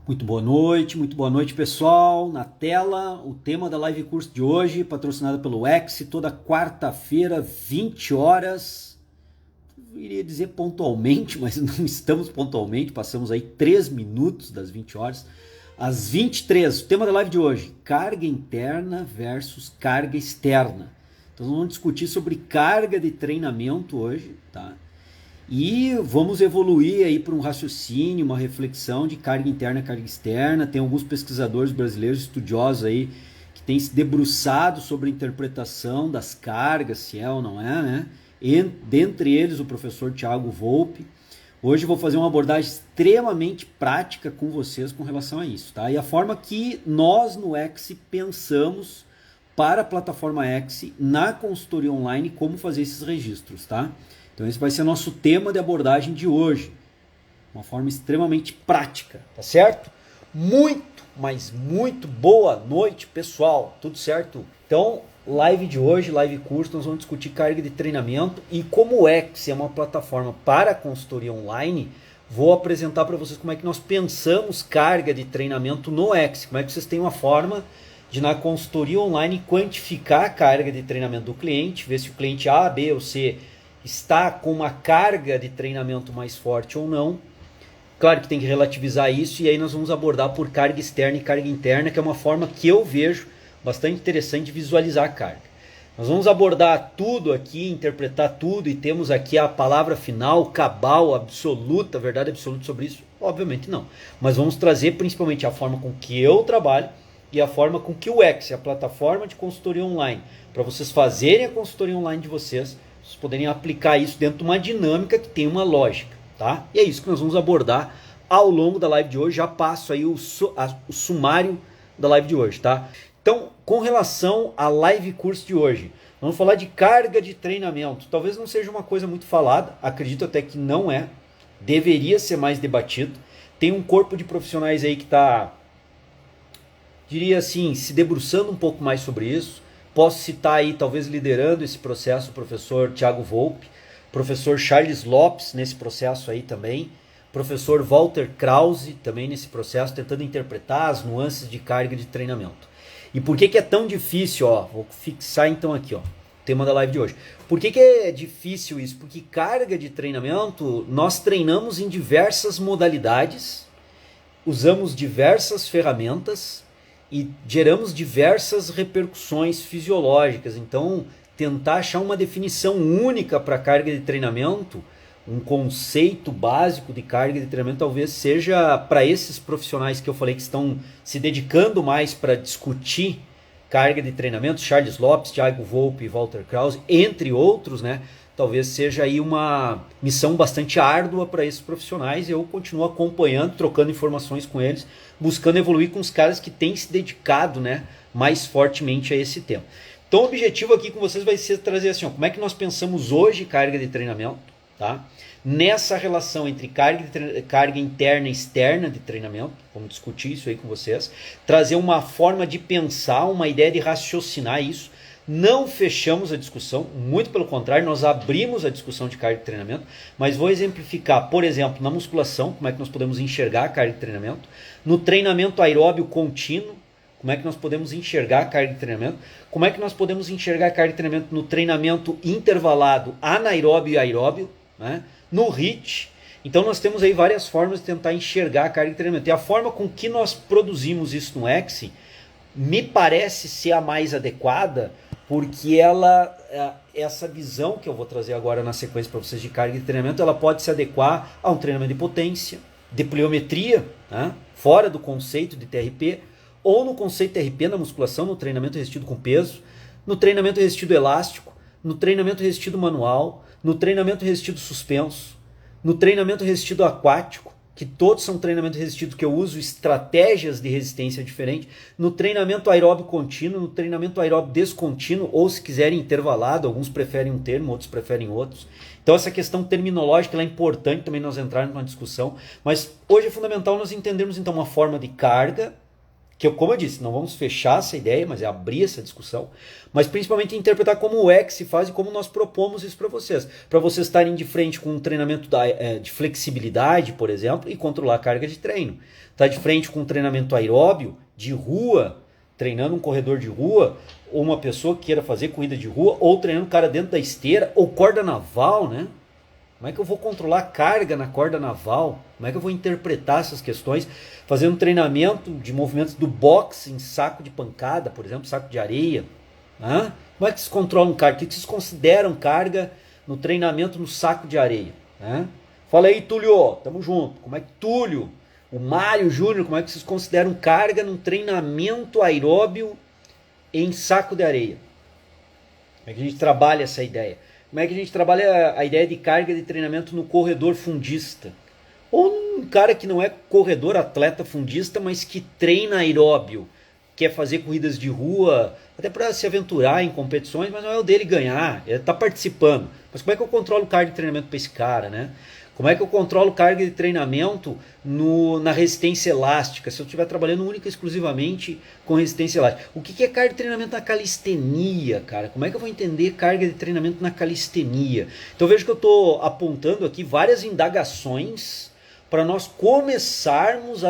Muito boa noite pessoal. Na tela, o tema da live curso de hoje, patrocinado pelo X, toda quarta-feira, 20 horas. Eu iria dizer pontualmente, mas não estamos pontualmente, passamos aí 3 minutos das 20 horas. Às 23, o tema da live de hoje, carga interna versus carga externa. Então vamos discutir sobre carga de treinamento hoje, tá? E vamos evoluir aí para um raciocínio, uma reflexão de carga interna e carga externa. Tem alguns pesquisadores brasileiros estudiosos aí que têm se debruçado sobre a interpretação das cargas, se é ou não é, né? E, dentre eles o professor Tiago Volpe. Hoje eu vou fazer uma abordagem extremamente prática com vocês com relação a isso, tá? E a forma que nós no X pensamos para a plataforma X na consultoria online, como fazer esses registros, tá? Então esse vai ser nosso tema de abordagem de hoje. Uma forma extremamente prática, tá certo? Muito, mas muito boa noite, pessoal. Tudo certo? Então, live de hoje, live curso, nós vamos discutir carga de treinamento e como o X é uma plataforma para consultoria online, vou apresentar para vocês como é que nós pensamos carga de treinamento no X, como é que vocês têm uma forma de na consultoria online quantificar a carga de treinamento do cliente, ver se o cliente A, B ou C está com uma carga de treinamento mais forte ou não. Claro que tem que relativizar isso e aí nós vamos abordar por carga externa e carga interna, que é uma forma que eu vejo bastante interessante de visualizar a carga. Nós vamos abordar tudo aqui, interpretar tudo e temos aqui a palavra final, cabal, absoluta, verdade absoluta sobre isso? Obviamente não. Mas vamos trazer principalmente a forma com que eu trabalho e a forma com que o X, a plataforma de consultoria online, para vocês fazerem a consultoria online de vocês poderem aplicar isso dentro de uma dinâmica que tem uma lógica, tá? E é isso que nós vamos abordar ao longo da live de hoje. Já passo aí o sumário da live de hoje, tá? Então, com relação à live curso de hoje, vamos falar de carga de treinamento. Talvez não seja uma coisa muito falada, acredito até que não é, deveria ser mais debatido. Tem um corpo de profissionais aí que está, diria assim, se debruçando um pouco mais sobre isso. Posso citar aí, talvez liderando esse processo, o professor Tiago Volpe, professor Charles Lopes nesse processo aí também, professor Walter Krause também nesse processo, tentando interpretar as nuances de carga de treinamento. E por que é tão difícil, ó? Vou fixar então aqui, ó, o tema da live de hoje. Por que é difícil isso? Porque carga de treinamento, nós treinamos em diversas modalidades, usamos diversas ferramentas, e geramos diversas repercussões fisiológicas. Então, tentar achar uma definição única para carga de treinamento, um conceito básico de carga de treinamento, talvez seja para esses profissionais que eu falei que estão se dedicando mais para discutir carga de treinamento, Charles Lopes, Tiago Volpe e Walter Krause, entre outros, né? Talvez seja aí uma missão bastante árdua para esses profissionais. Eu continuo acompanhando, trocando informações com eles, buscando evoluir com os caras que têm se dedicado, né, mais fortemente a esse tema. Então o objetivo aqui com vocês vai ser trazer assim, ó, como é que nós pensamos hoje carga de treinamento, tá? Nessa relação entre carga interna e externa de treinamento, vamos discutir isso aí com vocês, trazer uma forma de pensar, uma ideia de raciocinar isso. Não fechamos a discussão, muito pelo contrário, nós abrimos a discussão de carga de treinamento, mas vou exemplificar, por exemplo, na musculação, como é que nós podemos enxergar a carga de treinamento, no treinamento aeróbio contínuo, como é que nós podemos enxergar a carga de treinamento, como é que nós podemos enxergar a carga de treinamento no treinamento intervalado anaeróbio e aeróbio, né? No HIIT. Então nós temos aí várias formas de tentar enxergar a carga de treinamento, e a forma com que nós produzimos isso no X me parece ser a mais adequada, porque essa visão que eu vou trazer agora na sequência para vocês de carga de treinamento, ela pode se adequar a um treinamento de potência, de pliometria, né? Fora do conceito de TRP, ou no conceito de TRP na musculação, no treinamento resistido com peso, no treinamento resistido elástico, no treinamento resistido manual, no treinamento resistido suspenso, no treinamento resistido aquático, que todos são treinamento resistido, que eu uso estratégias de resistência diferentes, no treinamento aeróbio contínuo, no treinamento aeróbio descontínuo, ou se quiserem intervalado, alguns preferem um termo, outros preferem outros. Então essa questão terminológica ela é importante também nós entrarmos numa discussão, mas hoje é fundamental nós entendermos então uma forma de carga que eu, como eu disse, não vamos fechar essa ideia, mas é abrir essa discussão, mas principalmente interpretar como o X faz e como nós propomos isso para vocês estarem de frente com um treinamento de flexibilidade, por exemplo, e controlar a carga de treino. Tá de frente com um treinamento aeróbio, de rua, treinando um corredor de rua, ou uma pessoa que queira fazer corrida de rua, ou treinando um cara dentro da esteira, ou corda naval, né? Como é que eu vou controlar a carga na corda naval? Como é que eu vou interpretar essas questões? Fazendo um treinamento de movimentos do boxe em saco de pancada, por exemplo, saco de areia. Hã? Como é que vocês controlam carga? O que vocês consideram carga no treinamento no saco de areia? Hã? Fala aí, Túlio, tamo junto. Como é que Túlio, o Mário Júnior, como é que vocês consideram carga num treinamento aeróbio em saco de areia? Como é que a gente trabalha essa ideia? Como é que a gente trabalha a ideia de carga de treinamento no corredor fundista? Ou um cara que não é corredor, atleta fundista, mas que treina aeróbio, quer fazer corridas de rua, até para se aventurar em competições, mas não é o dele ganhar, ele está participando. Mas como é que eu controlo carga de treinamento para esse cara, né? Como é que eu controlo carga de treinamento na resistência elástica, se eu estiver trabalhando única e exclusivamente com resistência elástica? O que é carga de treinamento na calistenia, cara? Como é que eu vou entender carga de treinamento na calistenia? Então veja que eu estou apontando aqui várias indagações para nós começarmos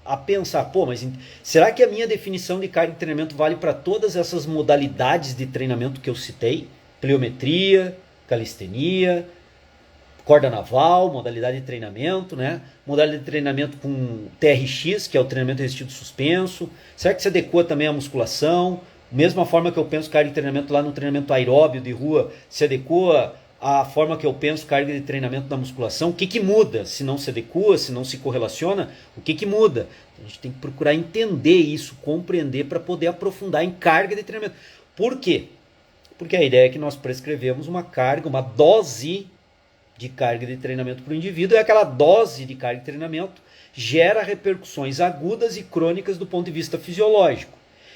a pensar, pô, mas será que a minha definição de carga de treinamento vale para todas essas modalidades de treinamento que eu citei? Pliometria, calistenia, corda naval, modalidade de treinamento, né? Modalidade de treinamento com TRX, que é o treinamento resistido suspenso. Será que se adequa também à musculação? Mesma forma que eu penso carga de treinamento lá no treinamento aeróbio de rua, se adequa à forma que eu penso carga de treinamento na musculação? O que muda? Se não se adequa, se não se correlaciona, o que muda? A gente tem que procurar entender isso, compreender para poder aprofundar em carga de treinamento. Por quê? Porque a ideia é que nós prescrevemos uma carga, uma dose de carga de treinamento para o indivíduo, e aquela dose de carga de treinamento gera repercussões agudas e crônicas do ponto de vista fisiológico.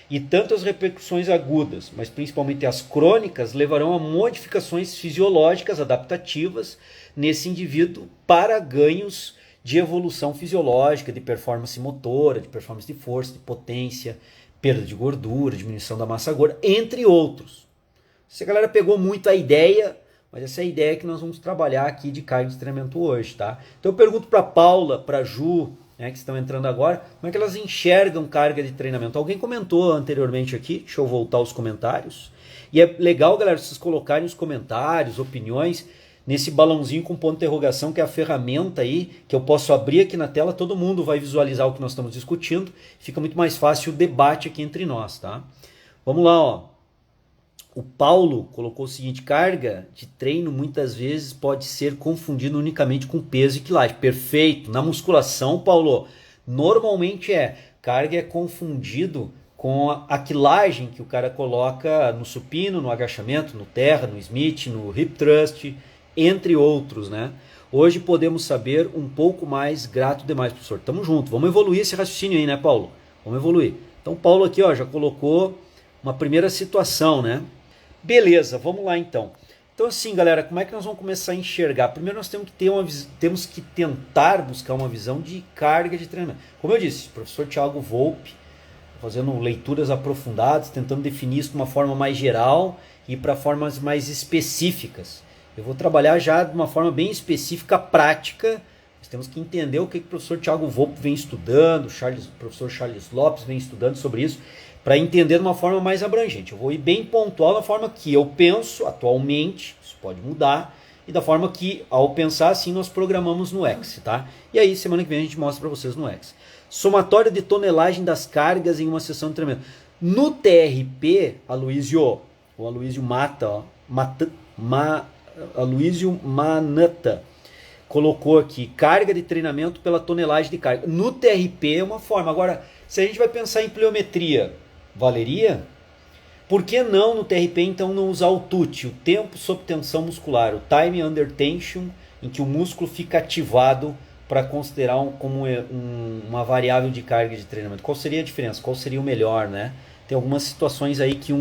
E tanto as repercussões agudas, mas principalmente as crônicas, levarão a modificações fisiológicas adaptativas nesse indivíduo para ganhos de evolução fisiológica, de performance motora, de performance de força, de potência, perda de gordura, diminuição da massa gorda, entre outros. Se a galera pegou muito a ideia, mas essa é a ideia que nós vamos trabalhar aqui de carga de treinamento hoje, tá? Então eu pergunto para Paula, para Ju, né, que estão entrando agora, como é que elas enxergam carga de treinamento? Alguém comentou anteriormente aqui, deixa eu voltar aos comentários. E é legal, galera, vocês colocarem os comentários, opiniões, nesse balãozinho com ponto de interrogação, que é a ferramenta aí, que eu posso abrir aqui na tela, todo mundo vai visualizar o que nós estamos discutindo, fica muito mais fácil o debate aqui entre nós, tá? Vamos lá, ó. O Paulo colocou o seguinte: carga de treino muitas vezes pode ser confundido unicamente com peso e quilagem. Perfeito. Na musculação, Paulo, normalmente carga é confundido com a quilagem que o cara coloca no supino, no agachamento, no terra, no Smith, no hip thrust, entre outros, né? Hoje podemos saber um pouco mais, grato demais, professor. Tamo junto. Vamos evoluir esse raciocínio aí, né, Paulo? Vamos evoluir. Então, Paulo aqui, ó, já colocou uma primeira situação, né? Beleza, vamos lá então. Então assim, galera, como é que nós vamos começar a enxergar? Primeiro nós temos que tentar buscar uma visão de carga de treinamento. Como eu disse, o professor Thiago Volpe, fazendo leituras aprofundadas, tentando definir isso de uma forma mais geral e para formas mais específicas. Eu vou trabalhar já de uma forma bem específica, prática. Nós temos que entender o que o professor Thiago Volpe vem estudando, o professor Charles Lopes vem estudando sobre isso, para entender de uma forma mais abrangente. Eu vou ir bem pontual da forma que eu penso atualmente, isso pode mudar, e da forma que, ao pensar assim, nós programamos no X, tá? E aí, semana que vem a gente mostra para vocês no X. Somatório de tonelagem das cargas em uma sessão de treinamento. No TRP, o Aloysio Manata colocou aqui, carga de treinamento pela tonelagem de carga. No TRP é uma forma. Agora, se a gente vai pensar em pliometria, valeria? Por que não no TRP então não usar o TUT, o tempo sob tensão muscular, o time under tension, em que o músculo fica ativado para considerar como uma variável de carga de treinamento? Qual seria a diferença? Qual seria o melhor, né? Tem algumas situações aí que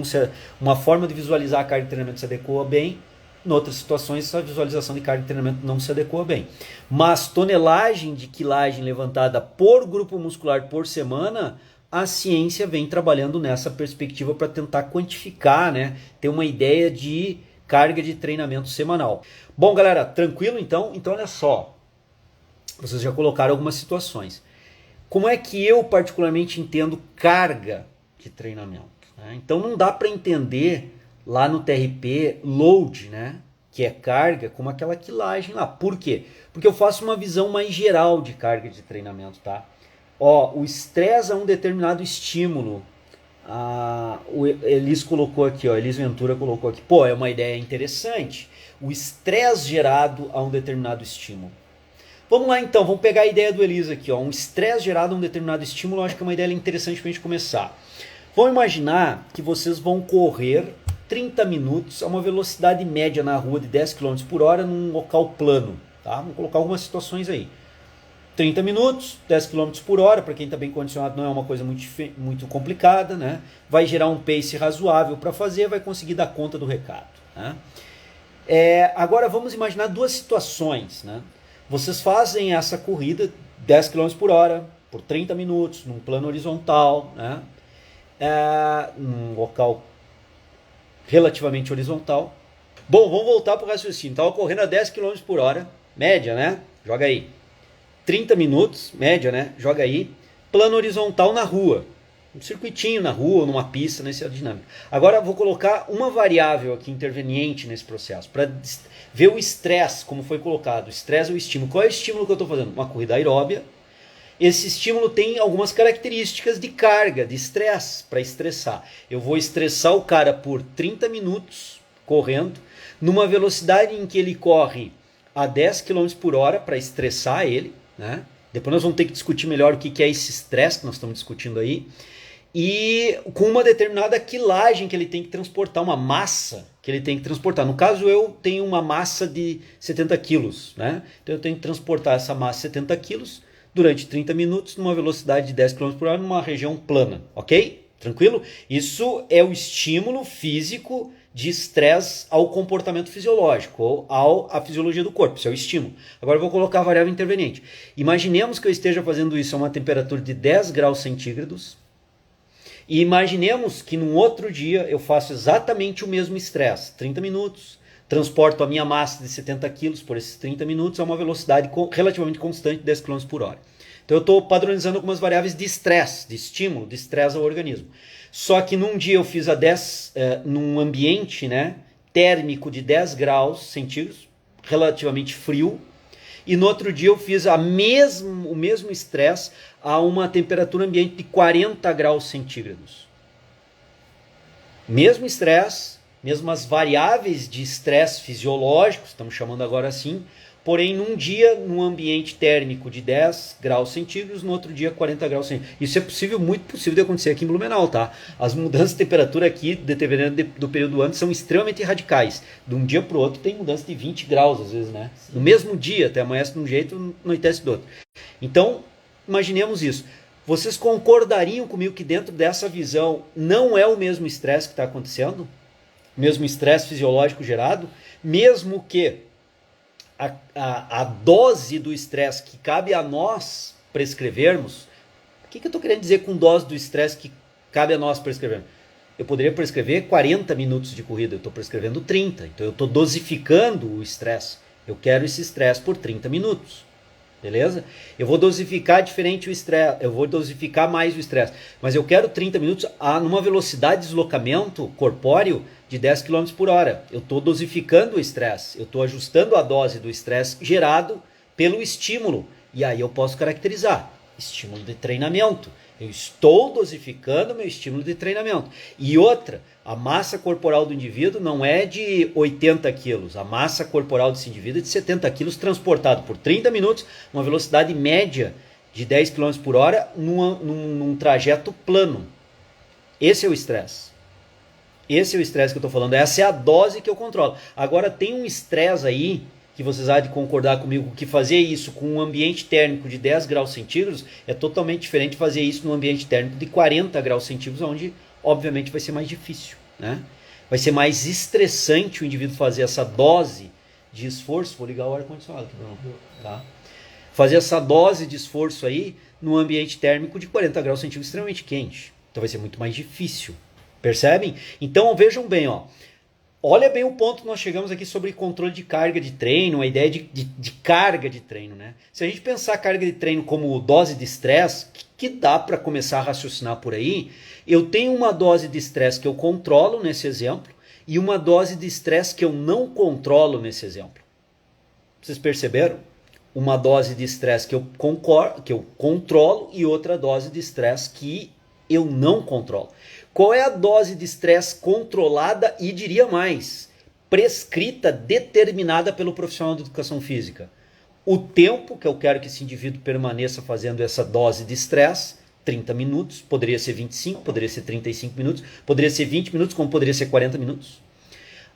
uma forma de visualizar a carga de treinamento se adequa bem, em outras situações essa visualização de carga de treinamento não se adequa bem. Mas tonelagem de quilagem levantada por grupo muscular por semana a ciência vem trabalhando nessa perspectiva para tentar quantificar, né? Ter uma ideia de carga de treinamento semanal. Bom, galera, tranquilo então? Então olha só, vocês já colocaram algumas situações. Como é que eu particularmente entendo carga de treinamento? Né? Então não dá para entender lá no TRP load, né? Que é carga, como aquela quilagem lá. Por quê? Porque eu faço uma visão mais geral de carga de treinamento, tá? Ó, o estresse a um determinado estímulo. O Elis colocou aqui, ó, Elis Ventura colocou aqui. Pô, é uma ideia interessante. O estresse gerado a um determinado estímulo. Vamos lá então, vamos pegar a ideia do Elis aqui, ó. Um estresse gerado a um determinado estímulo, eu acho que é uma ideia interessante para a gente começar. Vamos imaginar que vocês vão correr 30 minutos a uma velocidade média na rua de 10 km por hora num local plano. Tá? Vamos colocar algumas situações aí. 30 minutos, 10 km por hora, para quem está bem condicionado não é uma coisa muito complicada, né? Vai gerar um pace razoável para fazer, vai conseguir dar conta do recado. Né? Agora vamos imaginar duas situações. Né? Vocês fazem essa corrida 10 km por hora, por 30 minutos, num plano horizontal, né? Num local relativamente horizontal. Bom, vamos voltar para o raciocínio. Estava correndo a 10 km por hora, média, né? Joga aí. 30 minutos, média, né? Joga aí. Plano horizontal na rua. Um circuitinho na rua, numa pista, nessa dinâmica. Agora vou colocar uma variável aqui interveniente nesse processo, para ver o estresse, como foi colocado. O estresse é o estímulo. Qual é o estímulo que eu estou fazendo? Uma corrida aeróbia. Esse estímulo tem algumas características de carga, de estresse, para estressar. Eu vou estressar o cara por 30 minutos correndo, numa velocidade em que ele corre a 10 km por hora, para estressar ele. Né? Depois nós vamos ter que discutir melhor o que é esse estresse que nós estamos discutindo aí. E com uma determinada quilagem que ele tem que transportar, uma massa que ele tem que transportar. No caso, eu tenho uma massa de 70 quilos. Né? Então eu tenho que transportar essa massa de 70 quilos durante 30 minutos numa velocidade de 10 km por hora numa região plana, ok? Tranquilo? Isso é o estímulo físico de estresse ao comportamento fisiológico, ou à fisiologia do corpo, isso é o estímulo. Agora eu vou colocar a variável interveniente. Imaginemos que eu esteja fazendo isso a uma temperatura de 10 graus centígrados, e imaginemos que num outro dia eu faço exatamente o mesmo estresse, 30 minutos, transporto a minha massa de 70 quilos por esses 30 minutos a uma velocidade relativamente constante de 10 km por hora. Então eu estou padronizando algumas variáveis de estresse, de estímulo, de estresse ao organismo. Só que num dia eu fiz num ambiente, né, térmico de 10 graus centígrados, relativamente frio, e no outro dia eu fiz o mesmo estresse a uma temperatura ambiente de 40 graus centígrados. Mesmo estresse, mesmas variáveis de estresse fisiológico, estamos chamando agora assim, porém num dia num ambiente térmico de 10 graus centígrados, no outro dia 40 graus centígrados. Isso é possível, muito possível de acontecer aqui em Blumenau, tá? As mudanças de temperatura aqui, dependendo do período do ano, são extremamente radicais. De um dia para o outro tem mudança de 20 graus às vezes, né? No mesmo dia, até amanhece de um jeito, anoitece do outro. Então, imaginemos isso. Vocês concordariam comigo que dentro dessa visão não é o mesmo estresse que está acontecendo? Mesmo estresse fisiológico gerado, mesmo que a dose do estresse que cabe a nós prescrevermos. O que eu estou querendo dizer com dose do estresse que cabe a nós prescrevermos? Eu poderia prescrever 40 minutos de corrida, eu estou prescrevendo 30, então eu estou dosificando o estresse. Eu quero esse estresse por 30 minutos. Beleza? Eu vou dosificar diferente o estresse, eu vou dosificar mais o estresse, mas eu quero 30 minutos numa velocidade de deslocamento corpóreo de 10 km por hora. Eu estou dosificando o estresse, eu estou ajustando a dose do estresse gerado pelo estímulo. E aí eu posso caracterizar estímulo de treinamento. Eu estou dosificando meu estímulo de treinamento. E outra, a massa corporal do indivíduo não é de 80 quilos. A massa corporal desse indivíduo é de 70 quilos, transportado por 30 minutos, uma velocidade média de 10 km por hora, num trajeto plano. Esse é o estresse. Esse é o estresse que eu estou falando. Essa é a dose que eu controlo. Agora tem um estresse aí, que vocês há de concordar comigo, que fazer isso com um ambiente térmico de 10 graus centígrados é totalmente diferente de fazer isso num ambiente térmico de 40 graus centígrados, onde obviamente vai ser mais difícil. Né? Vai ser mais estressante o indivíduo fazer essa dose de esforço. Vou ligar o ar-condicionado aqui, não. Tá? Fazer essa dose de esforço aí num ambiente térmico de 40 graus centígrados extremamente quente. Então vai ser muito mais difícil. Percebem? Então vejam bem, ó. Olha bem o ponto que nós chegamos aqui sobre controle de carga de treino, a ideia de carga de treino, né? Se a gente pensar a carga de treino como dose de estresse, que dá para começar a raciocinar por aí, eu tenho uma dose de estresse que eu controlo nesse exemplo e uma dose de estresse que eu não controlo nesse exemplo. Vocês perceberam? Uma dose de estresse que eu controlo e outra dose de estresse que eu não controlo. Qual é a dose de estresse controlada e, diria mais, prescrita, determinada pelo profissional de educação física? O tempo que eu quero que esse indivíduo permaneça fazendo essa dose de estresse, 30 minutos, poderia ser 25, poderia ser 35 minutos, poderia ser 20 minutos, como poderia ser 40 minutos.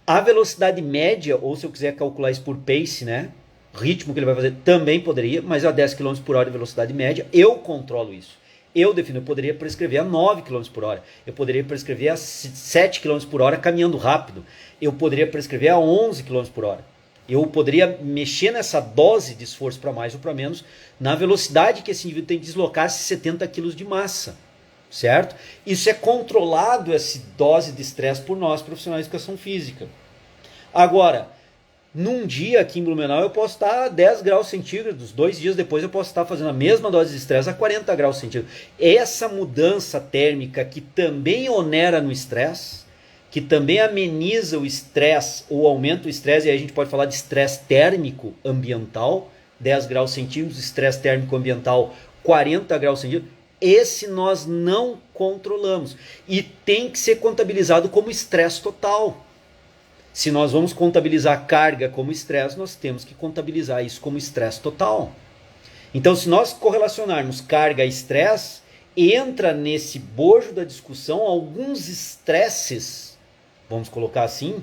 A velocidade média, ou se eu quiser calcular isso por pace, né? Ritmo que ele vai fazer, também poderia, mas a 10 km por hora de velocidade média, eu controlo isso. Eu defino, eu poderia prescrever a 9 km por hora, eu poderia prescrever a 7 km por hora caminhando rápido, eu poderia prescrever a 11 km por hora. Eu poderia mexer nessa dose de esforço para mais ou para menos na velocidade que esse indivíduo tem que deslocar-se 70 kg de massa, certo? Isso é controlado, essa dose de estresse, por nós, profissionais de educação física. Agora, num dia aqui em Blumenau eu posso estar a 10 graus centígrados, 2 dias depois eu posso estar fazendo a mesma dose de estresse a 40 graus centígrados. Essa mudança térmica que também onera no estresse, que também ameniza o estresse ou aumenta o estresse, e aí a gente pode falar de estresse térmico ambiental, 10 graus centígrados, estresse térmico ambiental 40 graus centígrados, esse nós não controlamos e tem que ser contabilizado como estresse total. Se nós vamos contabilizar carga como estresse, nós temos que contabilizar isso como estresse total. Então, se nós correlacionarmos carga e estresse, entra nesse bojo da discussão alguns estresses, vamos colocar assim,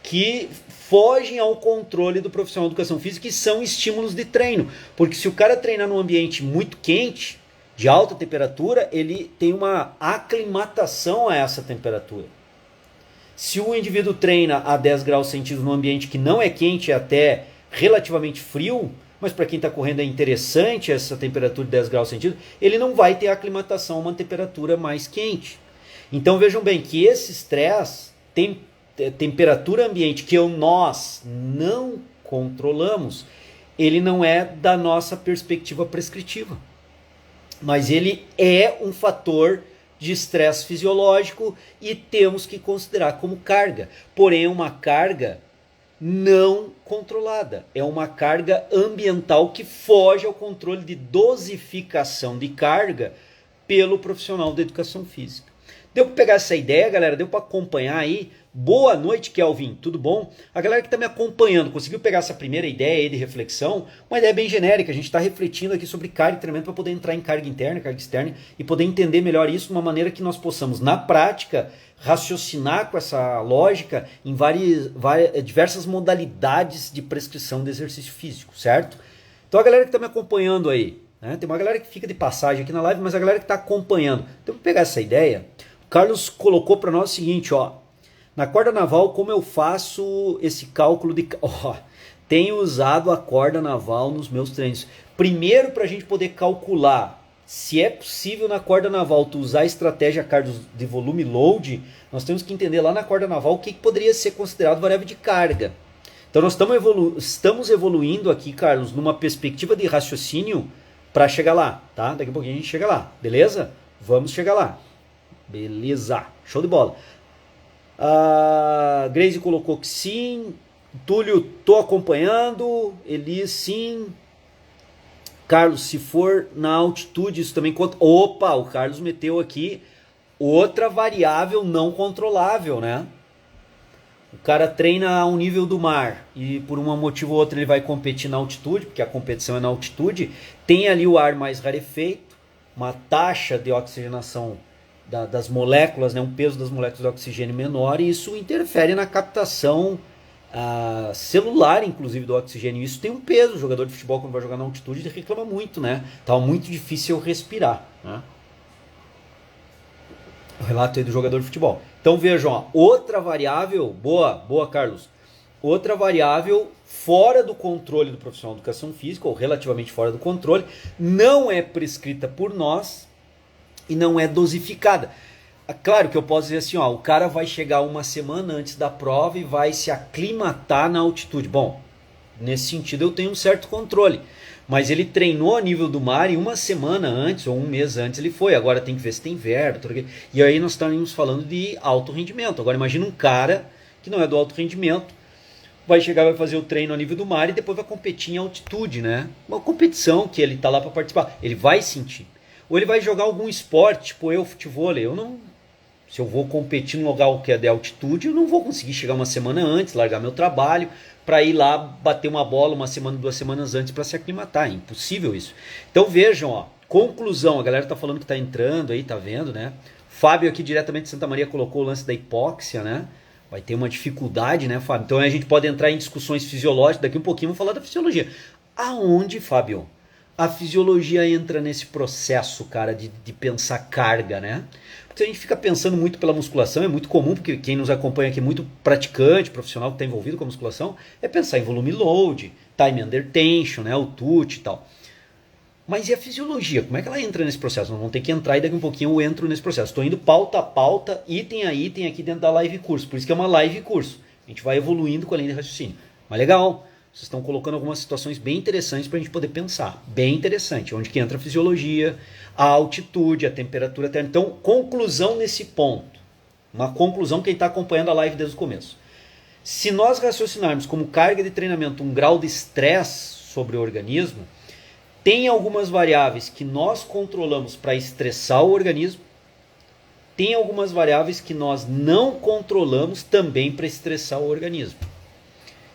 que fogem ao controle do profissional de educação física e são estímulos de treino. Porque se o cara treinar num ambiente muito quente, de alta temperatura, ele tem uma aclimatação a essa temperatura. Se o indivíduo treina a 10 graus centígrados num ambiente que não é quente, é até relativamente frio, mas para quem está correndo é interessante essa temperatura de 10 graus centígrados, ele não vai ter aclimatação a uma temperatura mais quente. Então vejam bem que esse estresse, temperatura ambiente que nós não controlamos, ele não é da nossa perspectiva prescritiva. Mas ele é um fator de estresse fisiológico e temos que considerar como carga. Porém, é uma carga não controlada. É uma carga ambiental que foge ao controle de dosificação de carga pelo profissional da educação física. Deu para pegar essa ideia, galera? Deu para acompanhar aí? Boa noite, Kelvin, tudo bom? A galera que está me acompanhando, conseguiu pegar essa primeira ideia aí de reflexão? Uma ideia bem genérica, a gente está refletindo aqui sobre carga e treinamento para poder entrar em carga interna, carga externa e poder entender melhor isso de uma maneira que nós possamos, na prática, raciocinar com essa lógica em diversas modalidades de prescrição de exercício físico, certo? Então a galera que está me acompanhando aí, né? Tem uma galera que fica de passagem aqui na live, mas a galera que está acompanhando, então para pegar essa ideia, o Carlos colocou para nós o seguinte, ó. Na corda naval, como eu faço esse cálculo de... tenho usado a corda naval nos meus treinos. Primeiro, para a gente poder calcular se é possível na corda naval tu usar a estratégia, Carlos, de volume load, nós temos que entender lá na corda naval o que poderia ser considerado variável de carga. Então nós estamos evoluindo aqui, Carlos, numa perspectiva de raciocínio para chegar lá, tá? Daqui a pouquinho a gente chega lá, beleza? Vamos chegar lá. Beleza, show de bola. A Grace colocou que sim. Túlio, tô acompanhando. Elis, sim. Carlos, se for na altitude, isso também conta. Opa, o Carlos meteu aqui outra variável não controlável, né? O cara treina a um nível do mar e por um motivo ou outro ele vai competir na altitude, porque a competição é na altitude. Tem ali o ar mais rarefeito, uma taxa de oxigenação das moléculas, né, um peso das moléculas de oxigênio menor, e isso interfere na captação celular, inclusive, do oxigênio. Isso tem um peso. O jogador de futebol, quando vai jogar na altitude, ele reclama muito, né? Tá muito difícil respirar, né? O relato aí do jogador de futebol. Então vejam, ó, outra variável, boa Carlos, outra variável fora do controle do profissional de educação física, ou relativamente fora do controle, não é prescrita por nós e não é dosificada. Claro que eu posso dizer assim, ó, o cara vai chegar uma semana antes da prova e vai se aclimatar na altitude. Bom, nesse sentido eu tenho um certo controle, mas ele treinou a nível do mar e uma semana antes ou um mês antes ele foi. Agora tem que ver se tem verbo, e aí nós estamos falando de alto rendimento. Agora imagina um cara que não é do alto rendimento, vai chegar, vai fazer o treino a nível do mar e depois vai competir em altitude, né? Uma competição que ele tá lá para participar, ele vai sentir. Ou ele vai jogar algum esporte, tipo eu, futebol, eu não... Se eu vou competir num lugar que é de altitude, eu não vou conseguir chegar uma semana antes, largar meu trabalho, para ir lá bater uma bola uma semana, 2 semanas antes para se aclimatar. É impossível isso. Então vejam, ó, conclusão, a galera tá falando que tá entrando aí, tá vendo, né? Fábio aqui diretamente de Santa Maria colocou o lance da hipóxia, né? Vai ter uma dificuldade, né, Fábio? Então a gente pode entrar em discussões fisiológicas, daqui um pouquinho vamos falar da fisiologia. Aonde, Fábio, a fisiologia entra nesse processo, cara, de pensar carga, né? Porque a gente fica pensando muito pela musculação, é muito comum, porque quem nos acompanha aqui é muito praticante, profissional que está envolvido com a musculação, é pensar em volume load, time under tension, né, o TUT e tal. Mas e a fisiologia? Como é que ela entra nesse processo? Nós vamos ter que entrar e daqui um pouquinho eu entro nesse processo. Estou indo pauta a pauta, item a item aqui dentro da live curso. Por isso que é uma live curso. A gente vai evoluindo com a linha de raciocínio. Mas legal, vocês estão colocando algumas situações bem interessantes para a gente poder pensar. Bem interessante. Onde que entra a fisiologia, a altitude, a temperatura térmica. Então, conclusão nesse ponto. Uma conclusão quem está acompanhando a live desde o começo. Se nós raciocinarmos como carga de treinamento um grau de estresse sobre o organismo, tem algumas variáveis que nós controlamos para estressar o organismo, tem algumas variáveis que nós não controlamos também para estressar o organismo.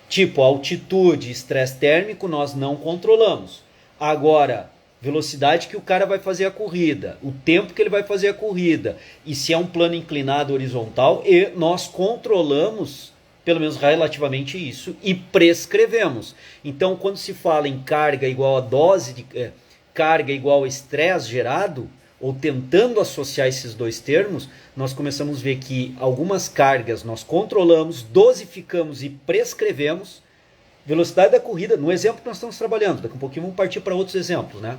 Tipo, altitude, estresse térmico, nós não controlamos. Agora, velocidade que o cara vai fazer a corrida, o tempo que ele vai fazer a corrida, e se é um plano inclinado horizontal, e nós controlamos pelo menos relativamente isso, e prescrevemos. Então, quando se fala em carga igual a dose de carga igual a estresse gerado, ou tentando associar esses dois termos, nós começamos a ver que algumas cargas nós controlamos, dosificamos e prescrevemos. Velocidade da corrida, no exemplo que nós estamos trabalhando, daqui a um pouquinho vamos partir para outros exemplos, né?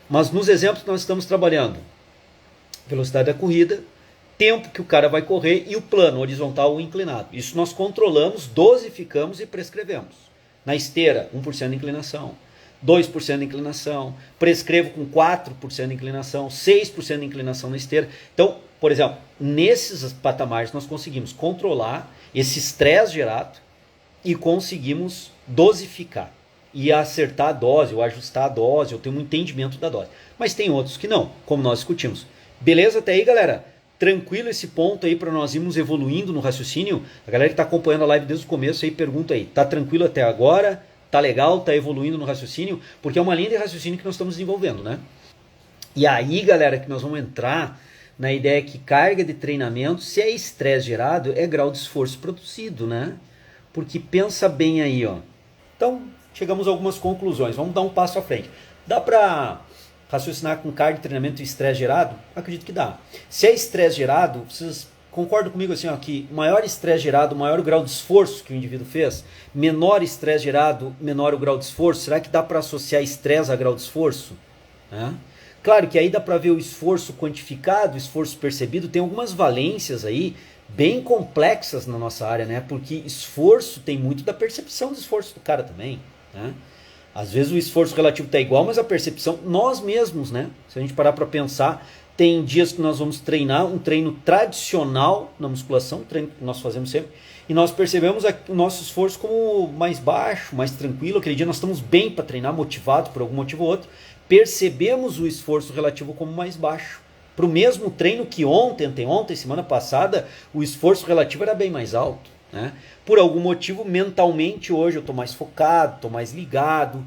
Mas nos exemplos que nós estamos trabalhando, velocidade da corrida, tempo que o cara vai correr e o plano horizontal ou inclinado. Isso nós controlamos, dosificamos e prescrevemos. Na esteira, 1% de inclinação, 2% de inclinação, prescrevo com 4% de inclinação, 6% de inclinação na esteira. Então, por exemplo, nesses patamares nós conseguimos controlar esse estresse gerado e conseguimos dosificar e acertar a dose, ou ajustar a dose, ou ter um entendimento da dose. Mas tem outros que não, como nós discutimos. Beleza até aí, galera? Tranquilo esse ponto aí para nós irmos evoluindo no raciocínio? A galera que está acompanhando a live desde o começo aí, pergunta aí, tá tranquilo até agora? Tá legal? Tá evoluindo no raciocínio? Porque é uma linha de raciocínio que nós estamos desenvolvendo, né? E aí, galera, que nós vamos entrar na ideia que carga de treinamento, se é estresse gerado, é grau de esforço produzido, né? Porque pensa bem aí, ó. Então, chegamos a algumas conclusões. Vamos dar um passo à frente. Dá para raciocinar com carga de treinamento e estresse gerado? Acredito que dá. Se é estresse gerado, vocês concordam comigo assim, ó, que maior estresse gerado, maior o grau de esforço que o indivíduo fez, menor estresse gerado, menor o grau de esforço. Será que dá para associar estresse a grau de esforço? Claro que aí dá para ver o esforço quantificado, o esforço percebido. Tem algumas valências aí bem complexas na nossa área, né? Porque esforço tem muito da percepção do esforço do cara também, né? Às vezes o esforço relativo está igual, mas a percepção, nós mesmos, né? Se a gente parar para pensar, tem dias que nós vamos treinar um treino tradicional na musculação, um treino que nós fazemos sempre, e nós percebemos o nosso esforço como mais baixo, mais tranquilo. Aquele dia nós estamos bem para treinar, motivados por algum motivo ou outro, percebemos o esforço relativo como mais baixo. Para o mesmo treino que ontem, semana passada, o esforço relativo era bem mais alto, né? Por algum motivo, mentalmente, hoje eu estou mais focado, estou mais ligado,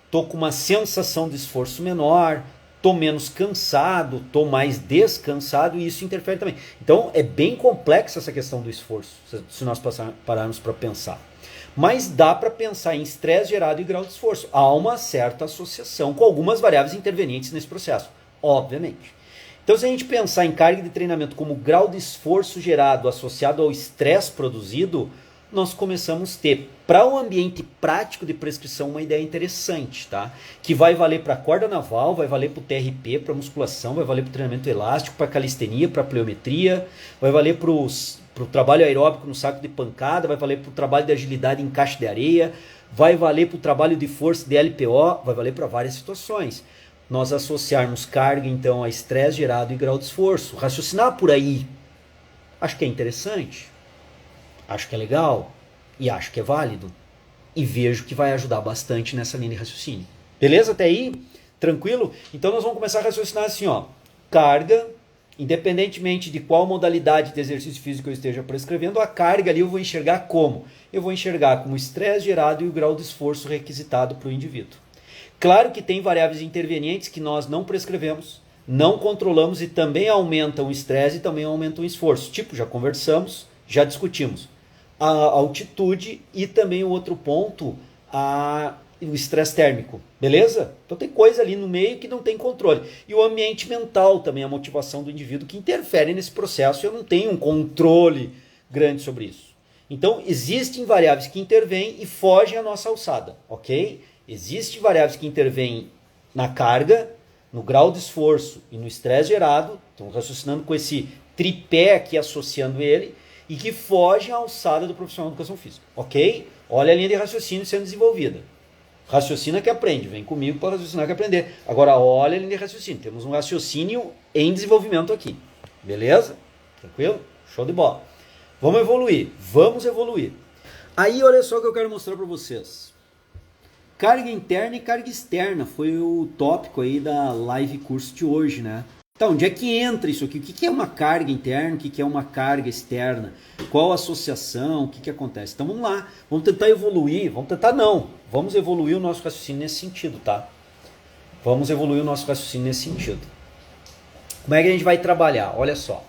estou com uma sensação de esforço menor, estou menos cansado, estou mais descansado, e isso interfere também. Então, é bem complexa essa questão do esforço, se nós pararmos para pensar. Mas dá para pensar em estresse gerado e grau de esforço. Há uma certa associação com algumas variáveis intervenientes nesse processo, obviamente. Então, se a gente pensar em carga de treinamento como grau de esforço gerado associado ao estresse produzido, nós começamos a ter, para o ambiente prático de prescrição, uma ideia interessante, tá? Que vai valer para corda naval, vai valer para o TRP, para musculação, vai valer para o treinamento elástico, para calistenia, para pliometria, vai valer para o trabalho aeróbico no saco de pancada, vai valer para o trabalho de agilidade em caixa de areia, vai valer para o trabalho de força de LPO, vai valer para várias situações. Nós associarmos carga, então, a estresse gerado e grau de esforço. Raciocinar por aí, acho que é interessante, acho que é legal e acho que é válido. E vejo que vai ajudar bastante nessa linha de raciocínio. Beleza até aí? Tranquilo? Então nós vamos começar a raciocinar assim, ó. Carga, independentemente de qual modalidade de exercício físico eu esteja prescrevendo, a carga ali eu vou enxergar como? Eu vou enxergar como o estresse gerado e o grau de esforço requisitado para o indivíduo. Claro que tem variáveis intervenientes que nós não prescrevemos, não controlamos e também aumentam o estresse e também aumentam o esforço. Tipo, já conversamos, já discutimos. A altitude e também o outro ponto, o estresse térmico. Beleza? Então tem coisa ali no meio que não tem controle. E o ambiente mental também, a motivação do indivíduo que interfere nesse processo. Eu não tenho um controle grande sobre isso. Então existem variáveis que intervêm e fogem à nossa alçada, ok? Existem variáveis que intervêm na carga, no grau de esforço e no estresse gerado, estamos raciocinando com esse tripé aqui, associando ele, e que fogem à alçada do profissional de educação física, ok? Olha a linha de raciocínio sendo desenvolvida. Raciocina que aprende, vem comigo para raciocinar que aprender. Agora olha a linha de raciocínio, temos um raciocínio em desenvolvimento aqui, beleza? Tranquilo? Show de bola. Vamos evoluir. Aí olha só o que eu quero mostrar para vocês. Carga interna e carga externa foi o tópico aí da live curso de hoje, né? Então, onde é que entra isso aqui? O que é uma carga interna? O que é uma carga externa? Qual a associação? O que acontece? Então, vamos lá. Vamos tentar evoluir. Vamos evoluir o nosso raciocínio nesse sentido, tá? Vamos evoluir o nosso raciocínio nesse sentido. Como é que a gente vai trabalhar? Olha só.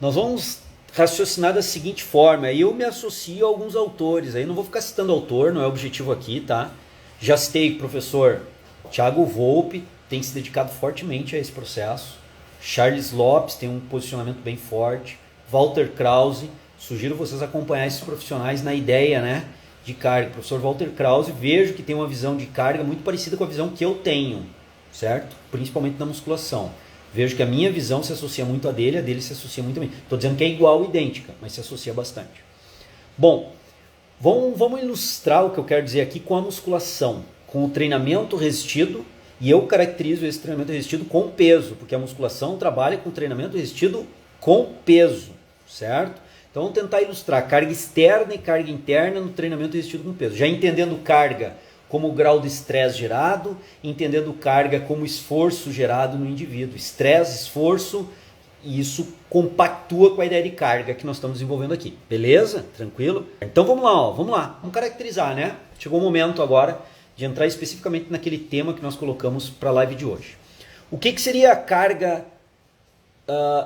Nós vamos raciocinar da seguinte forma. Aí eu me associo a alguns autores. Aí eu não vou ficar citando autor, não é o objetivo aqui, tá? Já citei que o professor Thiago Volpe tem se dedicado fortemente a esse processo. Charles Lopes tem um posicionamento bem forte. Walter Krause, sugiro vocês acompanhar esses profissionais na ideia, né, de carga. O professor Walter Krause, vejo que tem uma visão de carga muito parecida com a visão que eu tenho, certo? Principalmente na musculação. Vejo que a minha visão se associa muito à dele se associa muito a mim. Estou dizendo que é igual, idêntica, mas se associa bastante. Bom, vamos ilustrar o que eu quero dizer aqui com a musculação, com o treinamento resistido, e eu caracterizo esse treinamento resistido com peso, porque a musculação trabalha com treinamento resistido com peso, certo? Então vamos tentar ilustrar carga externa e carga interna no treinamento resistido com peso. Já entendendo carga como grau de estresse gerado, entendendo carga como esforço gerado no indivíduo. Estresse, esforço, e isso compactua com a ideia de carga que nós estamos desenvolvendo aqui. Beleza? Tranquilo? Então vamos lá. Vamos caracterizar, né? Chegou o momento agora de entrar especificamente naquele tema que nós colocamos para a live de hoje. O que seria a carga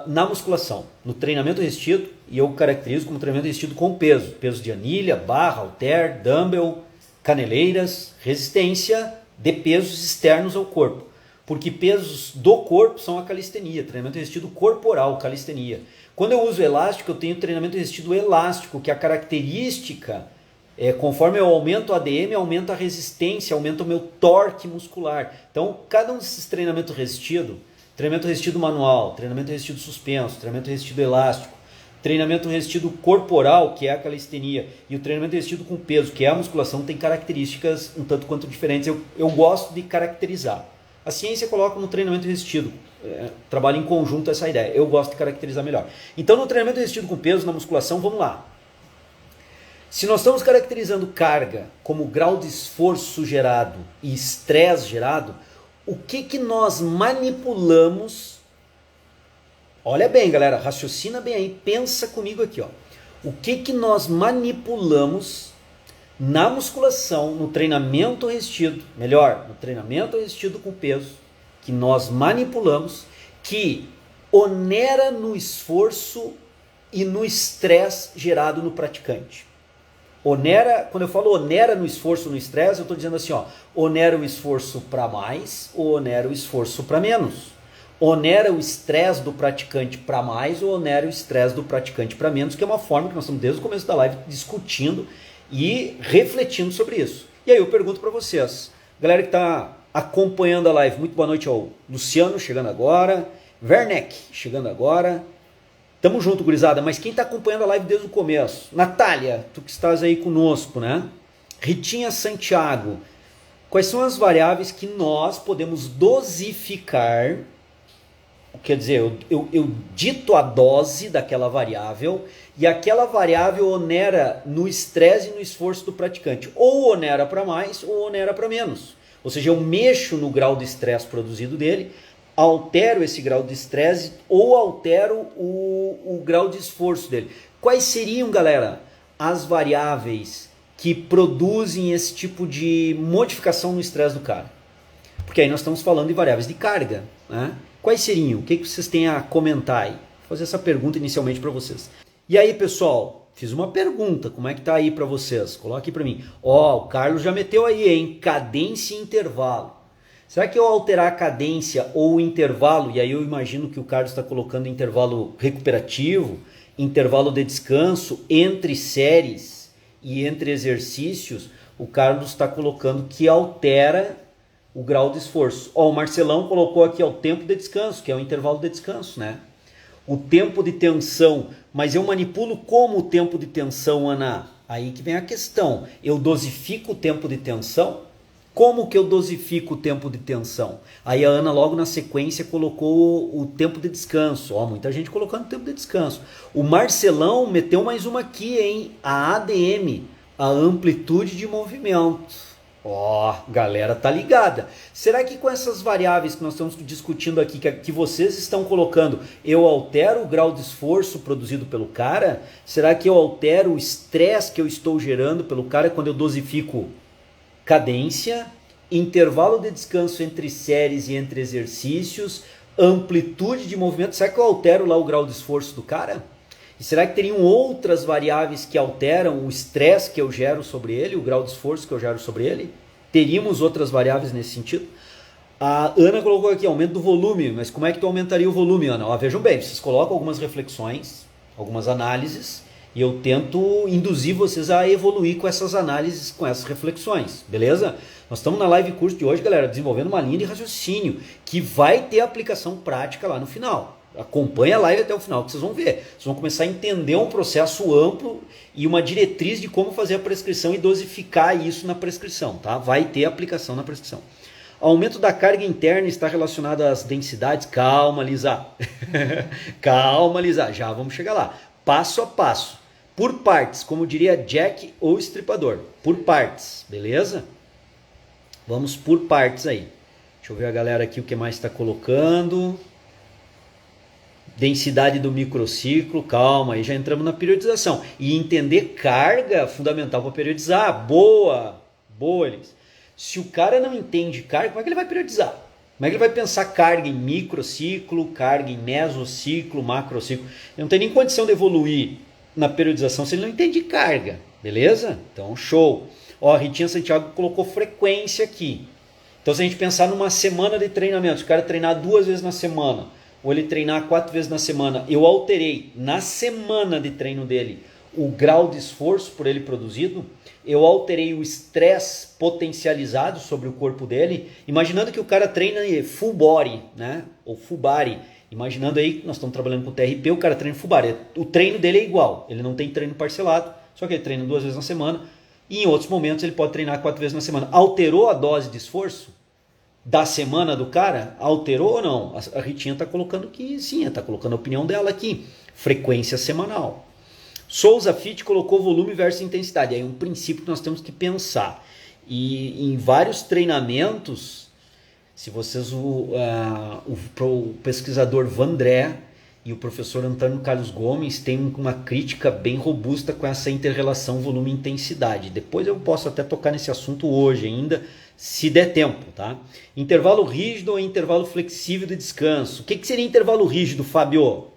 na musculação? No treinamento resistido, e eu caracterizo como treinamento resistido com peso. Peso de anilha, barra, halter, dumbbell, caneleiras, resistência de pesos externos ao corpo. Porque pesos do corpo são a calistenia, treinamento resistido corporal, calistenia. Quando eu uso elástico, eu tenho treinamento resistido elástico, que a característica, conforme eu aumento o ADM, aumenta a resistência, aumenta o meu torque muscular. Então, cada um desses treinamentos resistido, treinamento resistido manual, treinamento resistido suspenso, treinamento resistido elástico, treinamento resistido corporal, que é a calistenia, e o treinamento resistido com peso, que é a musculação, tem características um tanto quanto diferentes. Eu gosto de caracterizar. A ciência coloca no treinamento resistido, trabalha em conjunto essa ideia. Eu gosto de caracterizar melhor. Então, no treinamento resistido com peso, na musculação, vamos lá. Se nós estamos caracterizando carga como grau de esforço gerado e estresse gerado, o que nós manipulamos? Olha bem, galera, raciocina bem aí, pensa comigo aqui, ó. O que nós manipulamos na musculação, no treinamento resistido, melhor, no treinamento resistido com peso, que nós manipulamos, que onera no esforço e no estresse gerado no praticante. Onera, quando eu falo onera no esforço, no estresse, eu estou dizendo assim, ó, onera o esforço para mais ou onera o esforço para menos. onera o estresse do praticante para mais ou onera o estresse do praticante para menos, que é uma forma que nós estamos desde o começo da live discutindo e refletindo sobre isso. E aí eu pergunto para vocês, galera que está acompanhando a live, muito boa noite ao Luciano, chegando agora, Werneck, chegando agora, tamo junto, gurizada, mas quem está acompanhando a live desde o começo? Natália, tu que estás aí conosco, né? Ritinha Santiago, quais são as variáveis que nós podemos dosificar? Quer dizer, eu dito a dose daquela variável e aquela variável onera no estresse e no esforço do praticante. Ou onera para mais ou onera para menos. Ou seja, eu mexo no grau de estresse produzido dele, altero esse grau de estresse ou altero o grau de esforço dele. Quais seriam, galera, as variáveis que produzem esse tipo de modificação no estresse do cara? Porque aí nós estamos falando de variáveis de carga, né? Quais seriam? O que vocês têm a comentar aí? Vou fazer essa pergunta inicialmente para vocês. E aí, pessoal, fiz uma pergunta, como é que tá aí para vocês? Coloque para mim. Ó, o Carlos já meteu aí, hein? Cadência e intervalo. Será que eu alterar a cadência ou o intervalo, e aí eu imagino que o Carlos está colocando intervalo recuperativo, intervalo de descanso, entre séries e entre exercícios, o Carlos está colocando que altera o grau de esforço. Ó, o Marcelão colocou aqui ó, o tempo de descanso, que é o intervalo de descanso, né? O tempo de tensão, mas eu manipulo como o tempo de tensão, Ana? Aí que vem a questão. Eu dosifico o tempo de tensão? Como que eu dosifico o tempo de tensão? Aí a Ana logo na sequência colocou o tempo de descanso. Ó, muita gente colocando o tempo de descanso. O Marcelão meteu mais uma aqui, hein? A ADM, a amplitude de movimento. Ó, galera tá ligada. Será que com essas variáveis que nós estamos discutindo aqui, que vocês estão colocando, eu altero o grau de esforço produzido pelo cara? Será que eu altero o estresse que eu estou gerando pelo cara quando eu dosifico cadência, intervalo de descanso entre séries e entre exercícios, amplitude de movimento? Será que eu altero lá o grau de esforço do cara? E será que teriam outras variáveis que alteram o estresse que eu gero sobre ele, o grau de esforço que eu gero sobre ele? Teríamos outras variáveis nesse sentido? A Ana colocou aqui, aumento do volume, mas como é que tu aumentaria o volume, Ana? Ó, vejam bem, vocês colocam algumas reflexões, algumas análises, e eu tento induzir vocês a evoluir com essas análises, com essas reflexões, beleza? Nós estamos na live curso de hoje, galera, desenvolvendo uma linha de raciocínio que vai ter aplicação prática lá no final. Acompanhe a live até o final que vocês vão ver. Vocês vão começar a entender um processo amplo e uma diretriz de como fazer a prescrição e dosificar isso na prescrição, tá? Vai ter aplicação na prescrição. Aumento da carga interna está relacionado às densidades. Calma, Lisa. Calma, Lisa. Já vamos chegar lá. Passo a passo. Por partes, como diria Jack ou Estripador. Por partes, beleza? Vamos por partes aí. Deixa eu ver a galera aqui o que mais está colocando. Densidade do microciclo, calma, aí já entramos na periodização. E entender carga fundamental para periodizar. Boa, boa, Elis. Se o cara não entende carga, como é que ele vai periodizar? Como é que ele vai pensar carga em microciclo, carga em mesociclo, macrociclo? Ele não tem nem condição de evoluir na periodização se ele não entende carga, beleza? Então, show. Ó, a Ritinha Santiago colocou frequência aqui. Então, se a gente pensar numa semana de treinamento, se o cara treinar 2 vezes na semana, ou ele treinar 4 vezes na semana, eu alterei na semana de treino dele o grau de esforço por ele produzido, eu alterei o estresse potencializado sobre o corpo dele, imaginando que o cara treina full body, né? Ou full body, imaginando aí que nós estamos trabalhando com TRP, o cara treina full body, o treino dele é igual, ele não tem treino parcelado, só que ele treina 2 vezes na semana, e em outros momentos ele pode treinar 4 vezes na semana. Alterou a dose de esforço da semana do cara? Alterou ou não? A Ritinha está colocando que sim, está colocando a opinião dela aqui. Frequência semanal. Souza Fit colocou volume versus intensidade. Aí é um princípio que nós temos que pensar. E em vários treinamentos, se vocês, o pesquisador Vandré e o professor Antônio Carlos Gomes têm uma crítica bem robusta com essa inter-relação volume-intensidade. Depois eu posso até tocar nesse assunto hoje ainda, se der tempo, tá? Intervalo rígido ou intervalo flexível de descanso? O que seria intervalo rígido, Fábio?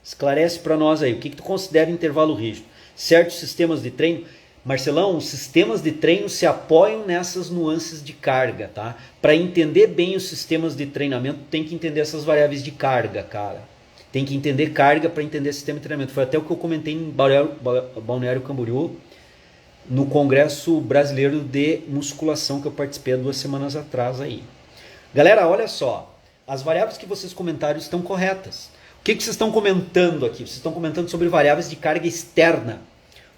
Esclarece para nós aí. O que tu considera intervalo rígido? Certos sistemas de treino? Marcelão, os sistemas de treino se apoiam nessas nuances de carga, tá? Para entender bem os sistemas de treinamento, tem que entender essas variáveis de carga, cara. Tem que entender carga para entender sistema de treinamento. Foi até o que eu comentei em Balneário Camboriú, no Congresso Brasileiro de Musculação que eu participei há 2 semanas atrás aí. Galera, olha só, as variáveis que vocês comentaram estão corretas. O que vocês estão comentando aqui? Vocês estão comentando sobre variáveis de carga externa.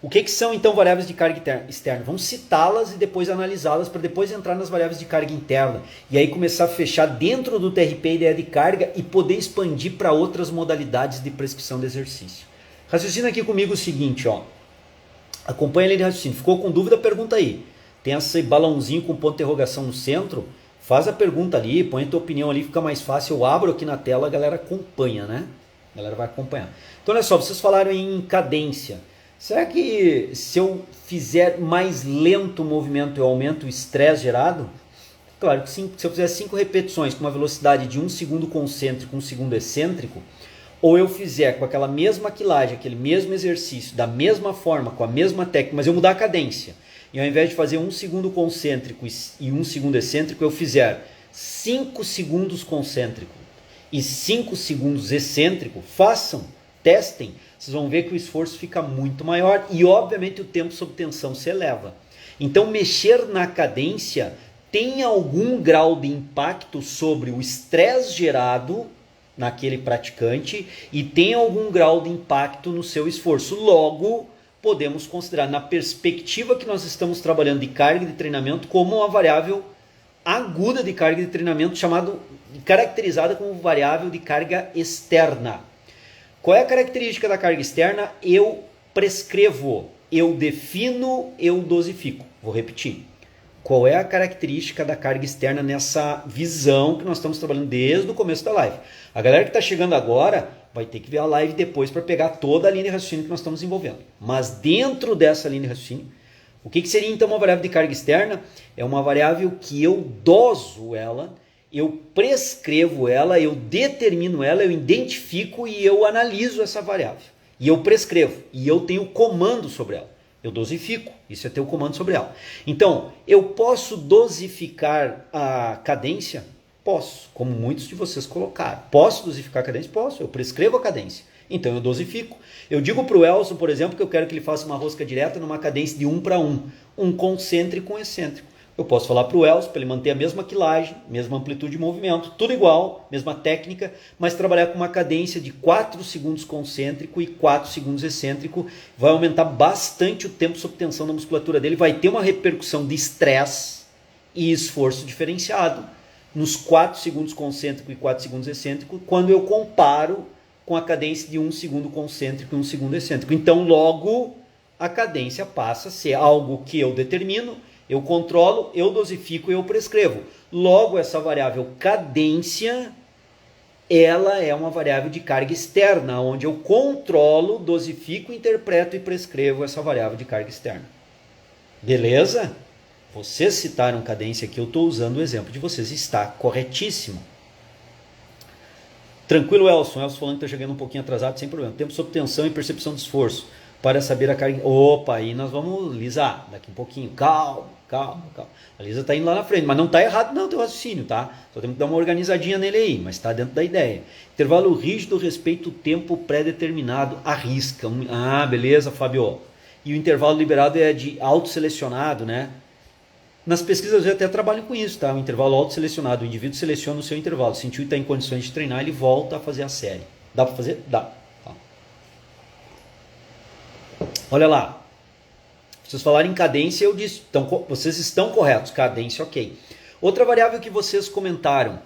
O que são então variáveis de carga externa? Vamos citá-las e depois analisá-las para depois entrar nas variáveis de carga interna. E aí começar a fechar dentro do TRP a ideia de carga e poder expandir para outras modalidades de prescrição de exercício. Raciocina aqui comigo o seguinte, ó. Acompanha a linha de raciocínio. Ficou com dúvida? Pergunta aí. Tem esse balãozinho com ponto de interrogação no centro. Faz a pergunta ali, põe a tua opinião ali, fica mais fácil. Eu abro aqui na tela, a galera acompanha, né? A galera vai acompanhar. Então olha só, vocês falaram em cadência. Será que se eu fizer mais lento o movimento eu aumento o estresse gerado? Claro que sim. Se eu fizer 5 repetições com uma velocidade de 1 segundo concêntrico, 1 segundo excêntrico, ou eu fizer com aquela mesma quilagem, aquele mesmo exercício, da mesma forma, com a mesma técnica, mas eu mudar a cadência, e ao invés de fazer 1 segundo concêntrico e 1 segundo excêntrico, eu fizer 5 segundos concêntrico e 5 segundos excêntrico, façam, testem, vocês vão ver que o esforço fica muito maior e obviamente o tempo sob tensão se eleva. Então mexer na cadência tem algum grau de impacto sobre o estresse gerado naquele praticante e tem algum grau de impacto no seu esforço. Logo, podemos considerar na perspectiva que nós estamos trabalhando de carga de treinamento como uma variável aguda de carga de treinamento caracterizada como variável de carga externa. Qual é a característica da carga externa? Eu prescrevo, eu defino, eu dosifico. Vou repetir. Qual é a característica da carga externa nessa visão que nós estamos trabalhando desde o começo da live? A galera que está chegando agora vai ter que ver a live depois para pegar toda a linha de raciocínio que nós estamos envolvendo. Mas dentro dessa linha de raciocínio, o que seria então uma variável de carga externa? É uma variável que eu doso ela, eu prescrevo ela, eu determino ela, eu identifico e eu analiso essa variável. E eu prescrevo, e eu tenho comando sobre ela. Eu dosifico, isso é ter o comando sobre ela. Então, eu posso dosificar a cadência? Posso, como muitos de vocês colocaram. Posso dosificar a cadência? Posso, eu prescrevo a cadência. Então eu dosifico. Eu digo para o Elson, por exemplo, que eu quero que ele faça uma rosca direta numa cadência de 1 para 1. Um concêntrico e um excêntrico. Eu posso falar para o Elson para ele manter a mesma quilagem, mesma amplitude de movimento, tudo igual, mesma técnica, mas trabalhar com uma cadência de 4 segundos concêntrico e 4 segundos excêntrico. Vai aumentar bastante o tempo sob tensão da musculatura dele, vai ter uma repercussão de estresse e esforço diferenciado nos 4 segundos concêntrico e 4 segundos excêntrico, quando eu comparo com a cadência de 1 segundo concêntrico e 1 segundo excêntrico. Então, logo, a cadência passa a ser algo que eu determino, eu controlo, eu dosifico e eu prescrevo. Logo, essa variável cadência, ela é uma variável de carga externa, onde eu controlo, dosifico, interpreto e prescrevo essa variável de carga externa. Beleza? Vocês citaram cadência aqui, eu estou usando o exemplo de vocês, está corretíssimo. Tranquilo, Elson. Elson falando que está chegando um pouquinho atrasado, sem problema. Tempo sob tensão e percepção de esforço para saber a carga. Opa, aí nós vamos lisar daqui um pouquinho. Calma. A Lisa está indo lá na frente, mas não está errado não o teu raciocínio, tá? Só temos que dar uma organizadinha nele aí, mas está dentro da ideia. Intervalo rígido, respeito o tempo pré-determinado, arrisca. Ah, beleza, Fábio. E o intervalo liberado é de autoselecionado, né? Nas pesquisas eu até trabalho com isso, tá? O intervalo autoselecionado, o indivíduo seleciona o seu intervalo, sentiu e está em condições de treinar, ele volta a fazer a série. Dá para fazer? Dá. Tá. Olha lá. Vocês falaram em cadência, eu disse, então, vocês estão corretos, cadência, ok. Outra variável que vocês comentaram,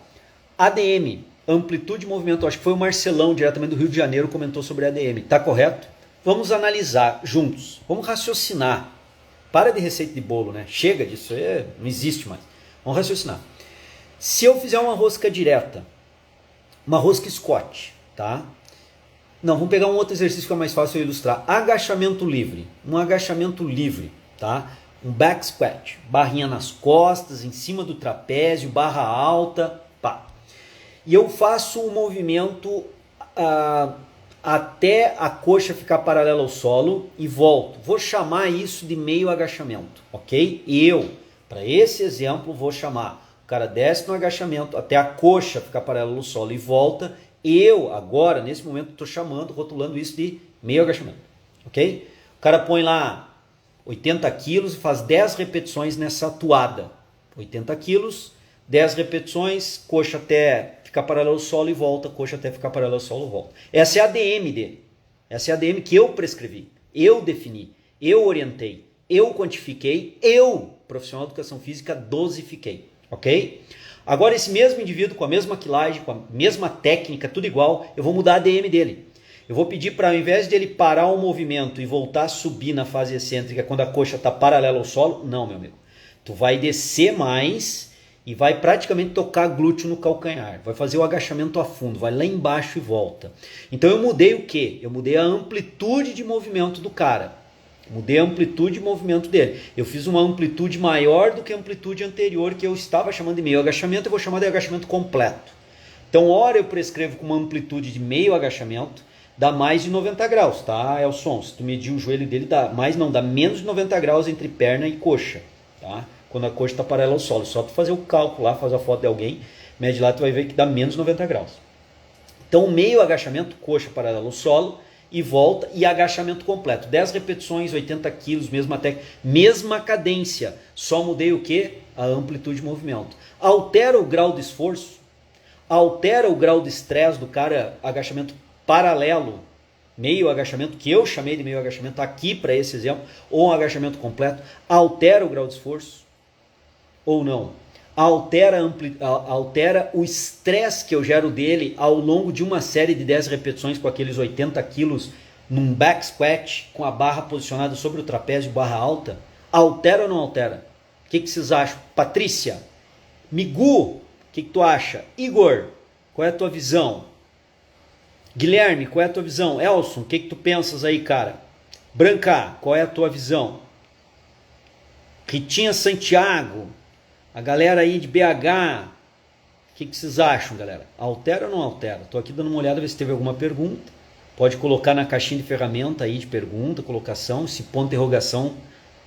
ADM, amplitude de movimento, acho que foi o Marcelão, diretamente do Rio de Janeiro, comentou sobre ADM, tá correto? Vamos analisar juntos, vamos raciocinar. Para de receita de bolo, né? Chega disso, não existe mais. Vamos raciocinar. Se eu fizer uma rosca direta, uma rosca Scott, tá? Não, vamos pegar um outro exercício que é mais fácil de ilustrar. Agachamento livre. Um agachamento livre, tá? Um back squat. Barrinha nas costas, em cima do trapézio, barra alta, pá. E eu faço o movimento até a coxa ficar paralela ao solo e volto. Vou chamar isso de meio agachamento, ok? Para esse exemplo, vou chamar. O cara desce no agachamento até a coxa ficar paralela ao solo e volta. Agora, nesse momento, estou chamando, rotulando isso de meio agachamento, ok? O cara põe lá 80 quilos e faz 10 repetições nessa toada. 80 quilos, 10 repetições, coxa até ficar paralelo ao solo e volta, coxa até ficar paralelo ao solo e volta. Essa é a ADM dele. Essa é a ADM que eu prescrevi, eu defini, eu orientei, eu quantifiquei, eu, profissional de educação física, dosifiquei, ok? Agora esse mesmo indivíduo com a mesma quilagem, com a mesma técnica, tudo igual, eu vou mudar a ADM dele. Eu vou pedir para, ao invés de ele parar o movimento e voltar a subir na fase excêntrica quando a coxa está paralela ao solo, não, meu amigo. Tu vai descer mais e vai praticamente tocar glúteo no calcanhar. Vai fazer o agachamento a fundo, vai lá embaixo e volta. Então eu mudei o quê? Eu mudei a amplitude de movimento do cara. Mudei a amplitude de movimento dele. Eu fiz uma amplitude maior do que a amplitude anterior que eu estava chamando de meio agachamento, eu vou chamar de agachamento completo. Então, ora eu prescrevo com uma amplitude de meio agachamento, dá mais de 90 graus, tá, Elson? Se tu medir o joelho dele, dá menos de 90 graus entre perna e coxa, tá? Quando a coxa está paralela ao solo. Só tu fazer o cálculo lá, fazer a foto de alguém, mede lá, tu vai ver que dá menos de 90 graus. Então, meio agachamento, coxa paralela ao solo, e volta, e agachamento completo. 10 repetições, 80 quilos, mesma cadência. Só mudei o quê? A amplitude de movimento. Altera o grau de esforço, altera o grau de estresse do cara, agachamento paralelo, meio agachamento, que eu chamei de meio agachamento aqui para esse exemplo, ou um agachamento completo, altera o grau de esforço ou não? Altera o estresse que eu gero dele ao longo de uma série de 10 repetições com aqueles 80 quilos num back squat com a barra posicionada sobre o trapézio, barra alta? Altera ou não altera? O que vocês acham? Patrícia? Migu? O que tu acha? Igor? Qual é a tua visão? Guilherme, qual é a tua visão? Elson, o que tu pensas aí, cara? Branca, qual é a tua visão? Ritinha Santiago, a galera aí de BH, o que vocês acham, galera? Altera ou não altera? Estou aqui dando uma olhada, ver se teve alguma pergunta. Pode colocar na caixinha de ferramenta aí de pergunta, colocação, esse ponto de interrogação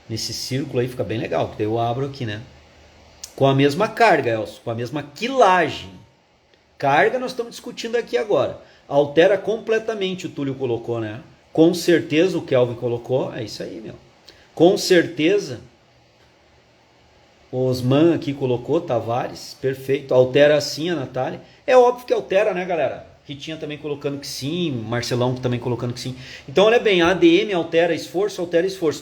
nesse círculo aí fica bem legal, porque eu abro aqui, né? Com a mesma carga, Elson, com a mesma quilagem. Carga nós estamos discutindo aqui agora. Altera completamente, o Túlio colocou, né? Com certeza o Kelvin colocou, é isso aí, meu. Com certeza... O Osman aqui colocou, Tavares, perfeito. Altera sim a Natália. É óbvio que altera, né, galera? Ritinha também colocando que sim, Marcelão também colocando que sim. Então, olha bem, a ADM altera esforço.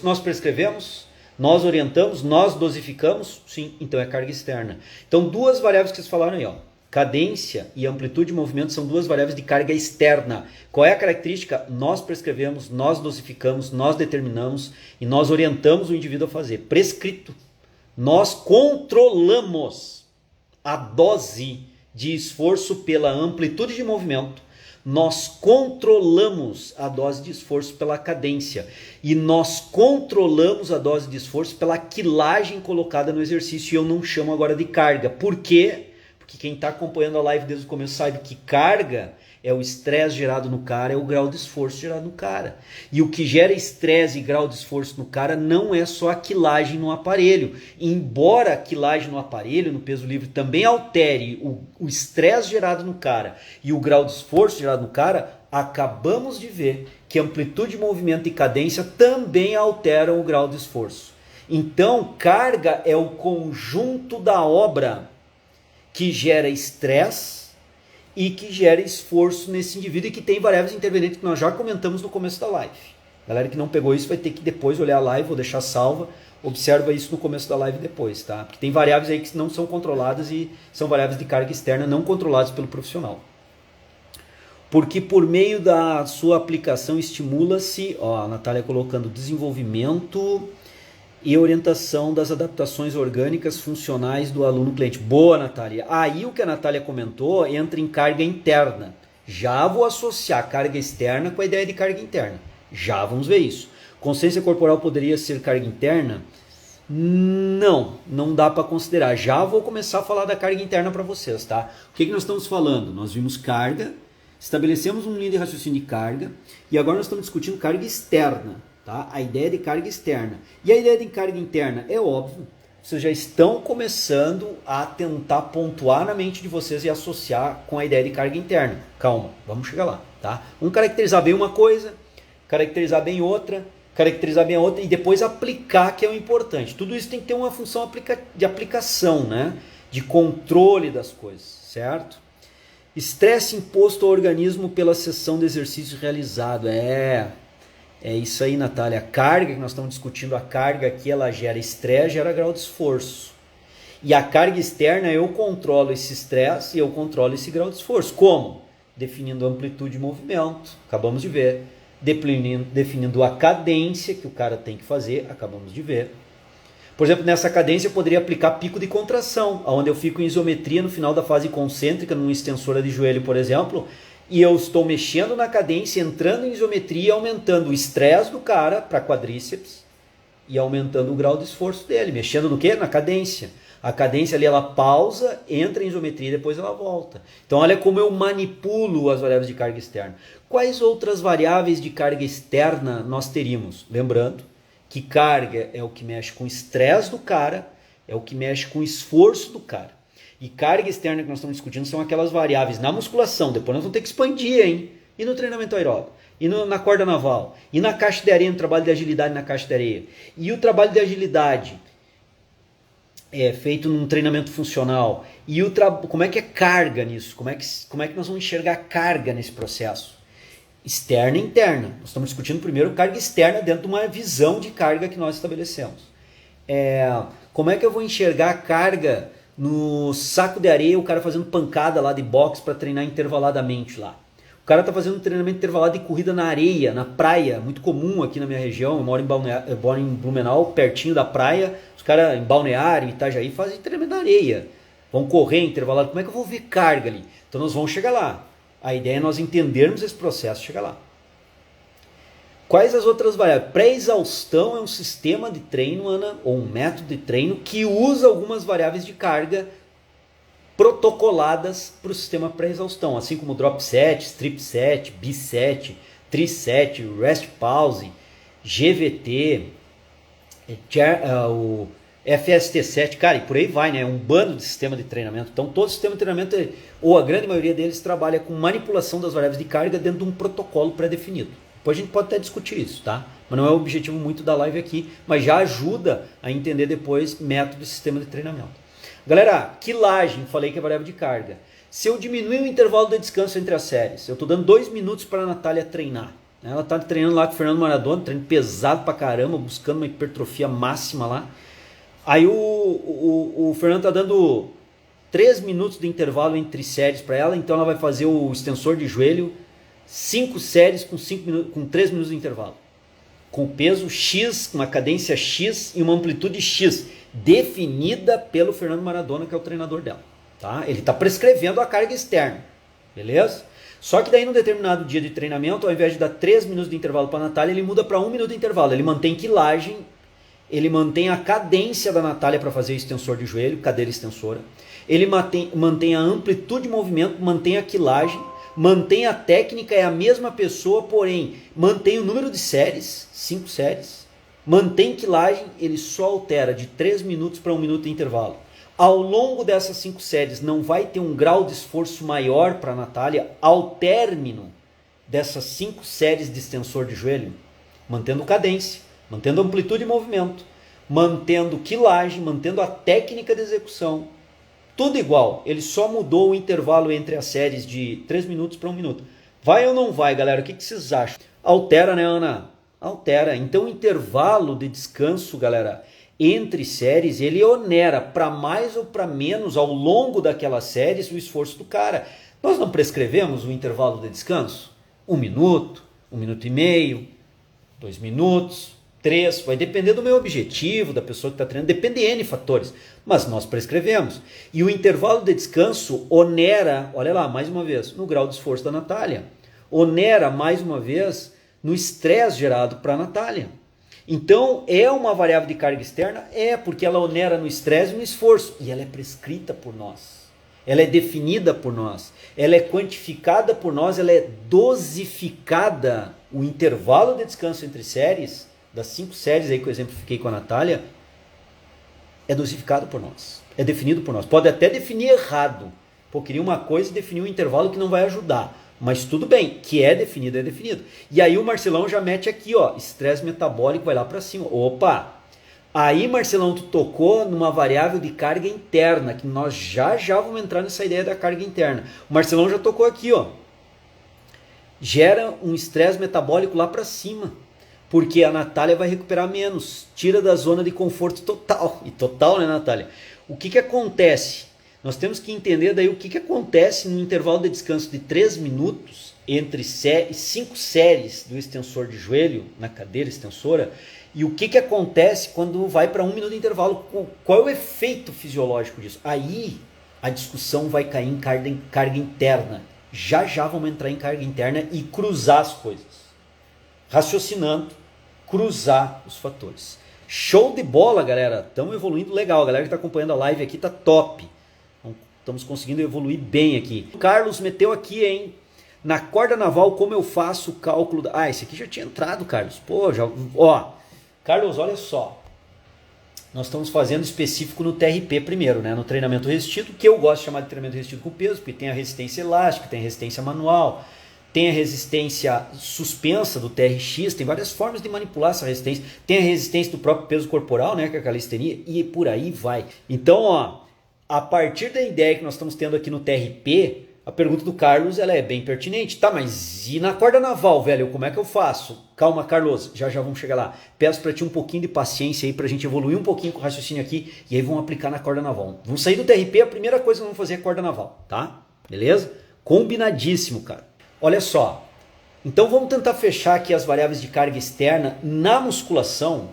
Nós prescrevemos, nós orientamos, nós dosificamos, sim, então é carga externa. Então, duas variáveis que vocês falaram aí, ó. Cadência e amplitude de movimento são duas variáveis de carga externa. Qual é a característica? Nós prescrevemos, nós dosificamos, nós determinamos e nós orientamos o indivíduo a fazer. Prescrito. Nós controlamos a dose de esforço pela amplitude de movimento, nós controlamos a dose de esforço pela cadência e nós controlamos a dose de esforço pela quilagem colocada no exercício, e eu não chamo agora de carga. Por quê? Porque quem está acompanhando a live desde o começo sabe que carga é o estresse gerado no cara, é o grau de esforço gerado no cara. E o que gera estresse e grau de esforço no cara não é só a quilagem no aparelho. Embora a quilagem no aparelho, no peso livre, também altere o estresse gerado no cara e o grau de esforço gerado no cara, acabamos de ver que amplitude de movimento e cadência também alteram o grau de esforço. Então, carga é o conjunto da obra que gera estresse e que gera esforço nesse indivíduo e que tem variáveis intervenientes que nós já comentamos no começo da live. Galera que não pegou isso vai ter que depois olhar a live, vou deixar salva, observa isso no começo da live depois, tá? Porque tem variáveis aí que não são controladas e são variáveis de carga externa não controladas pelo profissional. Porque por meio da sua aplicação estimula-se, ó, a Natália colocando desenvolvimento e orientação das adaptações orgânicas funcionais do aluno cliente. Boa, Natália. Aí o que a Natália comentou entra em carga interna. Já vou associar carga externa com a ideia de carga interna. Já vamos ver isso. Consciência corporal poderia ser carga interna? Não, não dá para considerar. Já vou começar a falar da carga interna para vocês, tá? O que nós estamos falando? Nós vimos carga, Estabelecemos um linha de raciocínio de carga e agora nós estamos discutindo carga externa, tá? A ideia de carga externa. E a ideia de carga interna é óbvio. Vocês já estão começando a tentar pontuar na mente de vocês e associar com a ideia de carga interna. Calma, vamos chegar lá, tá? Vamos caracterizar bem uma coisa, caracterizar bem outra, caracterizar bem a outra e depois aplicar, que é o importante. Tudo isso tem que ter uma função de aplicação, né? De controle das coisas, certo? Estresse imposto ao organismo pela sessão de exercício realizado. É isso aí, Natália. A carga que nós estamos discutindo, a carga aqui, ela gera estresse, gera grau de esforço. E a carga externa, eu controlo esse estresse e eu controlo esse grau de esforço. Como? Definindo amplitude de movimento, acabamos de ver. Definindo a cadência que o cara tem que fazer, acabamos de ver. Por exemplo, nessa cadência eu poderia aplicar pico de contração, onde eu fico em isometria no final da fase concêntrica, numa extensora de joelho, por exemplo, e eu estou mexendo na cadência, entrando em isometria, aumentando o estresse do cara para quadríceps e aumentando o grau de esforço dele. Mexendo no quê? Na cadência. A cadência ali, ela pausa, entra em isometria e depois ela volta. Então olha como eu manipulo as variáveis de carga externa. Quais outras variáveis de carga externa nós teríamos? Lembrando que carga é o que mexe com o estresse do cara, é o que mexe com o esforço do cara. E carga externa que nós estamos discutindo são aquelas variáveis na musculação, depois nós vamos ter que expandir, hein? E no treinamento aeróbico, e na corda naval, e na caixa de areia, no trabalho de agilidade na caixa de areia. E o trabalho de agilidade é feito num treinamento funcional. E como é que é carga nisso? Como é que nós vamos enxergar carga nesse processo? Externa e interna. Nós estamos discutindo primeiro carga externa dentro de uma visão de carga que nós estabelecemos. Como é que eu vou enxergar a carga no saco de areia, o cara fazendo pancada lá de boxe para treinar intervaladamente lá? O cara está fazendo um treinamento intervalado de corrida na areia, na praia, muito comum aqui na minha região. Eu moro em Blumenau, pertinho da praia. Os caras em Balneário, Itajaí, fazem treinamento na areia. Vão correr intervalado. Como é que eu vou ver carga ali? Então nós vamos chegar lá. A ideia é nós entendermos esse processo e chegar lá. Quais as outras variáveis? Pré-exaustão é um sistema de treino, Ana, ou um método de treino que usa algumas variáveis de carga protocoladas para o sistema pré-exaustão, assim como drop set, strip set, biset, triset, rest pause, GVT, o FST7, cara, e por aí vai, né? Um bando de sistema de treinamento. Então todo sistema de treinamento, ou a grande maioria deles, trabalha com manipulação das variáveis de carga dentro de um protocolo pré-definido. Depois a gente pode até discutir isso, tá? Mas não é o objetivo muito da live aqui, mas já ajuda a entender depois método e sistema de treinamento. Galera, quilagem, falei que é variável de carga. Se eu diminuir o intervalo de descanso entre as séries, eu estou dando 2 minutos para a Natália treinar. Ela está treinando lá com o Fernando Maradona, treino pesado pra caramba, buscando uma hipertrofia máxima lá. Aí o Fernando está dando 3 minutos de intervalo entre séries para ela, então ela vai fazer o extensor de joelho, 5 séries com 3 minutos de intervalo. Com peso X, uma cadência X e uma amplitude X, definida pelo Fernando Maradona, que é o treinador dela. Tá? Ele está prescrevendo a carga externa, beleza? Só que daí, num determinado dia de treinamento, ao invés de dar 3 minutos de intervalo para a Natália, ele muda para 1 minuto de intervalo. Ele mantém quilagem, ele mantém a cadência da Natália para fazer o extensor de joelho, cadeira extensora. Ele mantém a amplitude de movimento, mantém a quilagem, mantém a técnica, é a mesma pessoa, porém mantém o número de séries, 5 séries, mantém quilagem, ele só altera de 3 minutos para 1 minuto de intervalo. Ao longo dessas 5 séries não vai ter um grau de esforço maior para a Natália ao término dessas 5 séries de extensor de joelho, mantendo cadência, mantendo amplitude de movimento, mantendo quilagem, mantendo a técnica de execução. Tudo igual, ele só mudou o intervalo entre as séries de 3 minutos para 1 minuto. Vai ou não vai, galera? O que vocês acham? Altera, né, Ana? Altera. Então o intervalo de descanso, galera, entre séries, ele onera para mais ou para menos ao longo daquelas séries o esforço do cara. Nós não prescrevemos o intervalo de descanso? 1 minuto, 1 minuto e meio, 2 minutos, 3, vai depender do meu objetivo, da pessoa que está treinando, depende de N fatores, mas nós prescrevemos. E o intervalo de descanso onera, olha lá, mais uma vez, no grau de esforço da Natália, onera mais uma vez no estresse gerado para a Natália. Então, é uma variável de carga externa? É, porque ela onera no estresse e no esforço, e ela é prescrita por nós. ela é definida por nós, ela é quantificada por nós, ela é dosificada. O intervalo de descanso entre séries, das 5 séries aí que eu exemplifiquei com a Natália, é dosificado por nós, é definido por nós. Pode até definir errado, pô, queria uma coisa e definir um intervalo que não vai ajudar, mas tudo bem, que é definido, é definido. E aí o Marcelão já mete aqui, ó, estresse metabólico vai lá para cima. Opa! Aí, Marcelão, tu tocou numa variável de carga interna, que nós já vamos entrar nessa ideia da carga interna. O Marcelão já tocou aqui, ó. Gera um estresse metabólico lá para cima, porque a Natália vai recuperar menos, tira da zona de conforto total. E total, né, Natália? O que acontece? Nós temos que entender daí o que acontece no intervalo de descanso de 3 minutos entre 5 séries do extensor de joelho na cadeira extensora. E o que acontece quando vai para 1 minuto de intervalo? Qual é o efeito fisiológico disso? Aí a discussão vai cair em carga interna. Já vamos entrar em carga interna e cruzar as coisas. Raciocinando, cruzar os fatores. Show de bola, galera. Estamos evoluindo legal. A galera que está acompanhando a live aqui está top. Estamos conseguindo evoluir bem aqui. O Carlos meteu aqui, hein? Na corda naval, como eu faço o cálculo... esse aqui já tinha entrado, Carlos. Pô, já... Ó... Carlos, olha só, nós estamos fazendo específico no TRP primeiro, né? No treinamento resistido, que eu gosto de chamar de treinamento resistido com peso, porque tem a resistência elástica, tem a resistência manual, tem a resistência suspensa do TRX, tem várias formas de manipular essa resistência, tem a resistência do próprio peso corporal, né? Que é a calistenia, e por aí vai. Então, ó, a partir da ideia que nós estamos tendo aqui no TRP, a pergunta do Carlos ela é bem pertinente. Tá, mas e na corda naval, velho? Como é que eu faço? Calma, Carlos, já vamos chegar lá. Peço para ti um pouquinho de paciência aí pra gente evoluir um pouquinho com o raciocínio aqui e aí vamos aplicar na corda naval. Vamos sair do TRP, a primeira coisa que vamos fazer é a corda naval, tá? Beleza? Combinadíssimo, cara. Olha só. Então vamos tentar fechar aqui as variáveis de carga externa na musculação,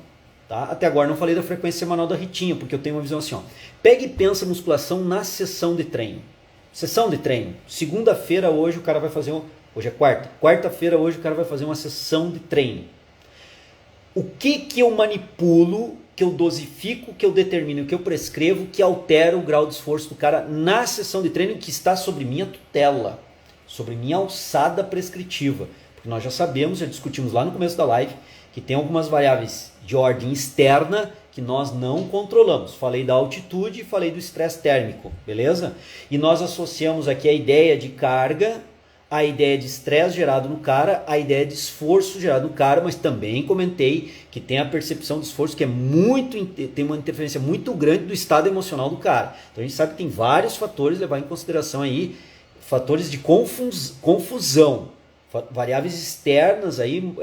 tá? Até agora não falei da frequência semanal da Ritinha, porque eu tenho uma visão assim, ó. Pega e pensa a musculação na sessão de treino. Sessão de treino. Segunda-feira hoje o cara vai fazer... Hoje é quarta. Quarta-feira hoje o cara vai fazer uma sessão de treino. O que eu manipulo, que eu dosifico, que eu determino, que eu prescrevo, que altera o grau de esforço do cara na sessão de treino que está sobre minha tutela, sobre minha alçada prescritiva. Porque nós já sabemos, já discutimos lá no começo da live, que tem algumas variáveis de ordem externa que nós não controlamos. Falei da altitude e falei do estresse térmico, beleza? E nós associamos aqui a ideia de carga, a ideia de estresse gerado no cara, a ideia de esforço gerado no cara, mas também comentei que tem a percepção do esforço que tem uma interferência muito grande do estado emocional do cara. Então a gente sabe que tem vários fatores a levar em consideração aí, fatores de confusão, variáveis externas aí,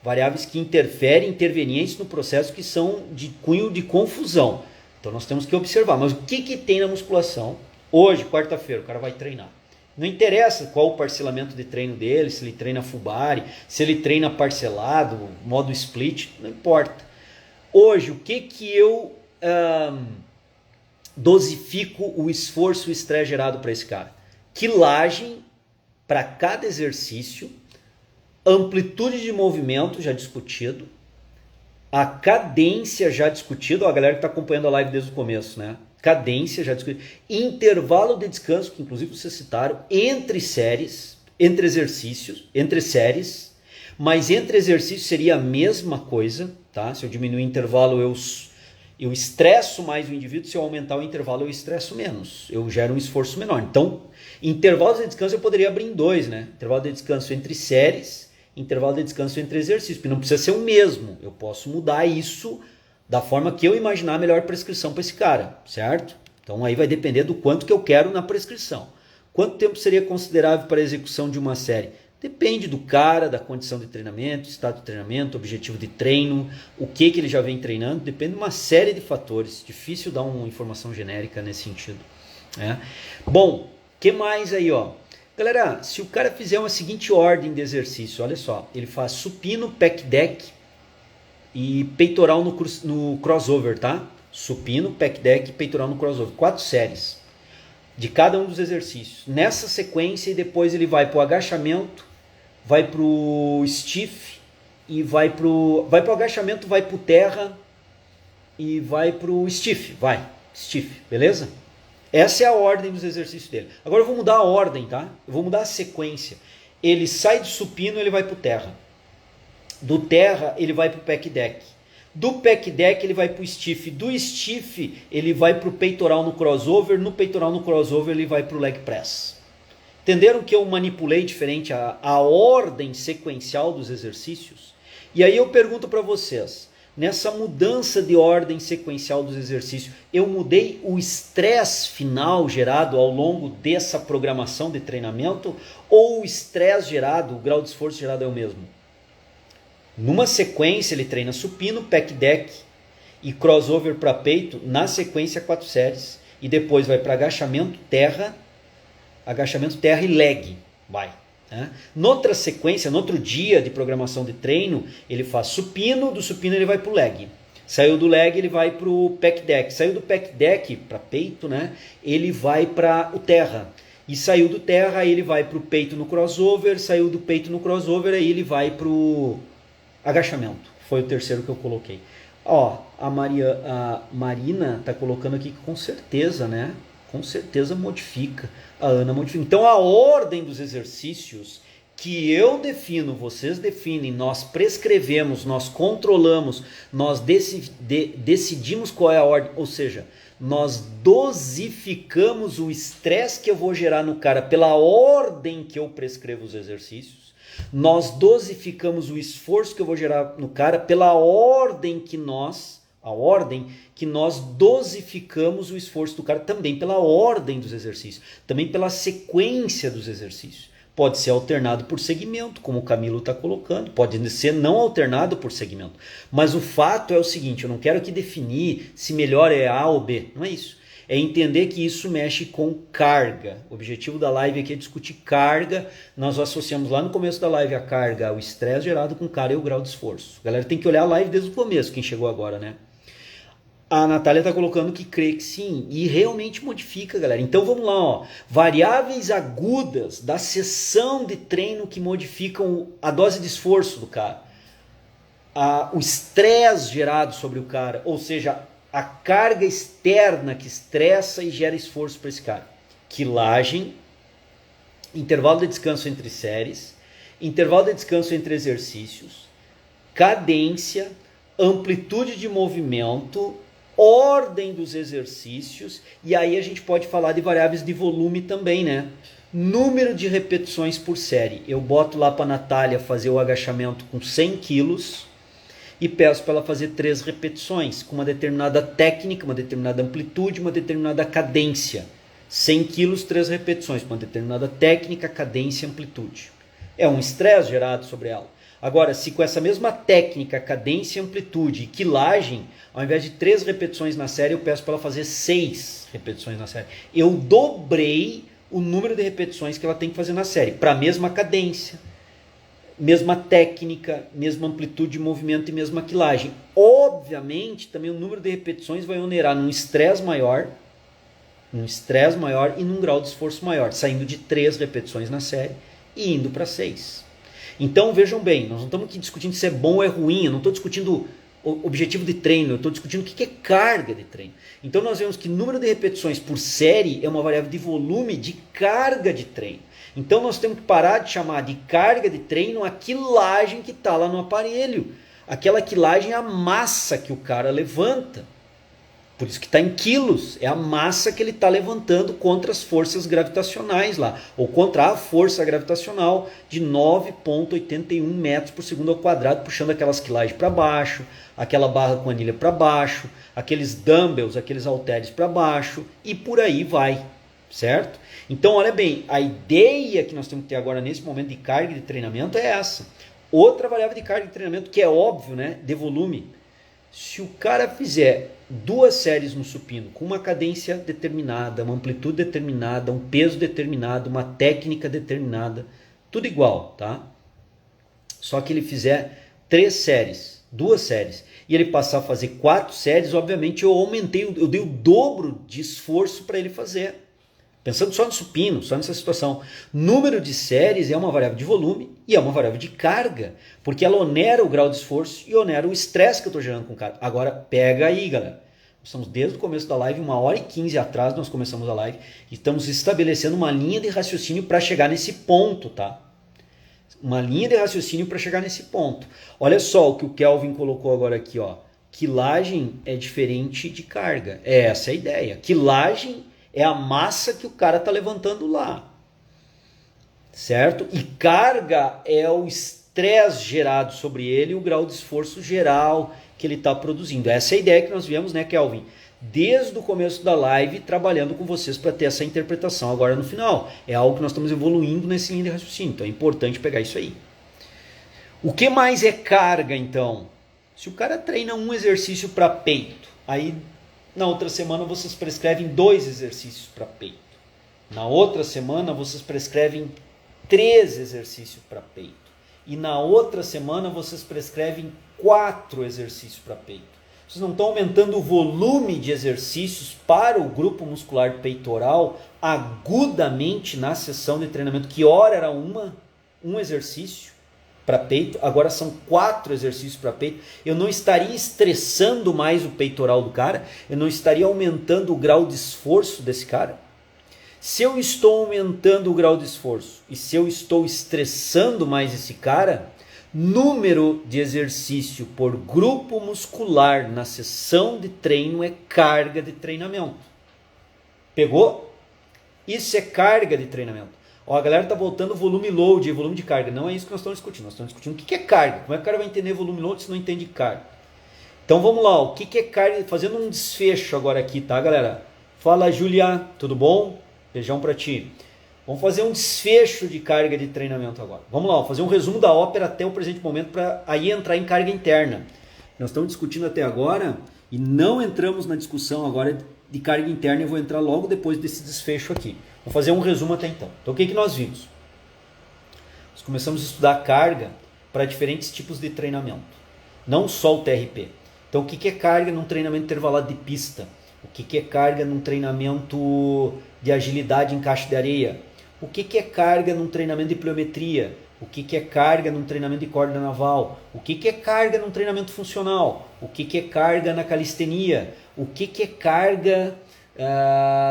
variáveis que interferem, intervenientes no processo que são de cunho de confusão. Então nós temos que observar. Mas o que tem na musculação? Hoje, quarta-feira, o cara vai treinar. Não interessa qual o parcelamento de treino dele, se ele treina full body, se ele treina parcelado, modo split, não importa. Hoje, o que eu dosifico o esforço e o estresse gerado para esse cara? Quilagem para cada exercício, amplitude de movimento já discutido, a cadência já discutido, a galera que está acompanhando a live desde o começo, né? Cadência já discutido, intervalo de descanso, que inclusive vocês citaram, entre séries, entre exercícios, entre séries, mas entre exercícios seria a mesma coisa, tá? Se eu diminuir o intervalo, eu estresso mais o indivíduo, se eu aumentar o intervalo, eu estresso menos, eu gero um esforço menor. Então, intervalos de descanso eu poderia abrir em 2, né? Intervalo de descanso entre séries, intervalo de descanso entre exercícios, porque não precisa ser o mesmo, eu posso mudar isso da forma que eu imaginar a melhor prescrição para esse cara, certo? Então aí vai depender do quanto que eu quero na prescrição. Quanto tempo seria considerável para a execução de uma série? Depende do cara, da condição de treinamento, estado de treinamento, objetivo de treino, o que ele já vem treinando, depende de uma série de fatores. Difícil dar uma informação genérica nesse sentido. Bom, o que mais aí, ó? Galera, se o cara fizer uma seguinte ordem de exercício, olha só, ele faz supino, pec deck e peitoral no crossover, tá? Supino, pec deck e peitoral no crossover. 4 séries de cada um dos exercícios. Nessa sequência, e depois ele vai para o agachamento, vai para o stiff, e vai para o agachamento, vai para o terra e vai para o stiff. Stiff, beleza? Essa é a ordem dos exercícios dele. Agora eu vou mudar a ordem, tá? Eu vou mudar a sequência. Ele sai do supino, ele vai para o terra. Do terra, ele vai para o pec deck. Do pec deck, ele vai para o stiff. Do stiff, ele vai para o peitoral no crossover. No peitoral no crossover, ele vai para o leg press. Entenderam que eu manipulei diferente a ordem sequencial dos exercícios? E aí eu pergunto para vocês, nessa mudança de ordem sequencial dos exercícios, eu mudei o estresse final gerado ao longo dessa programação de treinamento ou o estresse gerado, o grau de esforço gerado é o mesmo? Numa sequência ele treina supino, pec deck e crossover para peito, na sequência 4 séries, e depois vai para agachamento terra e leg, vai. Né? Noutra sequência, no outro dia de programação de treino, ele faz supino, do supino ele vai para o leg. Saiu do leg, ele vai para o pec deck. Saiu do pec deck para peito, né? Ele vai para o terra. E saiu do terra, ele vai para o peito no crossover. Saiu do peito no crossover, aí ele vai para o agachamento. Foi o terceiro que eu coloquei. Ó, a Marina está colocando aqui que com certeza, né? Com certeza modifica. A Ana modifica. Então a ordem dos exercícios que eu defino, vocês definem, nós prescrevemos, nós controlamos, nós decidimos qual é a ordem, ou seja, nós dosificamos o estresse que eu vou gerar no cara pela ordem que eu prescrevo os exercícios, nós dosificamos o esforço que eu vou gerar no cara pela ordem que nós dosificamos o esforço do cara também pela ordem dos exercícios, também pela sequência dos exercícios. Pode ser alternado por segmento, como o Camilo está colocando, pode ser não alternado por segmento. Mas o fato é o seguinte, eu não quero aqui definir se melhor é A ou B, não é isso. É entender que isso mexe com carga. O objetivo da live aqui é discutir carga. Nós associamos lá no começo da live a carga ao estresse gerado com carga e o grau de esforço. A galera tem que olhar a live desde o começo, quem chegou agora, né? A Natália está colocando que crê que sim, e realmente modifica, galera. Então vamos lá, ó. Variáveis agudas da sessão de treino que modificam a dose de esforço do cara. O estresse gerado sobre o cara, ou seja, a carga externa que estressa e gera esforço para esse cara. Quilagem, intervalo de descanso entre séries, intervalo de descanso entre exercícios, cadência, amplitude de movimento, ordem dos exercícios, e aí a gente pode falar de variáveis de volume também, né? Número de repetições por série. Eu boto lá para a Natália fazer o agachamento com 100 quilos e peço para ela fazer 3 repetições, com uma determinada técnica, uma determinada amplitude, uma determinada cadência. 100 quilos, 3 repetições, com uma determinada técnica, cadência e amplitude. É um estresse gerado sobre ela. Agora, se com essa mesma técnica, cadência, amplitude e quilagem, ao invés de 3 repetições na série, eu peço para ela fazer 6 repetições na série. Eu dobrei o número de repetições que ela tem que fazer na série, para a mesma cadência, mesma técnica, mesma amplitude de movimento e mesma quilagem. Obviamente, também o número de repetições vai onerar num estresse maior e num grau de esforço maior, saindo de 3 repetições na série e indo para 6. Então vejam bem, nós não estamos aqui discutindo se é bom ou é ruim, eu não estou discutindo o objetivo de treino, eu estou discutindo o que é carga de treino. Então nós vemos que número de repetições por série é uma variável de volume de carga de treino. Então nós temos que parar de chamar de carga de treino a quilagem que está lá no aparelho. Aquela quilagem é a massa que o cara levanta. Por isso que está em quilos, é a massa que ele está levantando contra as forças gravitacionais lá, ou contra a força gravitacional de 9,81 metros por segundo ao quadrado, puxando aquelas quilagens para baixo, aquela barra com anilha para baixo, aqueles dumbbells, aqueles halteres para baixo, e por aí vai, certo? Então olha bem, a ideia que nós temos que ter agora nesse momento de carga de treinamento é essa. Outra variável de carga de treinamento que é óbvio, né, de volume. Se o cara fizer 2 séries no supino com uma cadência determinada, uma amplitude determinada, um peso determinado, uma técnica determinada, tudo igual, tá? Só que ele fizer 3 séries, 2 séries, e ele passar a fazer 4 séries, obviamente eu dei o dobro de esforço para ele fazer. Pensando só no supino, só nessa situação. Número de séries é uma variável de volume e é uma variável de carga, porque ela onera o grau de esforço e onera o estresse que eu estou gerando com o cara. Agora, pega aí, galera. Estamos desde o começo da live, 1h15 atrás nós começamos a live, e estamos estabelecendo uma linha de raciocínio para chegar nesse ponto, tá? Uma linha de raciocínio para chegar nesse ponto. Olha só o que o Kelvin colocou agora aqui, ó. Quilagem é diferente de carga. É essa a ideia. Quilagem é a massa que o cara está levantando lá. Certo? E carga é o estresse gerado sobre ele, o grau de esforço geral que ele está produzindo. Essa é a ideia que nós viemos, né, Kelvin? Desde o começo da live, trabalhando com vocês para ter essa interpretação agora no final. É algo que nós estamos evoluindo nesse linha de raciocínio, então é importante pegar isso aí. O que mais é carga, então? Se o cara treina um exercício para peito, aí na outra semana vocês prescrevem 2 exercícios para peito. Na outra semana vocês prescrevem 3 exercícios para peito. E na outra semana vocês prescrevem 4 exercícios para peito. Vocês não estão aumentando o volume de exercícios para o grupo muscular peitoral agudamente na sessão de treinamento, que ora era um exercício para peito, agora são 4 exercícios para peito. Eu não estaria estressando mais o peitoral do cara, eu não estaria aumentando o grau de esforço desse cara. Se eu estou aumentando o grau de esforço e se eu estou estressando mais esse cara, número de exercício por grupo muscular na sessão de treino é carga de treinamento. Pegou? Isso é carga de treinamento. Ó, a galera está voltando volume load e volume de carga. Não é isso que nós estamos discutindo. Nós estamos discutindo o que é carga. Como é que o cara vai entender volume load se não entende carga? Então vamos lá. O que é carga? Fazendo um desfecho agora aqui, tá, galera? Fala, Julia. Tudo bom? Beijão para ti. Vamos fazer um desfecho de carga de treinamento agora. Vamos lá, vou fazer um resumo da ópera até o presente momento para aí entrar em carga interna. Nós estamos discutindo até agora e não entramos na discussão agora de carga interna. Eu vou entrar logo depois desse desfecho aqui. Vou fazer um resumo até então. Então o que nós vimos? Nós começamos a estudar carga para diferentes tipos de treinamento. Não só o TRP. Então o que é carga num treinamento intervalado de pista? O que é carga num treinamento de agilidade em caixa de areia? O que é carga num treinamento de pliometria? O que é carga num treinamento de corda naval? O que é carga num treinamento funcional? O que é carga na calistenia? O que é carga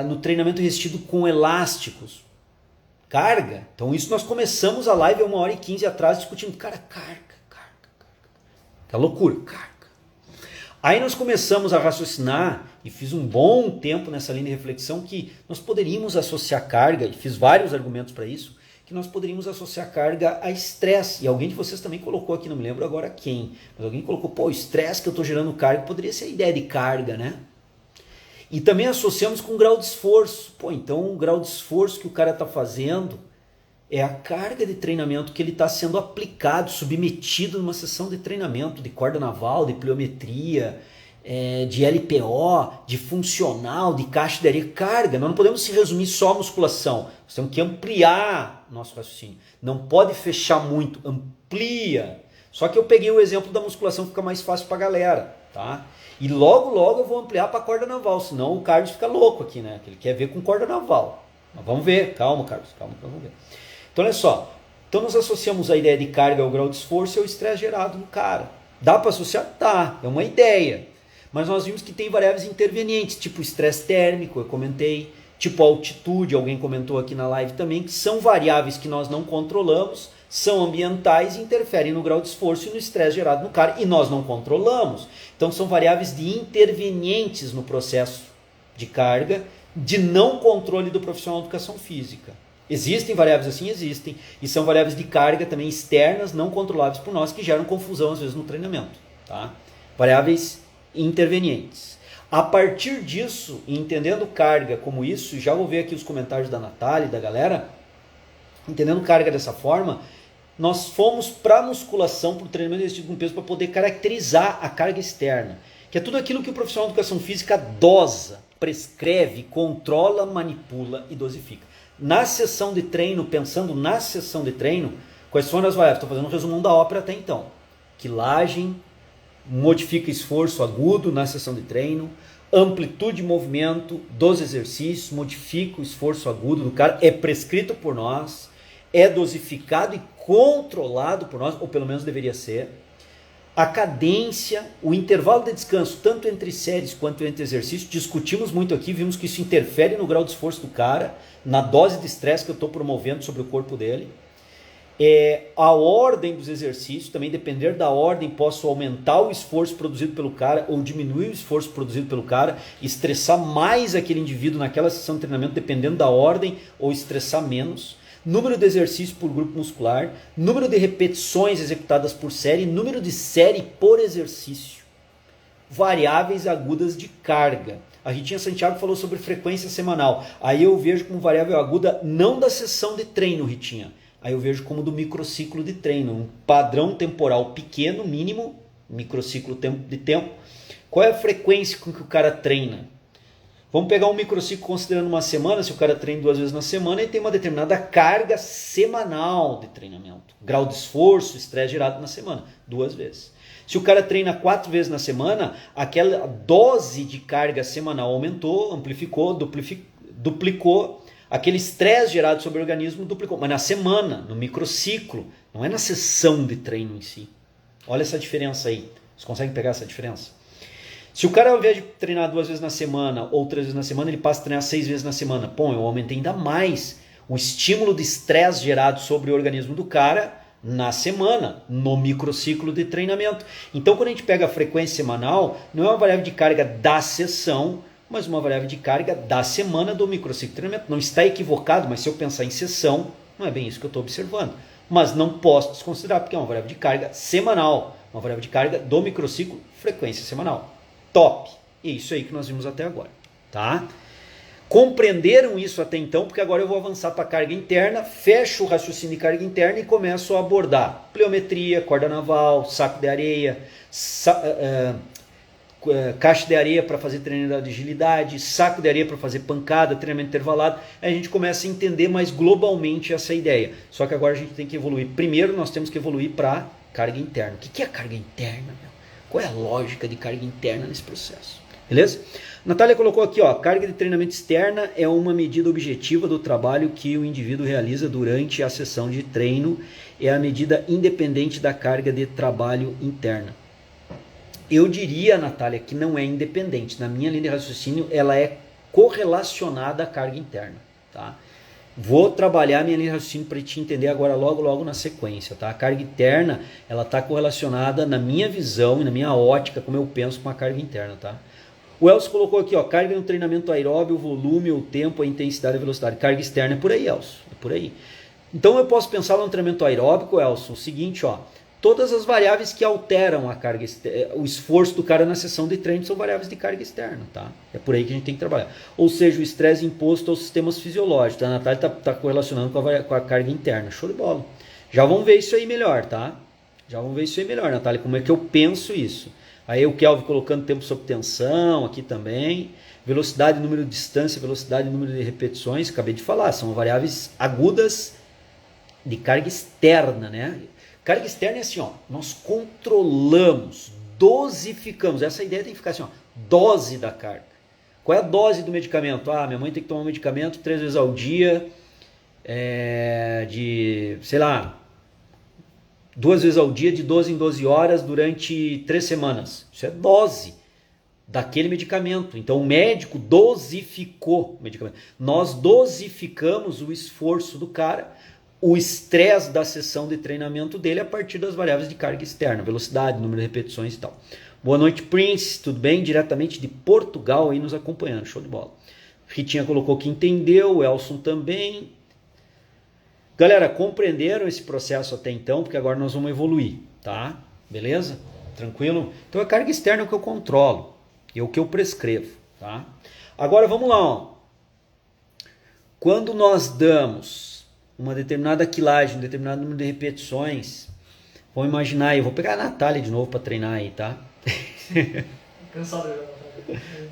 no treinamento resistido com elásticos? Carga. Então isso nós começamos a live 1h15 atrás discutindo. Cara, carga. Que loucura, carga. Aí nós começamos a raciocinar e fiz um bom tempo nessa linha de reflexão que nós poderíamos associar carga, e fiz vários argumentos para isso, que nós poderíamos associar carga a estresse. E alguém de vocês também colocou aqui, não me lembro agora quem, mas alguém colocou, pô, o estresse que eu estou gerando carga poderia ser a ideia de carga, né? E também associamos com o grau de esforço. Pô, então o grau de esforço que o cara está fazendo é a carga de treinamento que ele está sendo aplicado, submetido numa sessão de treinamento de corda naval, de pliometria, de LPO, de funcional, de caixa de areia. Carga, nós não podemos se resumir só à musculação. Nós temos que ampliar nosso raciocínio. Não pode fechar muito, amplia. Só que eu peguei o exemplo da musculação que fica mais fácil para a galera, tá? E logo eu vou ampliar para a corda naval, senão o Carlos fica louco aqui, né? Ele quer ver com corda naval. Mas vamos ver, calma, Carlos, calma, vamos ver. Então olha só, então nós associamos a ideia de carga ao grau de esforço e ao estresse gerado no cara. Dá para associar? Tá, é uma ideia. Mas nós vimos que tem variáveis intervenientes, tipo estresse térmico, eu comentei, tipo altitude, alguém comentou aqui na live também, que são variáveis que nós não controlamos, são ambientais e interferem no grau de esforço e no estresse gerado no cara, e nós não controlamos. Então são variáveis de intervenientes no processo de carga, de não controle do profissional de educação física. Existem variáveis assim? Existem. E são variáveis de carga também externas, não controláveis por nós, que geram confusão às vezes no treinamento. Tá? Variáveis intervenientes. A partir disso, entendendo carga como isso, já vou ver aqui os comentários da Natália e da galera, entendendo carga dessa forma, nós fomos para a musculação, para o treinamento resistido com peso, para poder caracterizar a carga externa, que é tudo aquilo que o profissional de educação física dosa, prescreve, controla, manipula e dosifica. Na sessão de treino, pensando na sessão de treino, quais foram as variáveis? Estou fazendo um resumão da ópera até então. Quilagem, modifica esforço agudo na sessão de treino, amplitude de movimento dos exercícios, modifica o esforço agudo do cara, é prescrito por nós, é dosificado e controlado por nós, ou pelo menos deveria ser. A cadência, o intervalo de descanso, tanto entre séries quanto entre exercícios, discutimos muito aqui, vimos que isso interfere no grau de esforço do cara, na dose de estresse que eu estou promovendo sobre o corpo dele. A ordem dos exercícios, também depender da ordem, posso aumentar o esforço produzido pelo cara ou diminuir o esforço produzido pelo cara, estressar mais aquele indivíduo naquela sessão de treinamento, dependendo da ordem, ou estressar menos. Número de exercícios por grupo muscular, número de repetições executadas por série, número de série por exercício. Variáveis agudas de carga. A Ritinha Santiago falou sobre frequência semanal. Aí eu vejo como variável aguda não da sessão de treino, Ritinha. Aí eu vejo como do microciclo de treino, um padrão temporal pequeno, mínimo, microciclo de tempo. Qual é a frequência com que o cara treina? Vamos pegar um microciclo considerando uma semana, se o cara treina 2 vezes na semana, ele tem uma determinada carga semanal de treinamento. Grau de esforço, estresse gerado na semana, 2 vezes. Se o cara treina 4 vezes na semana, aquela dose de carga semanal aumentou, amplificou, duplicou. Aquele estresse gerado sobre o organismo duplicou, mas na semana, no microciclo, não é na sessão de treino em si. Olha essa diferença aí. Vocês conseguem pegar essa diferença? Se o cara, ao invés de treinar 2 vezes na semana ou 3 vezes na semana, ele passa a treinar 6 vezes na semana. Pô, eu aumentei ainda mais o estímulo de estresse gerado sobre o organismo do cara na semana, no microciclo de treinamento. Então, quando a gente pega a frequência semanal, não é uma variável de carga da sessão, mas uma variável de carga da semana do microciclo de treinamento. Não está equivocado, mas se eu pensar em sessão, não é bem isso que eu estou observando. Mas não posso desconsiderar, porque é uma variável de carga semanal, uma variável de carga do microciclo, frequência semanal. Top! E é isso aí que nós vimos até agora. Tá? Compreenderam isso até então, porque agora eu vou avançar para a carga interna, fecho o raciocínio de carga interna e começo a abordar pliometria, corda naval, saco de areia, caixa de areia para fazer treinamento de agilidade, saco de areia para fazer pancada, treinamento intervalado. Aí a gente começa a entender mais globalmente essa ideia. Só que agora a gente tem que evoluir. Primeiro nós temos que evoluir para carga interna. O que é carga interna, meu? Qual é a lógica de carga interna nesse processo? Beleza? Natália colocou aqui, ó, carga de treinamento externa é uma medida objetiva do trabalho que o indivíduo realiza durante a sessão de treino. É a medida independente da carga de trabalho interna. Eu diria, Natália, que não é independente. Na minha linha de raciocínio, ela é correlacionada à carga interna. Tá? Vou trabalhar minha linha de raciocínio para te entender agora logo na sequência. Tá? A carga interna ela está correlacionada na minha visão e na minha ótica, como eu penso com a carga interna. Tá? O Elcio colocou aqui, ó, carga no treinamento aeróbio, o volume, o tempo, a intensidade e a velocidade. Carga externa é por aí, Elcio. É por aí. Então eu posso pensar no treinamento aeróbico, Elcio, o seguinte, ó. Todas as variáveis que alteram a carga, o esforço do cara na sessão de treino são variáveis de carga externa, tá? É por aí que a gente tem que trabalhar. Ou seja, o estresse imposto aos sistemas fisiológicos. A Natália está correlacionando com a carga interna. Show de bola. Já vamos ver isso aí melhor, tá? Já vamos ver isso aí melhor, Natália, como é que eu penso isso. Aí o Kelvin colocando tempo sob tensão aqui também. Velocidade, número de distância, velocidade, número de repetições. Acabei de falar, são variáveis agudas de carga externa, né? Carga externa é assim, ó, nós controlamos, dosificamos, essa ideia tem que ficar assim, ó, dose da carga. Qual é a dose do medicamento? Ah, minha mãe tem que tomar um medicamento 3 vezes ao dia, de, sei lá, 2 vezes ao dia, de 12 em 12 horas, durante 3 semanas. Isso é dose daquele medicamento. Então o médico dosificou o medicamento. Nós dosificamos o esforço do cara, o estresse da sessão de treinamento dele a partir das variáveis de carga externa, velocidade, número de repetições e tal. Boa noite, Prince, tudo bem? Diretamente de Portugal aí nos acompanhando, show de bola. Ritinha colocou que entendeu, o Elson também. Galera, compreenderam esse processo até então, porque agora nós vamos evoluir, tá? Beleza? Tranquilo? Então a carga externa é o que eu controlo, é o que eu prescrevo, tá? Agora vamos lá, ó. Quando nós damos uma determinada quilagem, um determinado número de repetições, vamos imaginar aí, eu vou pegar a Natália de novo para treinar aí, tá? Cansado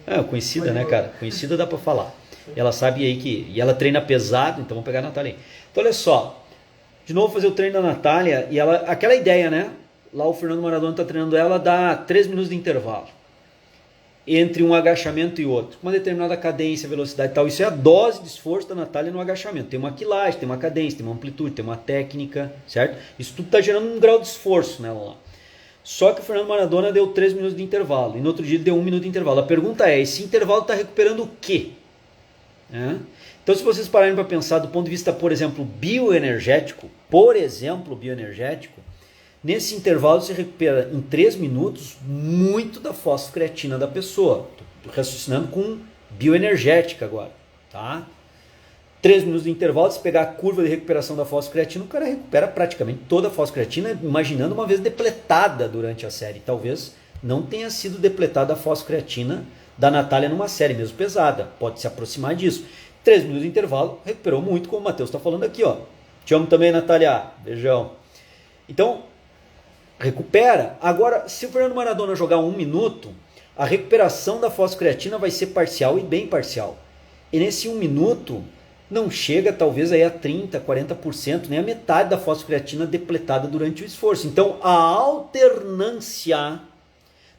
já. Conhecida, né, cara? Conhecida dá para falar. E ela sabe aí que... E ela treina pesado, então vamos pegar a Natália aí. Então olha só, de novo fazer o treino da Natália, e ela, aquela ideia, né? Lá o Fernando Maradona tá treinando ela, dá 3 minutos de intervalo entre um agachamento e outro, com uma determinada cadência, velocidade e tal. Isso é a dose de esforço da Natália no agachamento. Tem uma quilagem, tem uma cadência, tem uma amplitude, tem uma técnica, certo? Isso tudo está gerando um grau de esforço nela lá. Só que o Fernando Maradona deu 3 minutos de intervalo e no outro dia deu 1 minuto de intervalo. A pergunta é, esse intervalo está recuperando o quê? Então, se vocês pararem para pensar do ponto de vista, por exemplo, bioenergético, nesse intervalo se recupera em 3 minutos muito da fosfocreatina da pessoa. Estou raciocinando com bioenergética agora, tá? 3 minutos de intervalo, se pegar a curva de recuperação da fosfocreatina, o cara recupera praticamente toda a fosfocreatina, imaginando uma vez depletada durante a série. Talvez não tenha sido depletada a fosfocreatina da Natália numa série mesmo pesada, pode se aproximar disso. 3 minutos de intervalo, recuperou muito, como o Matheus está falando aqui, ó. Te amo também, Natália, beijão. Então, recupera. Agora, se o Fernando Maradona jogar 1 minuto, a recuperação da fosfocreatina vai ser parcial e bem parcial. E nesse 1 minuto, não chega talvez aí a 30%, 40%, nem a metade da fosfocreatina depletada durante o esforço. Então, a alternância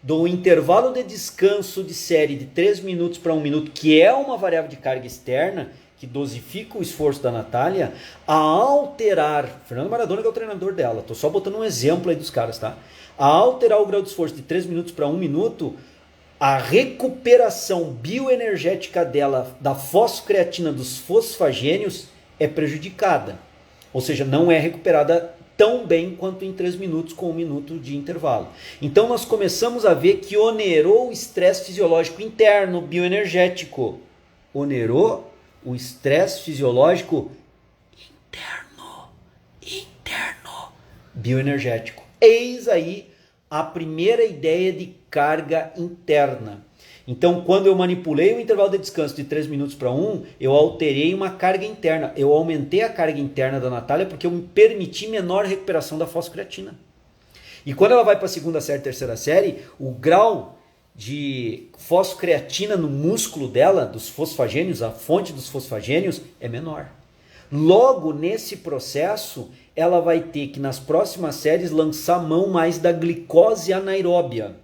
do intervalo de descanso de série de 3 minutos para 1 minuto, que é uma variável de carga externa, que dosifica o esforço da Natália, a alterar, Fernando Maradona que é o treinador dela, estou só botando um exemplo aí dos caras, tá? A alterar o grau de esforço de 3 minutos para 1 minuto, a recuperação bioenergética dela, da fosfocreatina dos fosfagênios, é prejudicada. Ou seja, não é recuperada tão bem quanto em 3 minutos com 1 minuto de intervalo. Então nós começamos a ver que onerou o estresse fisiológico interno bioenergético. Onerou o estresse fisiológico interno bioenergético. Eis aí a primeira ideia de carga interna. Então, quando eu manipulei o intervalo de descanso de 3 minutos para 1, eu alterei uma carga interna. Eu aumentei a carga interna da Natália porque eu me permiti menor recuperação da fosfocreatina. E quando ela vai para a segunda série, terceira série, o grau de fosfocreatina no músculo dela, dos fosfagênios, a fonte dos fosfagênios, é menor. Logo, nesse processo, ela vai ter que, nas próximas séries, lançar mão mais da glicose anaeróbia,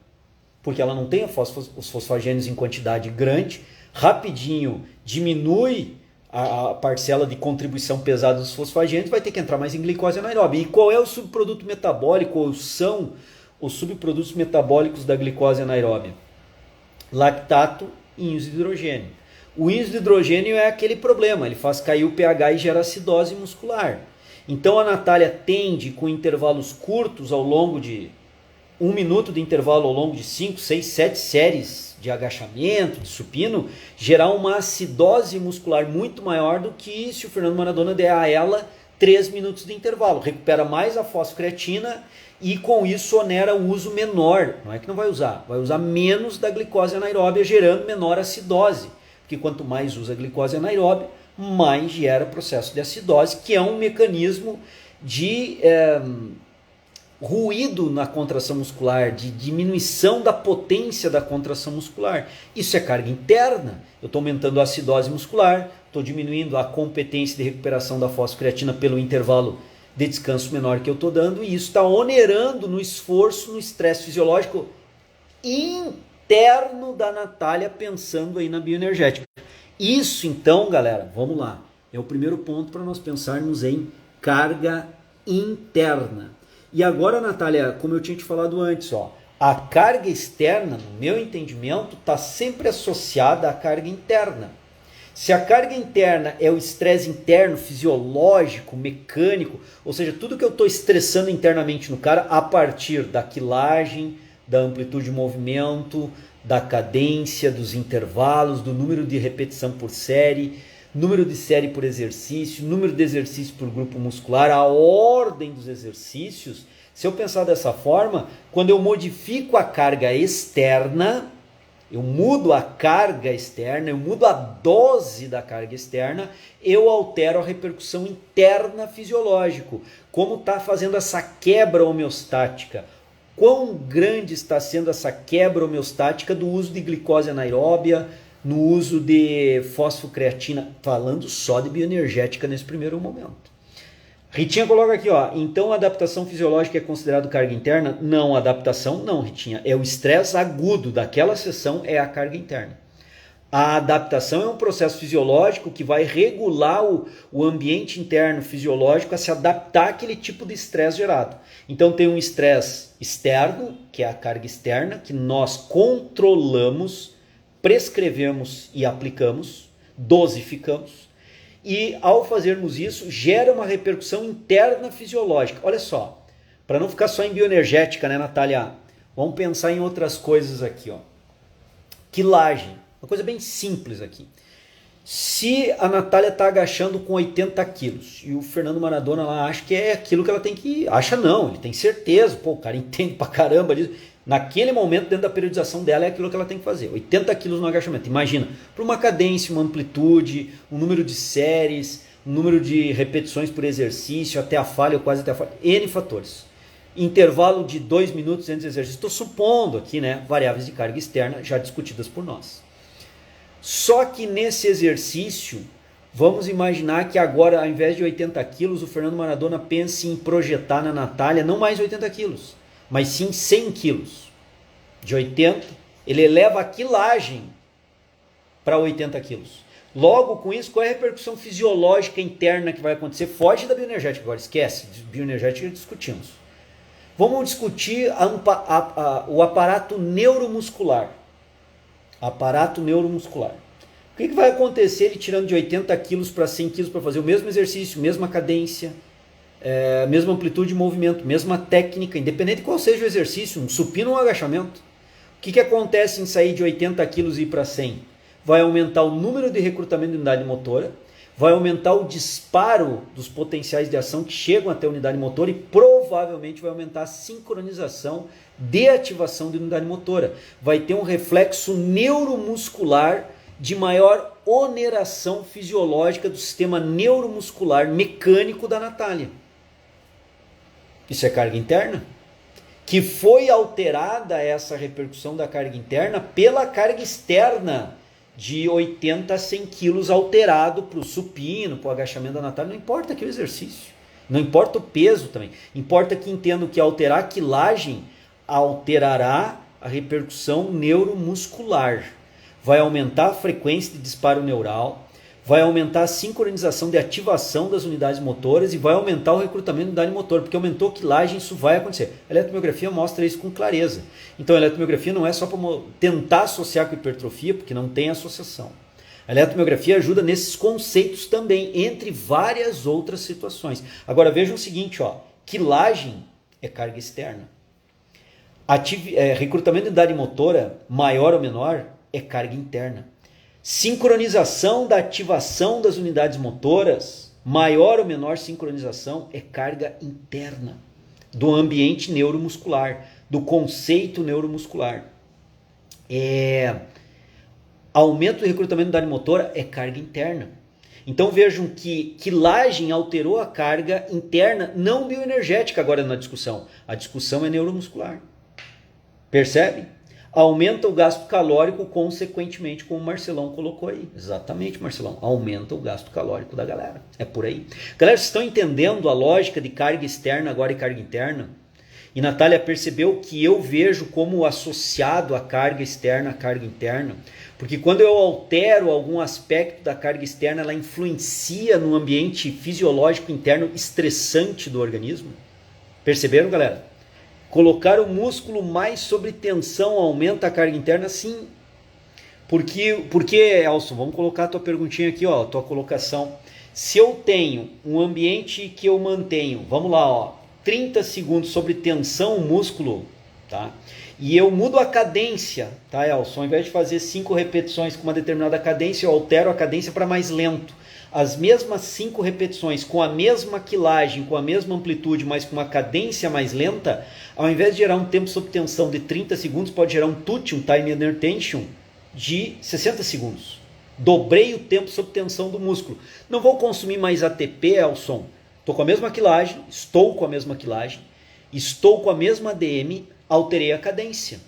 porque ela não tem os fosfagênios em quantidade grande, rapidinho diminui a parcela de contribuição pesada dos fosfagênios, vai ter que entrar mais em glicose anaeróbia. E qual é o subproduto metabólico, ou são os subprodutos metabólicos da glicose anaeróbia? Lactato e íons de hidrogênio. O íons de hidrogênio é aquele problema, ele faz cair o pH e gera acidose muscular. Então a Natália tende, com intervalos curtos ao longo de 1 minuto de intervalo ao longo de 5, 6, 7 séries de agachamento, de supino, gerar uma acidose muscular muito maior do que se o Fernando Maradona der a ela 3 minutos de intervalo. Recupera mais a fosfocreatina e com isso onera o uso menor. Não é que não vai usar menos da glicose anaeróbia, gerando menor acidose. Porque quanto mais usa a glicose anaeróbia, mais gera processo de acidose, que é um mecanismo de ruído na contração muscular, de diminuição da potência da contração muscular. Isso é carga interna. Eu estou aumentando a acidose muscular, estou diminuindo a competência de recuperação da fosfocreatina pelo intervalo de descanso menor que eu estou dando, e isso está onerando no esforço, no estresse fisiológico interno da Natália, pensando aí na bioenergética. Isso então, galera, vamos lá. É o primeiro ponto para nós pensarmos em carga interna. E agora, Natália, como eu tinha te falado antes, a carga externa, no meu entendimento, está sempre associada à carga interna. Se a carga interna é o estresse interno, fisiológico, mecânico, ou seja, tudo que eu estou estressando internamente no cara a partir da quilagem, da amplitude de movimento, da cadência, dos intervalos, do número de repetição por série, número de série por exercício, número de exercício por grupo muscular, a ordem dos exercícios. Se eu pensar dessa forma, quando eu modifico a carga externa, eu mudo a carga externa, eu mudo a dose da carga externa, eu altero a repercussão interna fisiológica. Como está fazendo essa quebra homeostática? Quão grande está sendo essa quebra homeostática do uso de glicose anaeróbia, no uso de fosfocreatina, falando só de bioenergética nesse primeiro momento. Ritinha coloca aqui, então a adaptação fisiológica é considerado carga interna? Não, adaptação não, Ritinha, é o estresse agudo daquela sessão, é a carga interna. A adaptação é um processo fisiológico que vai regular o ambiente interno fisiológico a se adaptar àquele tipo de estresse gerado. Então tem um estresse externo, que é a carga externa, que nós controlamos, prescrevemos e aplicamos, dosificamos. E ao fazermos isso, gera uma repercussão interna fisiológica. Olha só, para não ficar só em bioenergética, né, Natália? Vamos pensar em outras coisas aqui, ó. Quilagem. Uma coisa bem simples aqui. Se a Natália está agachando com 80 quilos e o Fernando Maradona lá acha que é aquilo que ela tem que... Acha não, ele tem certeza. Pô, o cara entende pra caramba disso. Naquele momento, dentro da periodização dela, é aquilo que ela tem que fazer. 80 quilos no agachamento. Imagina, para uma cadência, uma amplitude, um número de séries, um número de repetições por exercício, até a falha ou quase até a falha. N fatores. Intervalo de 2 minutos entre os exercícios. Estou supondo aqui, né, variáveis de carga externa já discutidas por nós. Só que nesse exercício, vamos imaginar que agora, ao invés de 80 quilos, o Fernando Maradona pense em projetar na Natália não mais 80 quilos, mas sim 100 quilos. De 80, ele eleva a quilagem para 80 quilos. Logo, com isso, qual é a repercussão fisiológica interna que vai acontecer? Foge da bioenergética agora, esquece, bioenergética discutimos. Vamos discutir o aparato neuromuscular. Aparato neuromuscular. O que vai acontecer ele tirando de 80 quilos para 100 quilos para fazer o mesmo exercício, mesma cadência, mesma amplitude de movimento, mesma técnica, independente de qual seja o exercício, um supino ou um agachamento? O que acontece em sair de 80 quilos e ir para 100? Vai aumentar o número de recrutamento de unidade motora, vai aumentar o disparo dos potenciais de ação que chegam até a unidade motora e provavelmente vai aumentar a sincronização de ativação de unidade motora. Vai ter um reflexo neuromuscular de maior oneração fisiológica do sistema neuromuscular mecânico da Natália. Isso é carga interna? Que foi alterada essa repercussão da carga interna pela carga externa de 80 a 100 quilos alterado para o supino, para o agachamento da Natália. Não importa que o exercício, não importa o peso também. Importa que entendo que alterar a quilagem alterará a repercussão neuromuscular. Vai aumentar a frequência de disparo neural, vai aumentar a sincronização de ativação das unidades motoras e vai aumentar o recrutamento de unidade motora, porque aumentou a quilagem, isso vai acontecer. A eletromiografia mostra isso com clareza. Então a eletromiografia não é só para tentar associar com hipertrofia, porque não tem associação. A eletromiografia ajuda nesses conceitos também, entre várias outras situações. Agora vejam o seguinte, ó, quilagem é carga externa. Recrutamento de unidade motora, maior ou menor, é carga interna. Sincronização da ativação das unidades motoras, maior ou menor sincronização, é carga interna do ambiente neuromuscular, do conceito neuromuscular. Aumento do recrutamento da unidade motora é carga interna. Então vejam que quilagem alterou a carga interna, não bioenergética agora na discussão. A discussão é neuromuscular. Percebe? Aumenta o gasto calórico, consequentemente, como o Marcelão colocou aí. Exatamente, Marcelão. Aumenta o gasto calórico da galera. É por aí. Galera, vocês estão entendendo a lógica de carga externa agora e carga interna? E Natália percebeu que eu vejo como associado a carga externa, a carga interna. Porque quando eu altero algum aspecto da carga externa, ela influencia no ambiente fisiológico interno estressante do organismo. Perceberam, galera? Colocar o músculo mais sob tensão aumenta a carga interna? Sim. Por que, Elson? Vamos colocar a tua perguntinha aqui, ó, a tua colocação. Se eu tenho um ambiente que eu mantenho, vamos lá, ó, 30 segundos sob tensão o músculo, tá? E eu mudo a cadência, tá, Elson? Ao invés de fazer 5 repetições com uma determinada cadência, eu altero a cadência para mais lento. As mesmas 5 repetições com a mesma quilagem, com a mesma amplitude, mas com uma cadência mais lenta, ao invés de gerar um tempo sob tensão de 30 segundos, pode gerar um TUT, um Time Under Tension, de 60 segundos. Dobrei o tempo sob tensão do músculo. Não vou consumir mais ATP, Elson. Estou com a mesma quilagem, estou com a mesma quilagem, estou com a mesma ADM, alterei a cadência.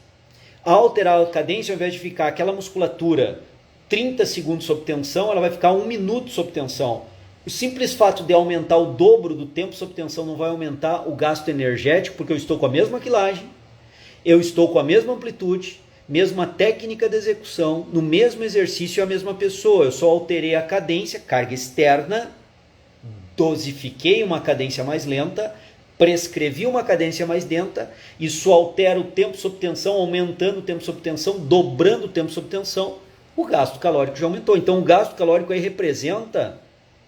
Ao alterar a cadência, ao invés de ficar aquela musculatura 30 segundos sob tensão, ela vai ficar 1 minuto sob tensão. O simples fato de aumentar o dobro do tempo sob tensão não vai aumentar o gasto energético, porque eu estou com a mesma quilagem, eu estou com a mesma amplitude, mesma técnica de execução, no mesmo exercício é a mesma pessoa. Eu só alterei a cadência, carga externa, dosifiquei uma cadência mais lenta, prescrevi uma cadência mais lenta, isso altera o tempo sob tensão, aumentando o tempo sob tensão, dobrando o tempo sob tensão, o gasto calórico já aumentou. Então o gasto calórico aí representa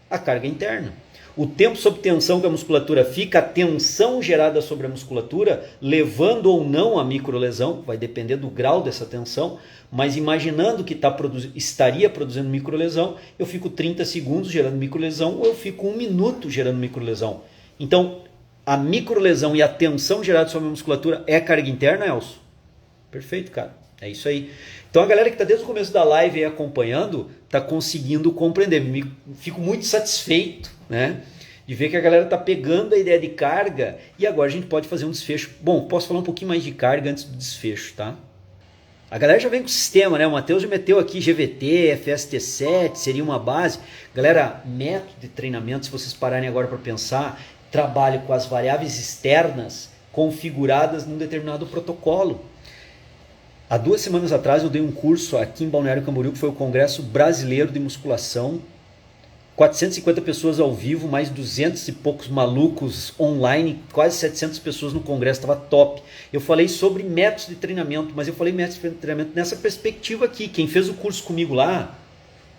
a carga interna. O tempo sob tensão que a musculatura fica, a tensão gerada sobre a musculatura, levando ou não a microlesão, vai depender do grau dessa tensão, mas imaginando que estaria produzindo microlesão, eu fico 30 segundos gerando microlesão ou eu fico 1 minuto gerando microlesão. Então, a microlesão e a tensão gerada sobre a musculatura é carga interna, Elcio? Perfeito, cara. É isso aí. Então a galera que está desde o começo da live aí acompanhando, está conseguindo compreender. Fico muito satisfeito, né, de ver que a galera está pegando a ideia de carga e agora a gente pode fazer um desfecho. Bom, posso falar um pouquinho mais de carga antes do desfecho, tá? A galera já vem com o sistema, né? O Matheus já meteu aqui GVT, FST7, seria uma base. Galera, método de treinamento, se vocês pararem agora para pensar, trabalho com as variáveis externas configuradas num determinado protocolo. Há 2 semanas atrás eu dei um curso aqui em Balneário Camboriú, que foi o Congresso Brasileiro de Musculação. 450 pessoas ao vivo, mais 200 e poucos malucos online, quase 700 pessoas no congresso, estava top. Eu falei sobre métodos de treinamento, mas eu falei métodos de treinamento nessa perspectiva aqui. Quem fez o curso comigo lá,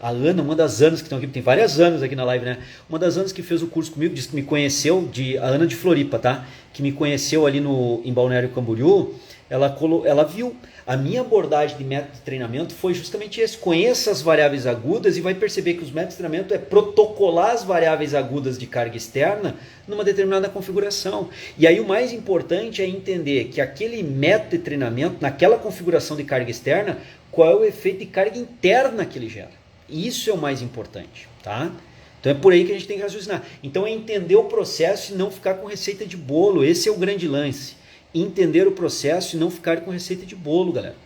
a Ana, uma das Anas que estão aqui, tem várias Anas aqui na live, né? Uma das Anas que fez o curso comigo, disse que me conheceu, a Ana de Floripa, tá? Que me conheceu ali em Balneário Camboriú, ela viu. A minha abordagem de método de treinamento foi justamente esse. Conheça as variáveis agudas e vai perceber que os métodos de treinamento é protocolar as variáveis agudas de carga externa numa determinada configuração. E aí o mais importante é entender que aquele método de treinamento, naquela configuração de carga externa, qual é o efeito de carga interna que ele gera. Isso é o mais importante, tá? Então é por aí que a gente tem que raciocinar. Então é entender o processo e não ficar com receita de bolo. Esse é o grande lance. Entender o processo e não ficar com receita de bolo, galera.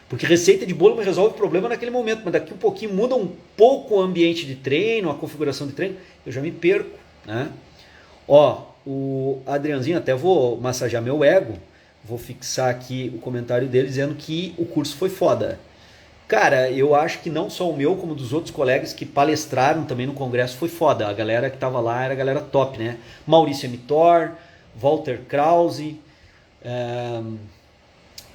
Porque receita de bolo resolve o problema naquele momento, mas daqui um pouquinho muda um pouco o ambiente de treino, a configuração de treino, eu já me perco, né? Ó, o Adrianzinho, até vou massagear meu ego, vou fixar aqui o comentário dele dizendo que o curso foi foda. Cara, eu acho que não só o meu, como dos outros colegas que palestraram também no congresso foi foda. A galera que tava lá era a galera top, né? Maurício Emitor, Walter Krause,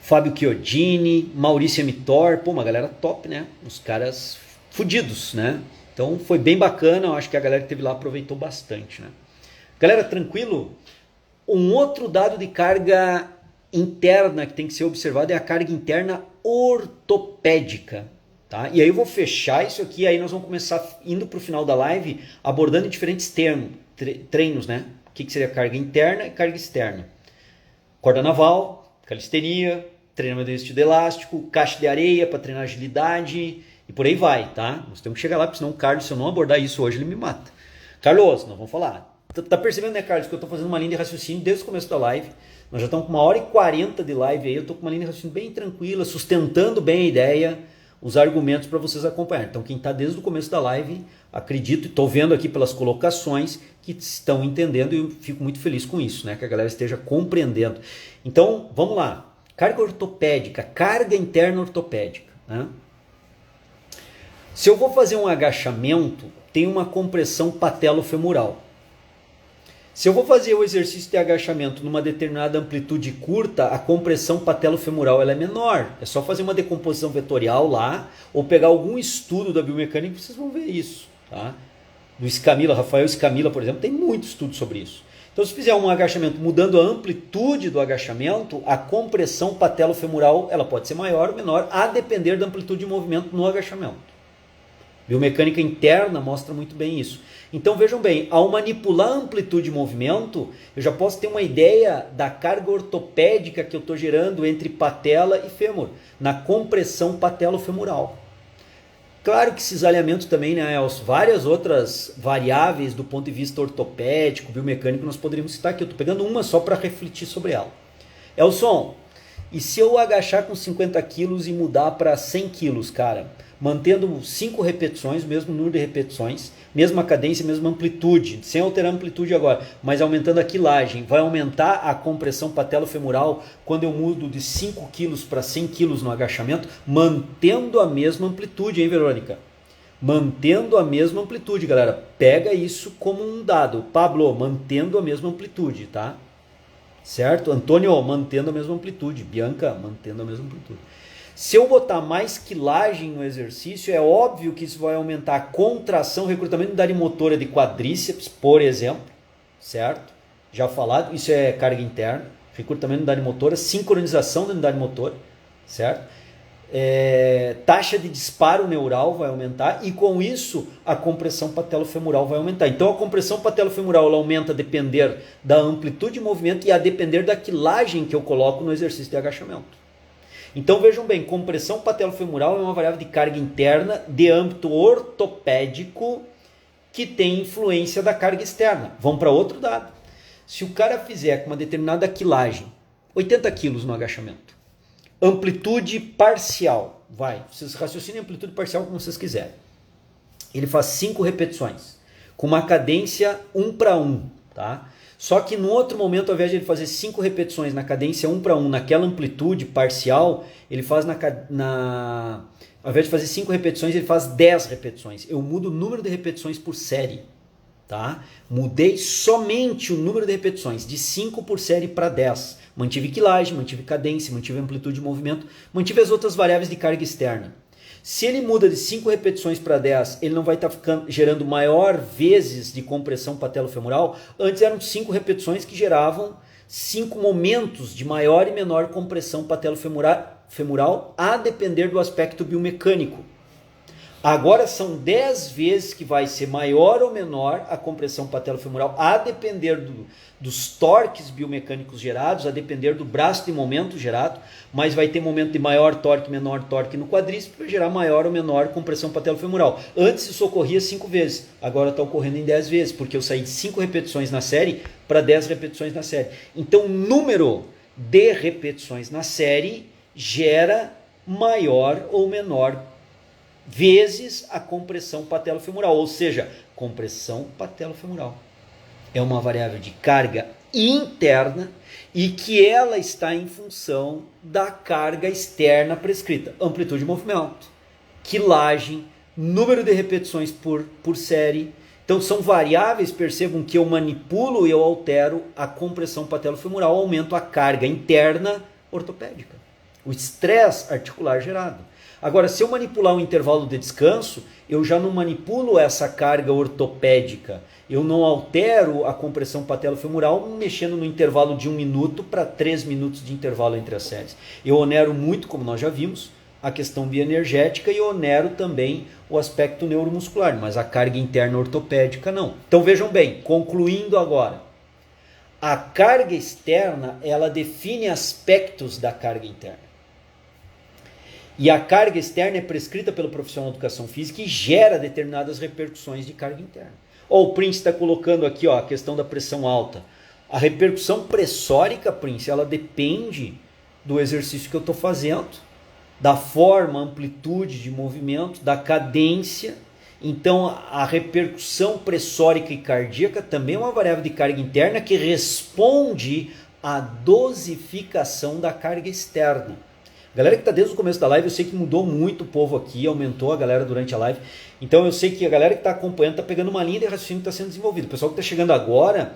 Fábio Chiodini, Maurício Emitor, pô, uma galera top, né? Os caras fudidos, né? Então foi bem bacana, eu acho que a galera que esteve lá aproveitou bastante, né? Galera, tranquilo? Um outro dado de carga interna que tem que ser observado é a carga interna ortopédica, tá? E aí eu vou fechar isso aqui, aí nós vamos começar indo para o final da live abordando diferentes treinos, né? O que seria carga interna e carga externa. Corda naval, calistenia, treinamento de vestido elástico, caixa de areia para treinar agilidade e por aí vai, tá? Nós temos que chegar lá, porque senão o Carlos, se eu não abordar isso hoje, ele me mata. Carlos, nós vamos falar. Tá percebendo, né, Carlos, que eu tô fazendo uma linha de raciocínio desde o começo da live. Nós já estamos com 1h40 de live aí, eu tô com uma linha de raciocínio bem tranquila, sustentando bem a ideia, os argumentos para vocês acompanharem. Então quem está desde o começo da live, acredito e estou vendo aqui pelas colocações que estão entendendo e eu fico muito feliz com isso, né? Que a galera esteja compreendendo. Então vamos lá, carga ortopédica, carga interna ortopédica, né? Se eu vou fazer um agachamento, tem uma compressão patelofemoral. Se eu vou fazer o exercício de agachamento numa determinada amplitude curta, a compressão patelofemoral ela é menor. É só fazer uma decomposição vetorial lá, ou pegar algum estudo da biomecânica, vocês vão ver isso. Tá? Do Scamilla, Rafael Scamilla, por exemplo, tem muito estudo sobre isso. Então, se fizer um agachamento mudando a amplitude do agachamento, a compressão patelofemoral ela pode ser maior ou menor, a depender da amplitude de movimento no agachamento. Biomecânica interna mostra muito bem isso. Então vejam bem, ao manipular a amplitude de movimento, eu já posso ter uma ideia da carga ortopédica que eu estou gerando entre patela e fêmur, na compressão patelofemoral. Claro que esses alinhamentos também, né, Elcio, várias outras variáveis do ponto de vista ortopédico, biomecânico, nós poderíamos citar aqui. Eu estou pegando uma só para refletir sobre ela. Elson, E se eu agachar com 50 quilos e mudar para 100 quilos, cara, mantendo 5 repetições, o mesmo número de repetições, mesma cadência, mesma amplitude, sem alterar a amplitude agora, mas aumentando a quilagem, vai aumentar a compressão patelofemoral quando eu mudo de 5 quilos para 100 quilos no agachamento, mantendo a mesma amplitude, hein, Verônica? Mantendo a mesma amplitude, galera. Pega isso como um dado. Pablo, mantendo a mesma amplitude, tá? Certo? Antônio, mantendo a mesma amplitude. Bianca, mantendo a mesma amplitude. Se eu botar mais quilagem no exercício, é óbvio que isso vai aumentar a contração, recrutamento de unidade motora de quadríceps, por exemplo, certo? Já falado, isso é carga interna, recrutamento de unidade motora, sincronização da unidade motora, certo? Taxa de disparo neural vai aumentar e com isso a compressão patelofemoral vai aumentar. Então a compressão patelofemoral ela aumenta a depender da amplitude de movimento e a depender da quilagem que eu coloco no exercício de agachamento. Então vejam bem, compressão patelofemoral é uma variável de carga interna de âmbito ortopédico que tem influência da carga externa. Vamos para outro dado. Se o cara fizer com uma determinada quilagem, 80 quilos no agachamento, amplitude parcial, vocês raciocinem amplitude parcial como vocês quiserem. Ele faz 5 repetições, com uma cadência 1:1, tá? Só que no outro momento, ao invés de ele fazer 5 repetições na cadência 1:1, naquela amplitude parcial, ele faz ao invés de fazer 5 repetições, ele faz 10 repetições. Eu mudo o número de repetições por série, tá? Mudei somente o número de repetições, de 5 por série para 10. Mantive quilagem, mantive cadência, mantive amplitude de movimento, mantive as outras variáveis de carga externa. Se ele muda de 5 repetições para 10, ele não vai estar gerando maior vezes de compressão patelofemoral. Antes eram 5 repetições que geravam 5 momentos de maior e menor compressão patelofemoral a depender do aspecto biomecânico. Agora são 10 vezes que vai ser maior ou menor a compressão patelofemoral a depender dos torques biomecânicos gerados, a depender do braço de momento gerado, mas vai ter momento de maior torque, menor torque no quadríceps para gerar maior ou menor compressão patelofemoral. Antes isso ocorria 5 vezes, agora está ocorrendo em 10 vezes, porque eu saí de 5 repetições na série para 10 repetições na série. Então o número de repetições na série gera maior ou menor vezes a compressão patelofemoral, ou seja, compressão patelofemoral é uma variável de carga interna e que ela está em função da carga externa prescrita, amplitude de movimento, quilagem, número de repetições por série. Então são variáveis, percebam que eu manipulo e eu altero a compressão patelofemoral, aumento a carga interna ortopédica, o estresse articular gerado. Agora, se eu manipular um intervalo de descanso, eu já não manipulo essa carga ortopédica. Eu não altero a compressão patelofemoral mexendo no intervalo de 1 minuto para 3 minutos de intervalo entre as séries. Eu onero muito, como nós já vimos, a questão bioenergética e onero também o aspecto neuromuscular, mas a carga interna ortopédica não. Então vejam bem, concluindo agora, a carga externa ela define aspectos da carga interna. E a carga externa é prescrita pelo profissional de educação física e gera determinadas repercussões de carga interna. O Prince está colocando aqui a questão da pressão alta. A repercussão pressórica, Prince, ela depende do exercício que eu estou fazendo, da forma, amplitude de movimento, da cadência. Então a repercussão pressórica e cardíaca também é uma variável de carga interna que responde à dosificação da carga externa. Galera que está desde o começo da live, eu sei que mudou muito o povo aqui, aumentou a galera durante a live. Então eu sei que a galera que está acompanhando está pegando uma linha de raciocínio que está sendo desenvolvida. O pessoal que está chegando agora,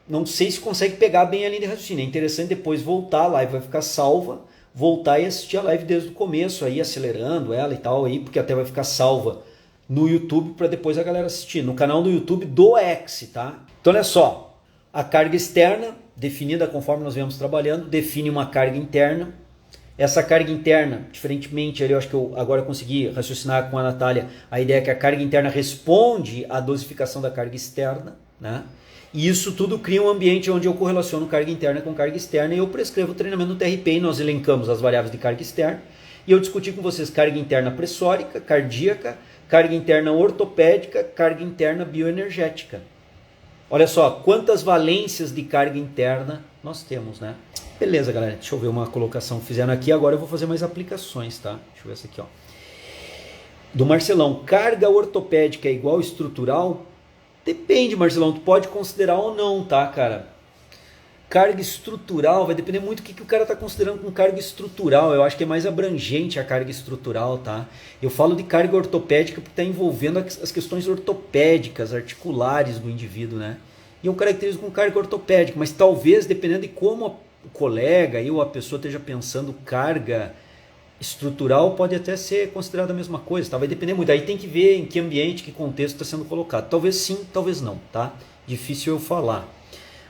não sei se consegue pegar bem a linha de raciocínio. É interessante depois voltar, a live vai ficar salva, voltar e assistir a live desde o começo, aí acelerando ela e tal, aí, porque até vai ficar salva no YouTube para depois a galera assistir. No canal do YouTube do X, tá? Então olha só, a carga externa, definida conforme nós viemos trabalhando, define uma carga interna. Essa carga interna, diferentemente, eu acho que eu agora consegui raciocinar com a Natália, a ideia é que a carga interna responde à dosificação da carga externa, né? E isso tudo cria um ambiente onde eu correlaciono carga interna com carga externa e eu prescrevo o treinamento no TRP e nós elencamos as variáveis de carga externa e eu discuti com vocês carga interna pressórica, cardíaca, carga interna ortopédica, carga interna bioenergética. Olha só, quantas valências de carga interna nós temos, né? Beleza, galera. Deixa eu ver uma colocação que fizeram aqui. Agora eu vou fazer mais aplicações, tá? Deixa eu ver essa aqui, ó. Do Marcelão. Carga ortopédica é igual estrutural? Depende, Marcelão. Tu pode considerar ou não, tá, cara? Carga estrutural vai depender muito do que o cara está considerando com carga estrutural. Eu acho que é mais abrangente a carga estrutural, tá? Eu falo de carga ortopédica porque está envolvendo as questões ortopédicas, articulares do indivíduo, né? E eu caracterizo com carga ortopédica, mas talvez, dependendo de como o colega ou a pessoa esteja pensando carga estrutural, pode até ser considerada a mesma coisa, tá? Vai depender muito. Aí tem que ver em que ambiente, que contexto está sendo colocado. Talvez sim, talvez não, tá? Difícil eu falar.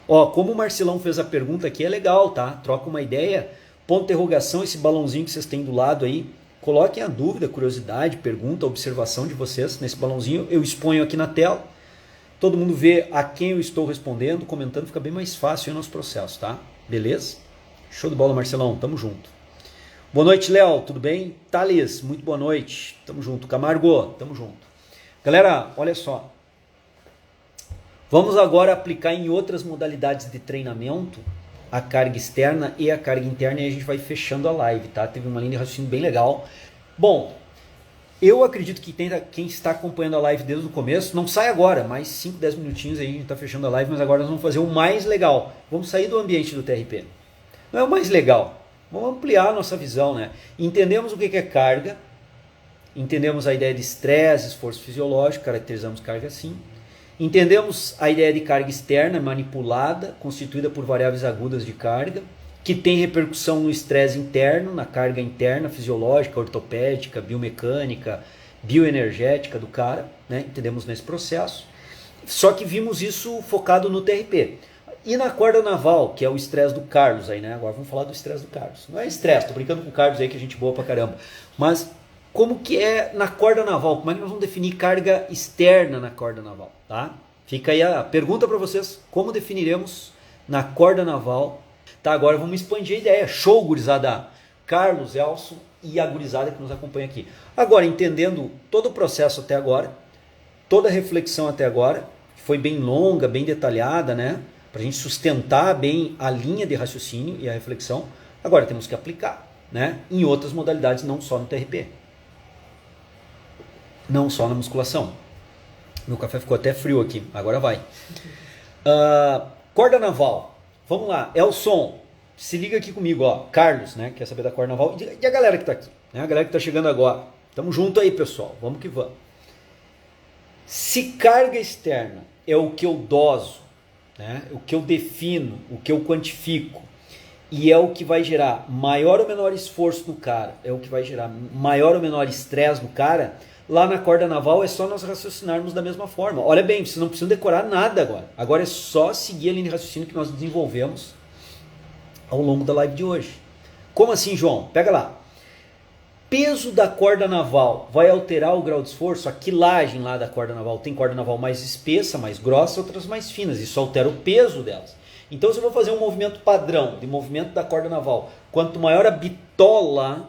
Ó, como o Marcelão fez a pergunta aqui, é legal, tá? Troca uma ideia, ponto de interrogação, esse balãozinho que vocês têm do lado aí, coloquem a dúvida, curiosidade, pergunta, observação de vocês nesse balãozinho, eu exponho aqui na tela, todo mundo vê a quem eu estou respondendo, comentando, fica bem mais fácil aí o nosso processo, tá? Beleza? Show de bola, Marcelão, tamo junto. Boa noite, Léo, tudo bem? Thales, muito boa noite, tamo junto. Camargo, tamo junto. Galera, olha só. Vamos agora aplicar em outras modalidades de treinamento a carga externa e a carga interna e a gente vai fechando a live, tá? Teve uma linha de raciocínio bem legal. Bom, eu acredito que quem está acompanhando a live desde o começo, não sai agora, mais 5, 10 minutinhos aí, a gente está fechando a live, mas agora nós vamos fazer o mais legal. Vamos sair do ambiente do TRP. Não é o mais legal, vamos ampliar a nossa visão, né? Entendemos o que é carga, entendemos a ideia de estresse, esforço fisiológico, caracterizamos carga assim. Entendemos a ideia de carga externa manipulada, constituída por variáveis agudas de carga, que tem repercussão no estresse interno, na carga interna, fisiológica, ortopédica, biomecânica, bioenergética do cara, né? Entendemos nesse processo. Só que vimos isso focado no TRP. E na corda naval, que é o estresse do Carlos aí, né? Agora vamos falar do estresse do Carlos. Não é estresse, tô brincando com o Carlos aí, que é gente boa pra caramba. Mas como que é na corda naval? Como é que nós vamos definir carga externa na corda naval? Tá? Fica aí a pergunta para vocês, como definiremos na corda naval? Tá, agora vamos expandir a ideia. Show, gurizada! Carlos, Elson e a gurizada que nos acompanha aqui. Agora, entendendo todo o processo até agora, toda a reflexão até agora, que foi bem longa, bem detalhada, né? Para a gente sustentar bem a linha de raciocínio e a reflexão, agora temos que aplicar, né? Em outras modalidades, não só no TRP. Não só na musculação. Meu café ficou até frio aqui, agora vai. Corda naval. Vamos lá, Elson, se liga aqui comigo, ó. Carlos, né? Quer saber da corda naval? E a galera que tá aqui, né? A galera que tá chegando agora. Tamo junto aí, pessoal. Vamos que vamos. Se carga externa é o que eu doso, né? O que eu defino, o que eu quantifico, e é o que vai gerar maior ou menor esforço no cara, é o que vai gerar maior ou menor estresse no cara, lá na corda naval é só nós raciocinarmos da mesma forma. Olha bem, vocês não precisam decorar nada agora. Agora é só seguir a linha de raciocínio que nós desenvolvemos ao longo da live de hoje. Como assim, João? Pega lá. Peso da corda naval vai alterar o grau de esforço? A quilagem lá da corda naval. Tem corda naval mais espessa, mais grossa, outras mais finas. Isso altera o peso delas. Então, se eu vou fazer um movimento padrão de movimento da corda naval, quanto maior a bitola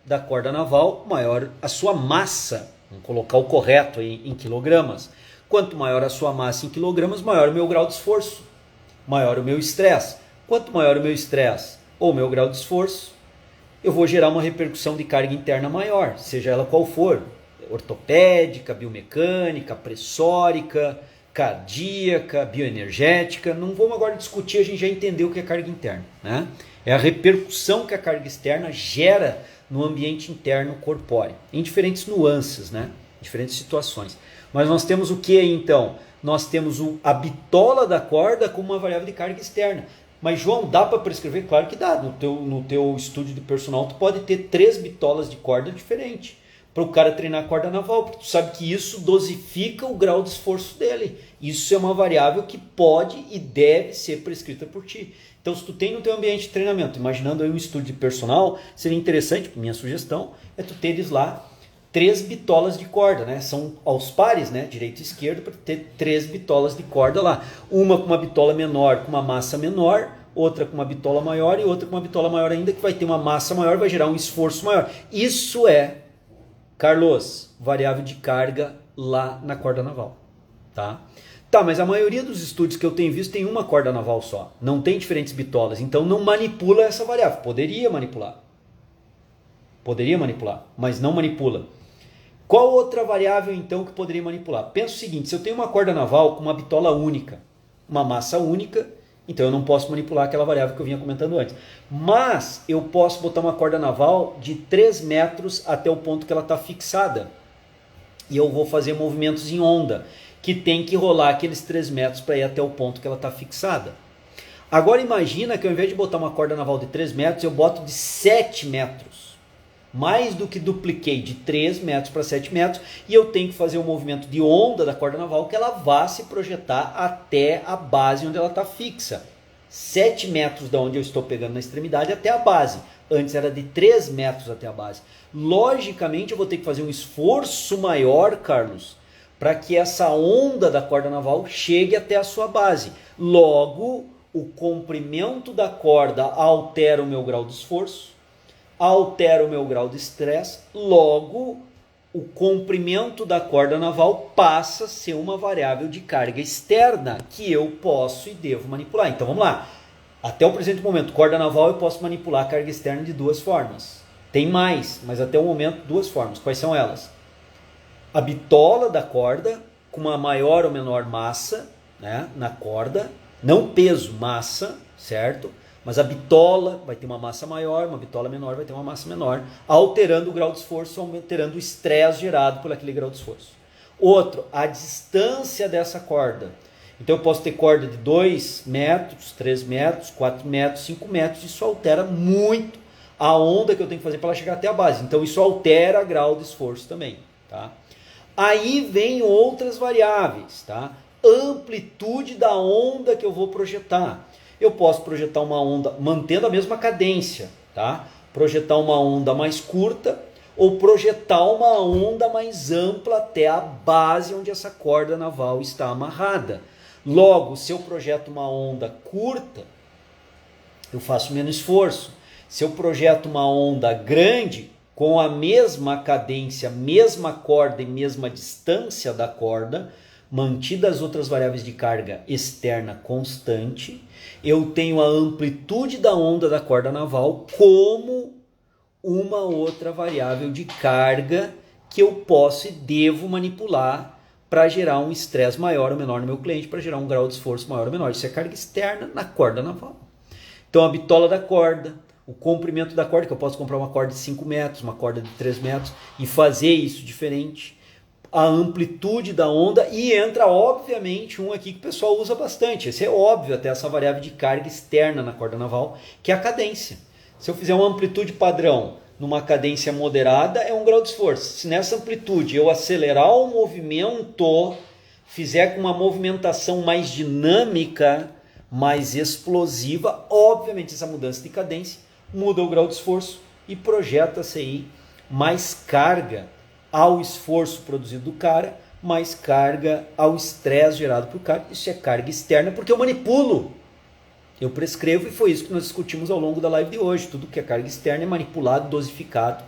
da corda naval, maior a sua massa. Vamos colocar o correto aí em quilogramas. Quanto maior a sua massa em quilogramas, maior o meu grau de esforço, maior o meu estresse. Quanto maior o meu estresse ou o meu grau de esforço, eu vou gerar uma repercussão de carga interna maior, seja ela qual for, ortopédica, biomecânica, pressórica, cardíaca, bioenergética. Não vamos agora discutir, a gente já entendeu o que é carga interna, né? É a repercussão que a carga externa gera no ambiente interno corpóreo, em diferentes nuances, né? Em diferentes situações. Mas nós temos o que então? Nós temos a bitola da corda como uma variável de carga externa. Mas, João, dá para prescrever? Claro que dá. No teu estúdio de personal, tu pode ter 3 bitolas de corda diferentes para o cara treinar a corda naval, porque tu sabe que isso dosifica o grau de esforço dele. Isso é uma variável que pode e deve ser prescrita por ti. Então, se tu tem no teu ambiente de treinamento, imaginando aí um estúdio de personal, seria interessante, minha sugestão, é tu teres lá 3 bitolas de corda, né? São aos pares, né? Direito e esquerdo, para ter 3 bitolas de corda lá. Uma com uma bitola menor, com uma massa menor, outra com uma bitola maior e outra com uma bitola maior ainda, que vai ter uma massa maior, vai gerar um esforço maior. Isso é, Carlos, variável de carga lá na corda naval, tá? Tá, mas a maioria dos estúdios que eu tenho visto tem uma corda naval só. Não tem diferentes bitolas. Então não manipula essa variável. Poderia manipular. Poderia manipular, mas não manipula. Qual outra variável então que poderia manipular? Pensa o seguinte, se eu tenho uma corda naval com uma bitola única, uma massa única, então eu não posso manipular aquela variável que eu vinha comentando antes. Mas eu posso botar uma corda naval de 3 metros até o ponto que ela está fixada. E eu vou fazer movimentos em onda, que tem que rolar aqueles 3 metros para ir até o ponto que ela está fixada. Agora imagina que ao invés de botar uma corda naval de 3 metros, eu boto de 7 metros. Mais do que dupliquei de 3 metros para 7 metros, e eu tenho que fazer um movimento de onda da corda naval que ela vá se projetar até a base onde ela está fixa. 7 metros da onde eu estou pegando na extremidade até a base. Antes era de 3 metros até a base. Logicamente eu vou ter que fazer um esforço maior, Carlos, para que essa onda da corda naval chegue até a sua base. Logo, o comprimento da corda altera o meu grau de esforço, altera o meu grau de estresse, logo o comprimento da corda naval passa a ser uma variável de carga externa que eu posso e devo manipular. Então vamos lá. Até o presente momento, corda naval eu posso manipular a carga externa de 2 formas. Tem mais, mas até o momento 2 formas. Quais são elas? A bitola da corda com uma maior ou menor massa, né, na corda, não peso, massa, certo? Mas a bitola vai ter uma massa maior, uma bitola menor vai ter uma massa menor, alterando o grau de esforço, alterando o estresse gerado por aquele grau de esforço. Outro, a distância dessa corda. Então eu posso ter corda de 2 metros, 3 metros, 4 metros, 5 metros, isso altera muito a onda que eu tenho que fazer para ela chegar até a base. Então isso altera o grau de esforço também, tá? Aí vem outras variáveis, tá? Amplitude da onda que eu vou projetar. Eu posso projetar uma onda mantendo a mesma cadência, tá? Projetar uma onda mais curta ou projetar uma onda mais ampla até a base onde essa corda naval está amarrada. Logo, se eu projeto uma onda curta, eu faço menos esforço. Se eu projeto uma onda grande, com a mesma cadência, mesma corda e mesma distância da corda, mantidas as outras variáveis de carga externa constante, eu tenho a amplitude da onda da corda naval como uma outra variável de carga que eu posso e devo manipular para gerar um estresse maior ou menor no meu cliente, para gerar um grau de esforço maior ou menor. Isso é carga externa na corda naval. Então a bitola da corda, o comprimento da corda, que eu posso comprar uma corda de 5 metros, uma corda de 3 metros e fazer isso diferente. A amplitude da onda e entra obviamente um aqui que o pessoal usa bastante. Esse é óbvio, até essa variável de carga externa na corda naval, que é a cadência. Se eu fizer uma amplitude padrão numa cadência moderada, é um grau de esforço. Se nessa amplitude eu acelerar o movimento, fizer com uma movimentação mais dinâmica, mais explosiva, obviamente essa mudança de cadência muda o grau de esforço e projeta-se aí mais carga ao esforço produzido do cara, mais carga ao estresse gerado por cara. Isso é carga externa porque eu manipulo. Eu prescrevo e foi isso que nós discutimos ao longo da live de hoje. Tudo que é carga externa é manipulado, dosificado,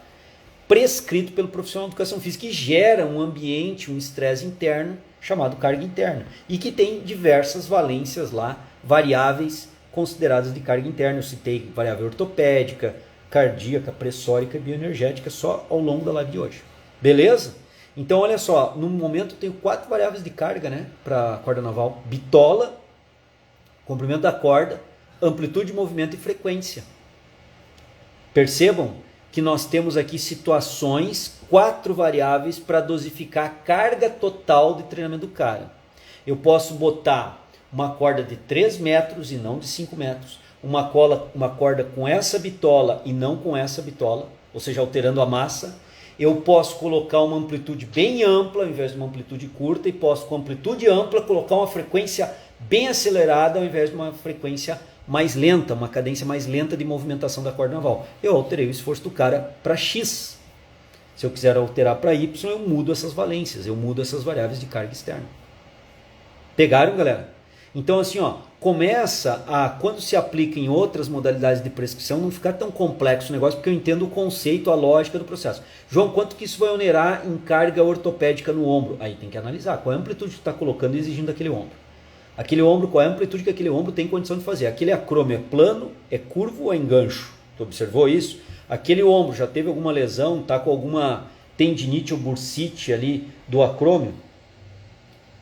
prescrito pelo profissional de educação física e gera um ambiente, um estresse interno chamado carga interna e que tem diversas valências lá, variáveis consideradas de carga interna. Eu citei variável ortopédica, cardíaca, pressórica e bioenergética só ao longo da live de hoje. Beleza? Então olha só, no momento eu tenho 4 variáveis de carga, né, para a corda naval: bitola, comprimento da corda, amplitude de movimento e frequência. Percebam que nós temos aqui situações, 4 variáveis para dosificar a carga total de treinamento do cara. Eu posso botar uma corda de 3 metros e não de 5 metros, uma corda com essa bitola e não com essa bitola, ou seja, alterando a massa. Eu posso colocar uma amplitude bem ampla ao invés de uma amplitude curta e posso, com amplitude ampla, colocar uma frequência bem acelerada ao invés de uma frequência mais lenta, uma cadência mais lenta de movimentação da corda naval. Eu alterei o esforço do cara para X. Se eu quiser alterar para Y, eu mudo essas valências, eu mudo essas variáveis de carga externa. Pegaram, galera? Então assim, ó, começa a, quando se aplica em outras modalidades de prescrição, não ficar tão complexo o negócio, porque eu entendo o conceito, a lógica do processo. João, quanto que isso vai onerar em carga ortopédica no ombro? Aí tem que analisar qual é a amplitude que tu está colocando e exigindo daquele ombro. Aquele ombro, qual é a amplitude que aquele ombro tem condição de fazer? Aquele acrômio é plano, é curvo ou é engancho? Tu observou isso? Aquele ombro já teve alguma lesão, está com alguma tendinite ou bursite ali do acrômio,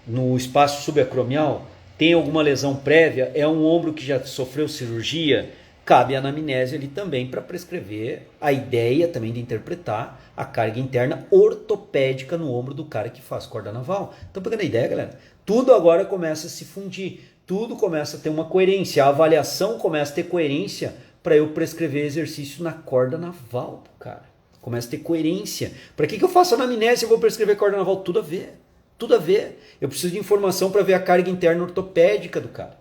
no espaço subacromial? Tem alguma lesão prévia? É um ombro que já sofreu cirurgia? Cabe a anamnese ali também para prescrever a ideia também de interpretar a carga interna ortopédica no ombro do cara que faz corda naval. Estão pegando a ideia, galera? Tudo agora começa a se fundir, tudo começa a ter uma coerência, a avaliação começa a ter coerência para eu prescrever exercício na corda naval, cara. Começa a ter coerência. Para que eu faço anamnese se eu vou prescrever corda naval? Tudo a ver. Tudo a ver. Eu preciso de informação para ver a carga interna ortopédica do cara.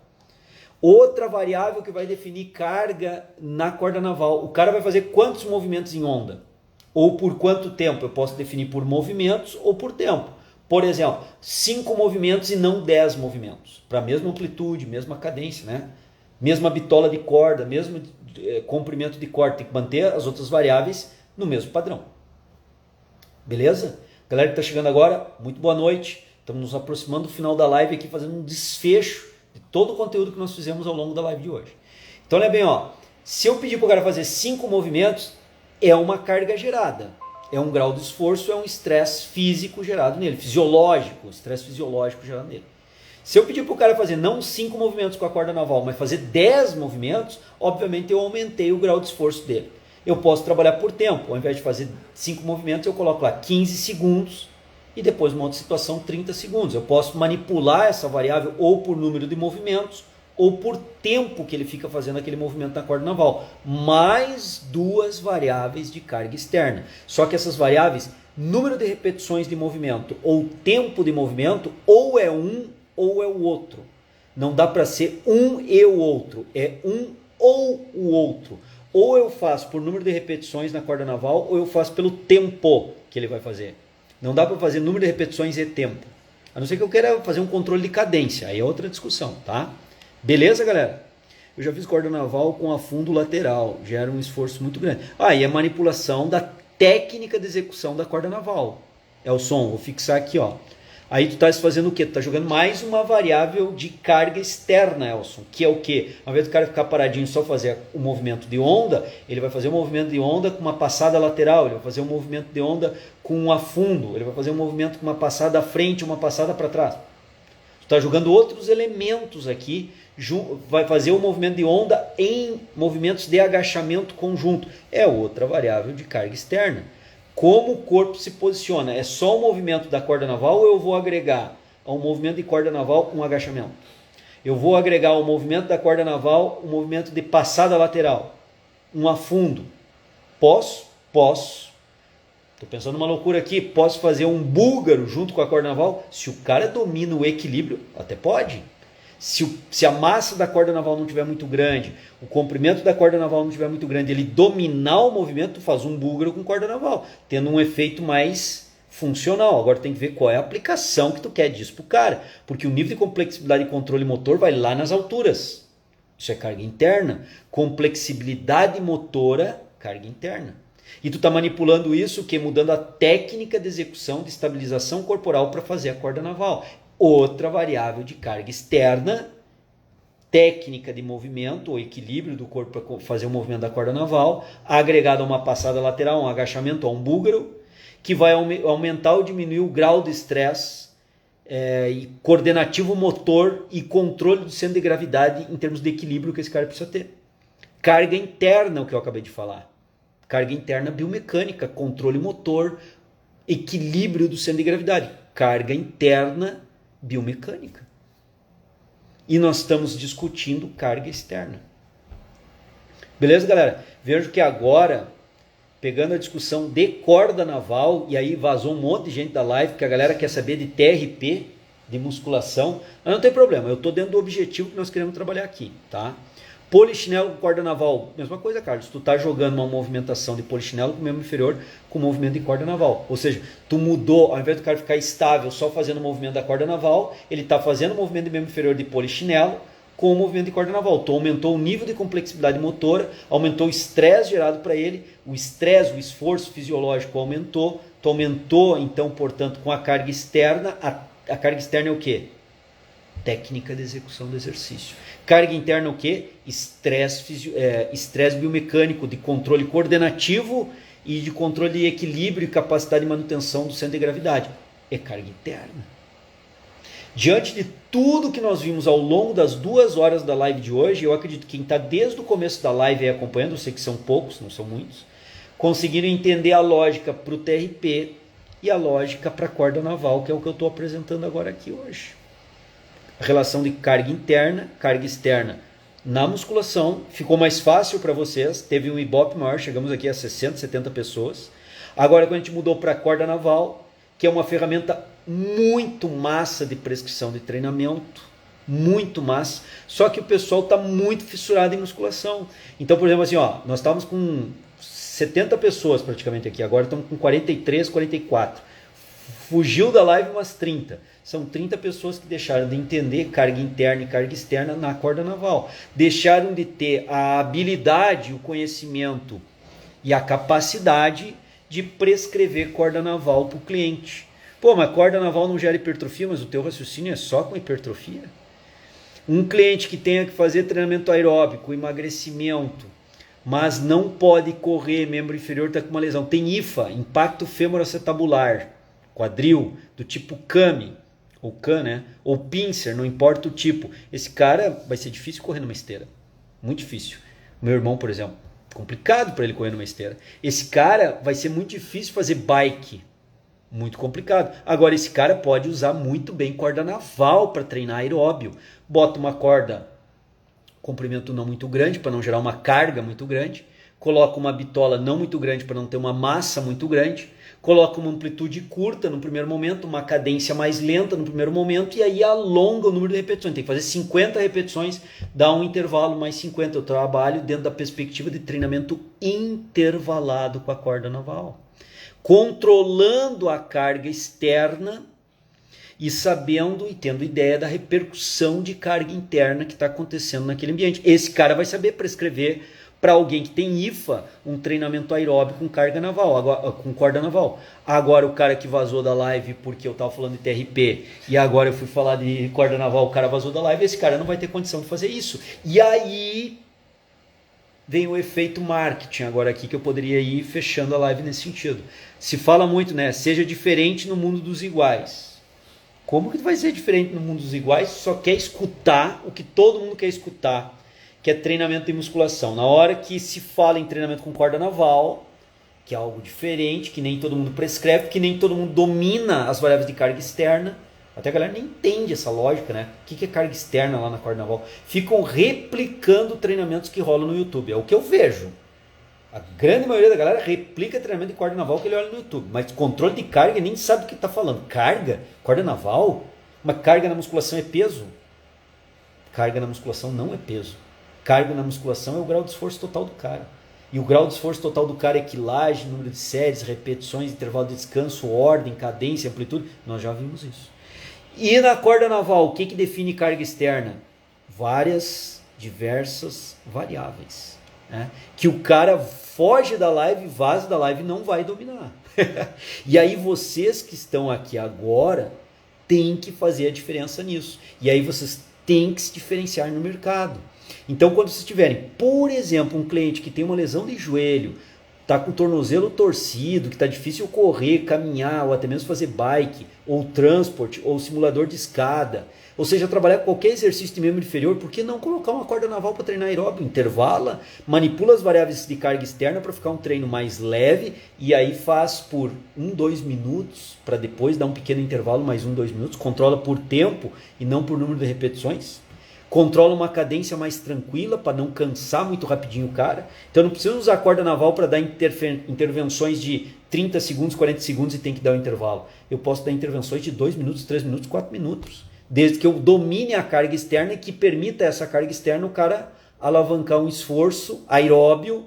Outra variável que vai definir carga na corda naval. O cara vai fazer quantos movimentos em onda? Ou por quanto tempo? Eu posso definir por movimentos ou por tempo. Por exemplo, 5 movimentos e não 10 movimentos. Para a mesma amplitude, mesma cadência, né? Mesma bitola de corda, mesmo comprimento de corda. Tem que manter as outras variáveis no mesmo padrão. Beleza? Galera que está chegando agora, muito boa noite. Estamos nos aproximando do final da live aqui, fazendo um desfecho de todo o conteúdo que nós fizemos ao longo da live de hoje. Então, olha bem, ó, se eu pedir para o cara fazer 5 movimentos, é uma carga gerada. É um grau de esforço, é um estresse físico gerado nele, fisiológico, estresse fisiológico gerado nele. Se eu pedir para o cara fazer não 5 movimentos com a corda naval, mas fazer 10 movimentos, obviamente eu aumentei o grau de esforço dele. Eu posso trabalhar por tempo, ao invés de fazer 5 movimentos, eu coloco lá 15 segundos e depois, numa outra situação, 30 segundos. Eu posso manipular essa variável ou por número de movimentos ou por tempo que ele fica fazendo aquele movimento na corda naval. Mais 2 variáveis de carga externa. Só que essas variáveis, número de repetições de movimento ou tempo de movimento, ou é um ou é o outro. Não dá para ser um e o outro. É um ou o outro. Ou eu faço por número de repetições na corda naval, ou eu faço pelo tempo que ele vai fazer. Não dá para fazer número de repetições e tempo. A não ser que eu queira fazer um controle de cadência. Aí é outra discussão, tá? Beleza, galera? Eu já fiz corda naval com afundo lateral. Gera um esforço muito grande. E a manipulação da técnica de execução da corda naval. É o som. Vou fixar aqui, ó. Aí tu estás fazendo o quê? Tu está jogando mais uma variável de carga externa, Elson, que é o quê? Ao invés do cara ficar paradinho e só fazer o movimento de onda, ele vai fazer um movimento de onda com uma passada lateral, ele vai fazer um movimento de onda com um afundo, ele vai fazer um movimento com uma passada à frente, uma passada para trás. Tu está jogando outros elementos aqui, vai fazer o movimento de onda em movimentos de agachamento conjunto. É outra variável de carga externa. Como o corpo se posiciona? É só o movimento da corda naval ou eu vou agregar ao movimento de corda naval um agachamento? Eu vou agregar ao movimento da corda naval um movimento de passada lateral, um afundo. Posso? Posso. Estou pensando numa loucura aqui. Posso fazer um búlgaro junto com a corda naval? Se o cara domina o equilíbrio, até pode. Se a massa da corda naval não estiver muito grande, o comprimento da corda naval não estiver muito grande, ele dominar o movimento, tu faz um búlgaro com corda naval, tendo um efeito mais funcional. Agora tem que ver qual é a aplicação que tu quer disso pro cara, porque o nível de complexibilidade e controle motor vai lá nas alturas. Isso é carga interna. Complexibilidade motora, carga interna. E tu está manipulando isso, que mudando a técnica de execução de estabilização corporal para fazer a corda naval. Outra variável de carga externa, técnica de movimento, ou equilíbrio do corpo para fazer o movimento da corda naval, agregado a uma passada lateral, um agachamento, a um búlgaro, que vai aumentar ou diminuir o grau de estresse e coordenativo motor e controle do centro de gravidade em termos de equilíbrio que esse cara precisa ter. Carga interna, o que eu acabei de falar. Carga interna biomecânica, controle motor, equilíbrio do centro de gravidade. Carga interna biomecânica. E nós estamos discutindo carga externa. Beleza, galera? Vejo que agora, pegando a discussão de corda naval, e aí vazou um monte de gente da live, que a galera quer saber de TRP, de musculação, mas não tem problema, eu estou dentro do objetivo que nós queremos trabalhar aqui, tá? Polichinelo com corda naval, mesma coisa, Carlos. Tu tá jogando uma movimentação de polichinelo com o membro inferior com movimento de corda naval. Ou seja, tu mudou, ao invés do cara ficar estável só fazendo o movimento da corda naval, ele tá fazendo o movimento de membro inferior de polichinelo com o movimento de corda naval. Tu aumentou o nível de complexibilidade motora, aumentou o estresse gerado para ele, o estresse, o esforço fisiológico aumentou, tu aumentou, então, portanto, com a carga externa. A carga externa é o quê? Técnica de execução do exercício. Carga interna é o quê? Estresse biomecânico, de controle coordenativo e de controle de equilíbrio e capacidade de manutenção do centro de gravidade. É carga interna. Diante de tudo que nós vimos ao longo das 2 horas da live de hoje, eu acredito que quem está desde o começo da live aí acompanhando, eu sei que são poucos, não são muitos, conseguiram entender a lógica para o TRP e a lógica para a corda naval, que é o que eu estou apresentando agora aqui hoje. A relação de carga interna, carga externa na musculação, ficou mais fácil para vocês, teve um Ibope maior, chegamos aqui a 60, 70 pessoas. Agora quando a gente mudou para a corda naval, que é uma ferramenta muito massa de prescrição de treinamento, muito massa, só que o pessoal está muito fissurado em musculação. Então, por exemplo, assim, nós estávamos com 70 pessoas praticamente aqui, agora estamos com 43, 44. Fugiu da live umas 30. São 30 pessoas que deixaram de entender carga interna e carga externa na corda naval. Deixaram de ter a habilidade, o conhecimento e a capacidade de prescrever corda naval para o cliente. Pô, mas corda naval não gera hipertrofia, mas o teu raciocínio é só com hipertrofia? Um cliente que tenha que fazer treinamento aeróbico, emagrecimento, mas não pode correr, membro inferior está com uma lesão, tem IFA, impacto femoroacetabular, quadril, do tipo CAMI, ou CAN, né? Ou pincer, não importa o tipo. Esse cara vai ser difícil correr numa esteira. Muito difícil. Meu irmão, por exemplo, complicado para ele correr numa esteira. Esse cara vai ser muito difícil fazer bike. Muito complicado. Agora, esse cara pode usar muito bem corda naval para treinar aeróbio. Bota uma corda, comprimento não muito grande, para não gerar uma carga muito grande. Coloca uma bitola não muito grande, para não ter uma massa muito grande. Coloca uma amplitude curta no primeiro momento, uma cadência mais lenta no primeiro momento, e aí alonga o número de repetições. Tem que fazer 50 repetições, dá um intervalo mais 50. Eu trabalho dentro da perspectiva de treinamento intervalado com a corda naval, controlando a carga externa e sabendo e tendo ideia da repercussão de carga interna que está acontecendo naquele ambiente. Esse cara vai saber prescrever para alguém que tem IFA um treinamento aeróbico com carga naval, agora, com corda naval. Agora o cara que vazou da live porque eu estava falando de TRP e agora eu fui falar de corda naval, o cara vazou da live, esse cara não vai ter condição de fazer isso. E aí vem o efeito marketing agora aqui, que eu poderia ir fechando a live nesse sentido. Se fala muito, né? Seja diferente no mundo dos iguais. Como que vai ser diferente no mundo dos iguais? Só quer escutar o que todo mundo quer escutar, que é treinamento de musculação. Na hora que se fala em treinamento com corda naval, que é algo diferente, que nem todo mundo prescreve, que nem todo mundo domina as variáveis de carga externa, até a galera nem entende essa lógica, né? O que é carga externa lá na corda naval? Ficam replicando treinamentos que rolam no YouTube. É o que eu vejo. A grande maioria da galera replica treinamento de corda naval que ele olha no YouTube. Mas controle de carga nem sabe o que está falando. Carga? Corda naval? Mas carga na musculação é peso? Carga na musculação não é peso. Carga na musculação é o grau de esforço total do cara. E o grau de esforço total do cara é quilagem, número de séries, repetições, intervalo de descanso, ordem, cadência, amplitude. Nós já vimos isso. E na corda naval, o que define carga externa? Várias, diversas variáveis. Né? Que o cara foge da live, vaza da live e não vai dominar. E aí vocês que estão aqui agora têm que fazer a diferença nisso. E aí vocês têm que se diferenciar no mercado. Então, quando vocês tiverem, por exemplo, um cliente que tem uma lesão de joelho, está com o tornozelo torcido, que está difícil correr, caminhar, ou até mesmo fazer bike, ou transporte, ou simulador de escada, ou seja, trabalhar com qualquer exercício de membro inferior, por que não colocar uma corda naval para treinar aeróbio? Intervala, manipula as variáveis de carga externa para ficar um treino mais leve, e aí faz por 1-2 minutos, para depois dar um pequeno intervalo, mais 1-2 minutos, controla por tempo e não por número de repetições. Controla uma cadência mais tranquila para não cansar muito rapidinho o cara. Então não precisa usar a corda naval para dar intervenções de 30 segundos, 40 segundos e tem que dar um intervalo. Eu posso dar intervenções de 2 minutos, 3 minutos, 4 minutos. Desde que eu domine a carga externa e que permita essa carga externa o cara alavancar um esforço aeróbio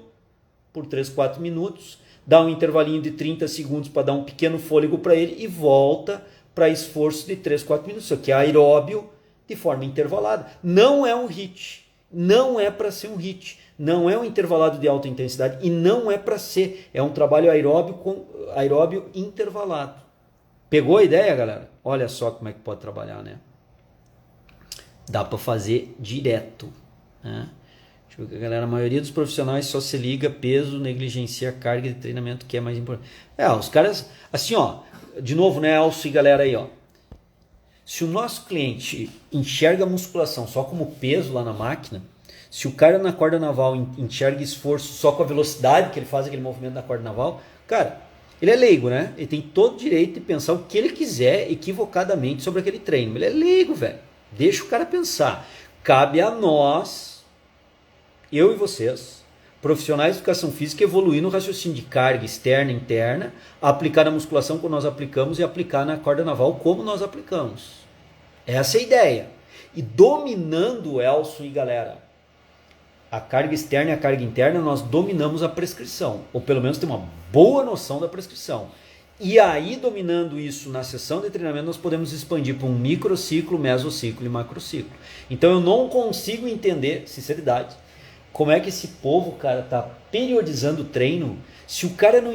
por 3, 4 minutos, dá um intervalinho de 30 segundos para dar um pequeno fôlego para ele e volta para esforço de 3, 4 minutos. Isso aqui é aeróbio de forma intervalada. Não é um HIIT, não é para ser um HIIT, não é um intervalado de alta intensidade e não é para ser, é um trabalho aeróbio intervalado. Pegou a ideia, galera? Olha só como é que pode trabalhar, né? Dá para fazer direto, né? Deixa eu ver, galera, a maioria dos profissionais só se liga peso, negligencia a carga de treinamento, que é mais importante. Os caras, assim, ó, de novo, né, Elcio e galera aí, ó. Se o nosso cliente enxerga a musculação só como peso lá na máquina, se o cara na corda naval enxerga esforço só com a velocidade que ele faz aquele movimento na corda naval, cara, ele é leigo, né? Ele tem todo o direito de pensar o que ele quiser equivocadamente sobre aquele treino. Ele é leigo, velho. Deixa o cara pensar. Cabe a nós, eu e vocês, profissionais de educação física, evoluir no raciocínio de carga externa e interna, aplicar na musculação como nós aplicamos e aplicar na corda naval como nós aplicamos. Essa é a ideia. E dominando o Elson e galera, a carga externa e a carga interna, nós dominamos a prescrição, ou pelo menos tem uma boa noção da prescrição. E aí, dominando isso na sessão de treinamento, nós podemos expandir para um microciclo, mesociclo e macrociclo. Então eu não consigo entender, sinceridade, como é que esse povo, cara, tá periodizando o treino se o cara não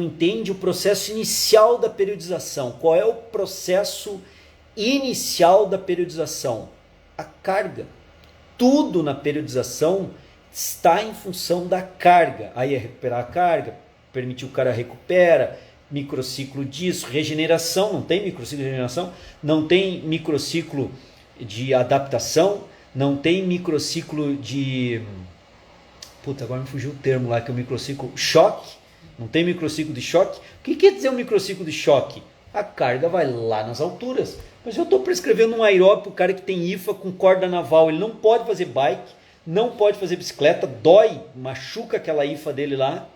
entende o processo inicial da periodização. Qual é o processo inicial da periodização? A carga. Tudo na periodização está em função da carga. Aí é recuperar a carga, permitir o cara recupera, microciclo disso, regeneração, não tem microciclo de regeneração, não tem microciclo de adaptação, não tem microciclo de... Puta, agora me fugiu o termo lá, que é o microciclo choque, não tem microciclo de choque. O que quer dizer um microciclo de choque? A carga vai lá nas alturas. Mas eu estou prescrevendo um aeróbio para o cara que tem IFA com corda naval, ele não pode fazer bike, não pode fazer bicicleta, dói, machuca aquela IFA dele lá,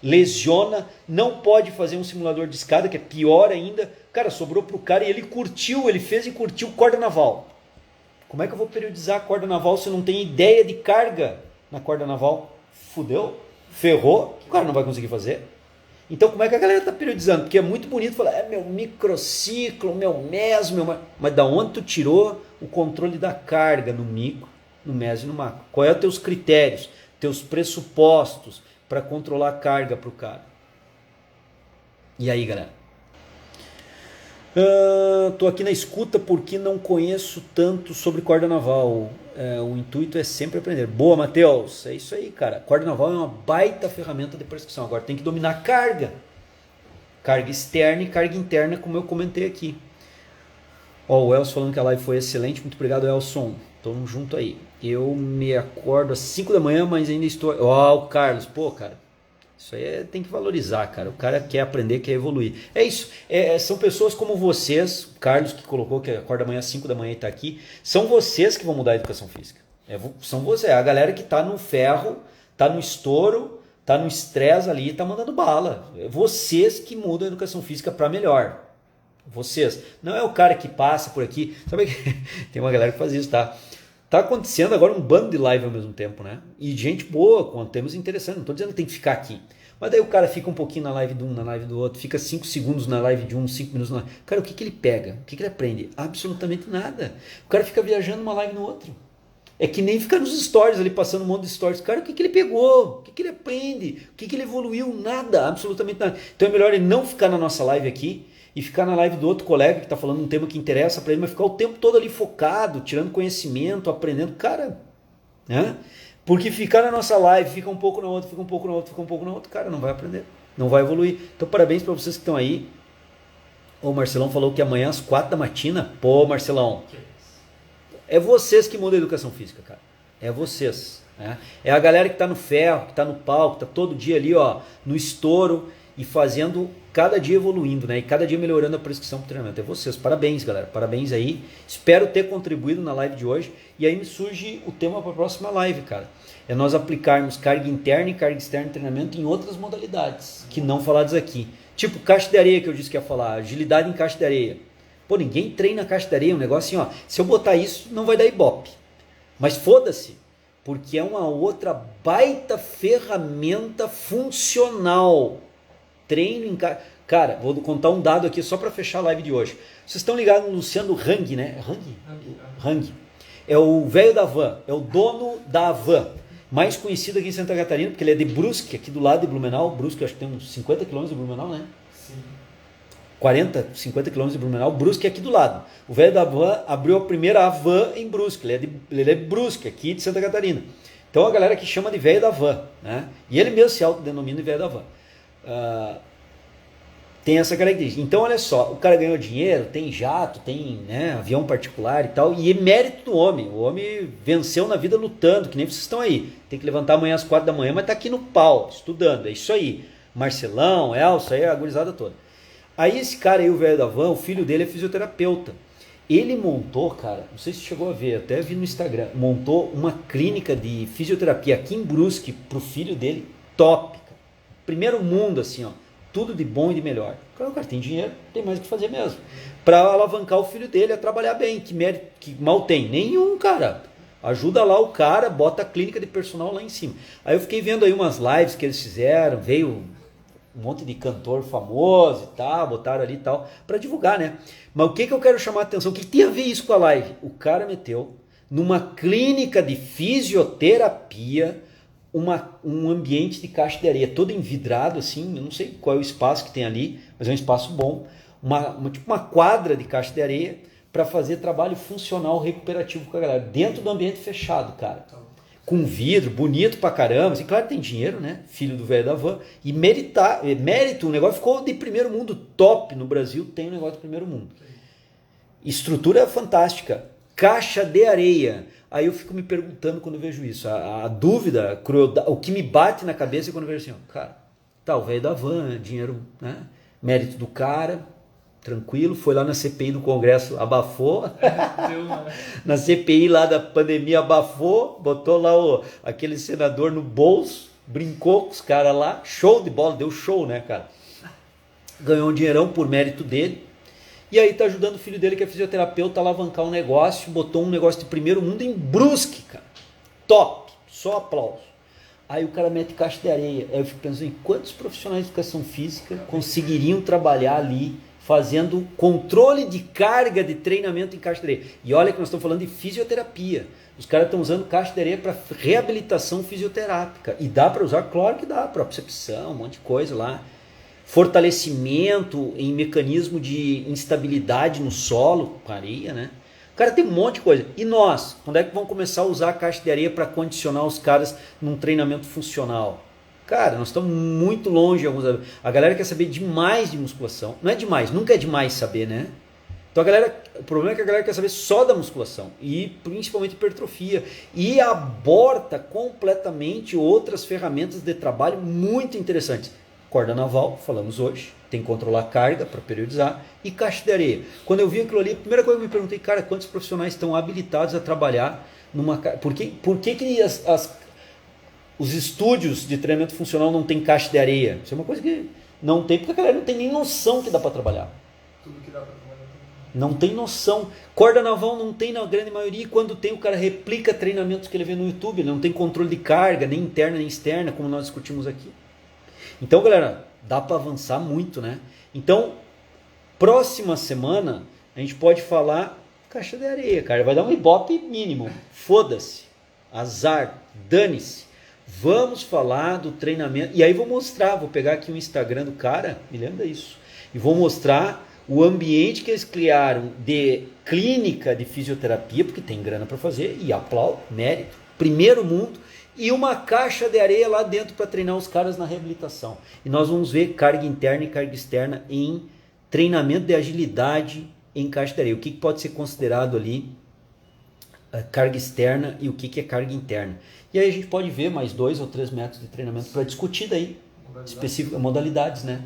lesiona, não pode fazer um simulador de escada, que é pior ainda. Cara, sobrou para o cara e ele curtiu, ele fez e curtiu corda naval. Como é que eu vou periodizar a corda naval se eu não tenho ideia de carga na corda naval? Fudeu, ferrou, o cara não vai conseguir fazer. Então como é que a galera está periodizando? Porque é muito bonito falar, é meu microciclo, meu meso, mas da onde tu tirou o controle da carga no micro, no meso e no macro? Qual é os teus critérios, teus pressupostos para controlar a carga para o cara? E aí, galera? Tô aqui na escuta porque não conheço tanto sobre corda naval. O intuito é sempre aprender. Boa, Matheus. É isso aí, cara. Corda naval é uma baita ferramenta de prescrição. Agora tem que dominar a carga. Carga externa e carga interna, como eu comentei aqui. O Elson falando que a live foi excelente. Muito obrigado, Elson. Tamo junto aí. Eu me acordo às 5 da manhã, mas ainda estou... o Carlos. Pô, cara. Isso aí tem que valorizar, cara. O cara quer aprender, quer evoluir. É isso. São pessoas como vocês, o Carlos que colocou que acorda amanhã às 5 da manhã e está aqui, são vocês que vão mudar a educação física. São vocês. A galera que está no ferro, está no estouro, está no estresse ali, está mandando bala. É vocês que mudam a educação física para melhor. Vocês. Não é o cara que passa por aqui. Sabe que tem uma galera que faz isso, tá? Tá acontecendo agora um bando de live ao mesmo tempo, né? E gente boa, com temas interessantes. Não tô dizendo que tem que ficar aqui. Mas daí o cara fica um pouquinho na live de um, na live do outro. Fica 5 segundos na live de um, 5 minutos na live. Cara, o que ele pega? O que ele aprende? Absolutamente nada. O cara fica viajando uma live no outro. É que nem ficar nos stories ali, passando um monte de stories. Cara, o que ele pegou? O que ele aprende? O que ele evoluiu? Nada, absolutamente nada. Então é melhor ele não ficar na nossa live aqui e ficar na live do outro colega que está falando um tema que interessa para ele, mas ficar o tempo todo ali focado, tirando conhecimento, aprendendo. Cara, né? Porque ficar na nossa live, fica um pouco na outra, fica um pouco na outra, fica um pouco na outra, cara, não vai aprender, não vai evoluir. Então parabéns para vocês que estão aí. O Marcelão falou que amanhã às 4 da matina. Pô, Marcelão, é vocês que mudam a educação física, cara. É vocês, né? É a galera que está no ferro, que está no palco, que está todo dia ali, ó, no estouro e fazendo, cada dia evoluindo, né? E cada dia melhorando a prescrição para o treinamento. É vocês. Parabéns, galera. Parabéns aí. Espero ter contribuído na live de hoje. E aí me surge o tema para a próxima live, cara. É nós aplicarmos carga interna e carga externa de treinamento em outras modalidades, que não faladas aqui. Tipo caixa de areia, que eu disse que ia falar. Agilidade em caixa de areia. Pô, ninguém treina caixa de areia. Um negócio assim, ó. Se eu botar isso, não vai dar ibope. Mas foda-se. porque é uma outra baita ferramenta funcional. Treino em casa. Cara, vou contar um dado aqui só para fechar a live de hoje. Vocês estão ligados no Luciano Hang, né? Hang. É o velho da van, é o dono da van, mais conhecido aqui em Santa Catarina, porque ele é de Brusque, aqui do lado de Blumenau. Brusque, acho que tem uns 50 quilômetros de Blumenau, né? Sim. 40, 50 quilômetros de Blumenau. Brusque é aqui do lado. O velho da van abriu a primeira van em Brusque, ele é de Brusque, aqui de Santa Catarina. Então a galera que chama de velho da van, né? E ele mesmo se autodenomina de velho da van. Tem essa característica. Então, olha só, o cara ganhou dinheiro, tem jato, tem, né, avião particular e tal, e é mérito do homem. O homem venceu na vida lutando, que nem vocês estão aí. Tem que levantar amanhã às 4 da manhã, mas tá aqui no pau, estudando. É isso aí. Marcelão, Elsa, aí a gurizada toda. Aí esse cara aí, o velho da van, o filho dele é fisioterapeuta. Ele montou, cara, não sei se chegou a ver, até vi no Instagram, montou uma clínica de fisioterapia aqui em Brusque pro filho dele, top, cara. Primeiro mundo, assim, ó. Tudo de bom e de melhor. O cara tem dinheiro, tem mais o que fazer mesmo. Para alavancar o filho dele a trabalhar bem. Que mérito, que mal tem? Nenhum, cara. Ajuda lá o cara, bota a clínica de personal lá em cima. Aí eu fiquei vendo aí umas lives que eles fizeram, veio um monte de cantor famoso e tal, botaram ali e tal, para divulgar, né? Mas o que eu quero chamar a atenção? O que tem a ver isso com a live? O cara meteu numa clínica de fisioterapia um ambiente de caixa de areia todo envidrado assim, eu não sei qual é o espaço que tem ali, mas é um espaço bom, tipo uma quadra de caixa de areia para fazer trabalho funcional recuperativo com a galera, dentro do ambiente fechado, cara, com vidro, bonito pra caramba, assim, claro que tem dinheiro, né, filho do velho da van, e mérito, o negócio ficou de primeiro mundo, top no Brasil, tem um negócio de primeiro mundo, estrutura fantástica, caixa de areia. Aí eu fico me perguntando quando eu vejo isso. A dúvida, a crueldade, o que me bate na cabeça é quando eu vejo assim, ó, cara, tá, o velho da van, dinheiro, né? Mérito do cara, tranquilo, foi lá na CPI do Congresso, abafou. Na CPI lá da pandemia abafou, botou lá aquele senador no bolso, brincou com os caras lá, show de bola, deu show, né, cara? Ganhou um dinheirão por mérito dele. E aí tá ajudando o filho dele, que é fisioterapeuta, a alavancar um negócio, botou um negócio de primeiro mundo em Brusque, cara. Top, só aplauso. Aí o cara mete caixa de areia. Aí eu fico pensando em quantos profissionais de educação física conseguiriam trabalhar ali, fazendo controle de carga de treinamento em caixa de areia. E olha que nós estamos falando de fisioterapia. Os caras estão usando caixa de areia para reabilitação fisioterápica. E dá para usar? Claro que dá, propriocepção, um monte de coisa lá. Fortalecimento em mecanismo de instabilidade no solo, com areia, né? O cara tem um monte de coisa. E nós? Quando é que vamos começar a usar a caixa de areia para condicionar os caras num treinamento funcional? Cara, nós estamos muito longe. A galera quer saber demais de musculação. Não é demais, nunca é demais saber, né? Então o problema é que a galera quer saber só da musculação. E principalmente hipertrofia. E aborta completamente outras ferramentas de trabalho muito interessantes. Corda naval, falamos hoje, tem que controlar a carga para periodizar, e caixa de areia. Quando eu vi aquilo ali, a primeira coisa que eu me perguntei, cara, quantos profissionais estão habilitados a trabalhar numa... Por que os estúdios de treinamento funcional não tem caixa de areia? Isso é uma coisa que não tem, porque a galera não tem nem noção que dá para trabalhar. Tudo que dá para trabalhar. Não tem noção. Corda naval não tem na grande maioria, e quando tem, o cara replica treinamentos que ele vê no YouTube, ele não tem controle de carga, nem interna nem externa, como nós discutimos aqui. Então, galera, dá para avançar muito, né? Então, próxima semana, a gente pode falar caixa de areia, cara. Vai dar um ibope mínimo. Foda-se. Azar. Dane-se. Vamos falar do treinamento. E aí vou mostrar, vou pegar aqui o Instagram do cara, me lembra isso. E vou mostrar o ambiente que eles criaram de clínica de fisioterapia, porque tem grana para fazer, e aplaudo, mérito. Primeiro mundo. E uma caixa de areia lá dentro para treinar os caras na reabilitação. E nós vamos ver carga interna e carga externa em treinamento de agilidade em caixa de areia. O que pode ser considerado ali carga externa e o que é carga interna. E aí a gente pode ver mais 2 ou 3 métodos de treinamento para discutir daí. Modalidades, né?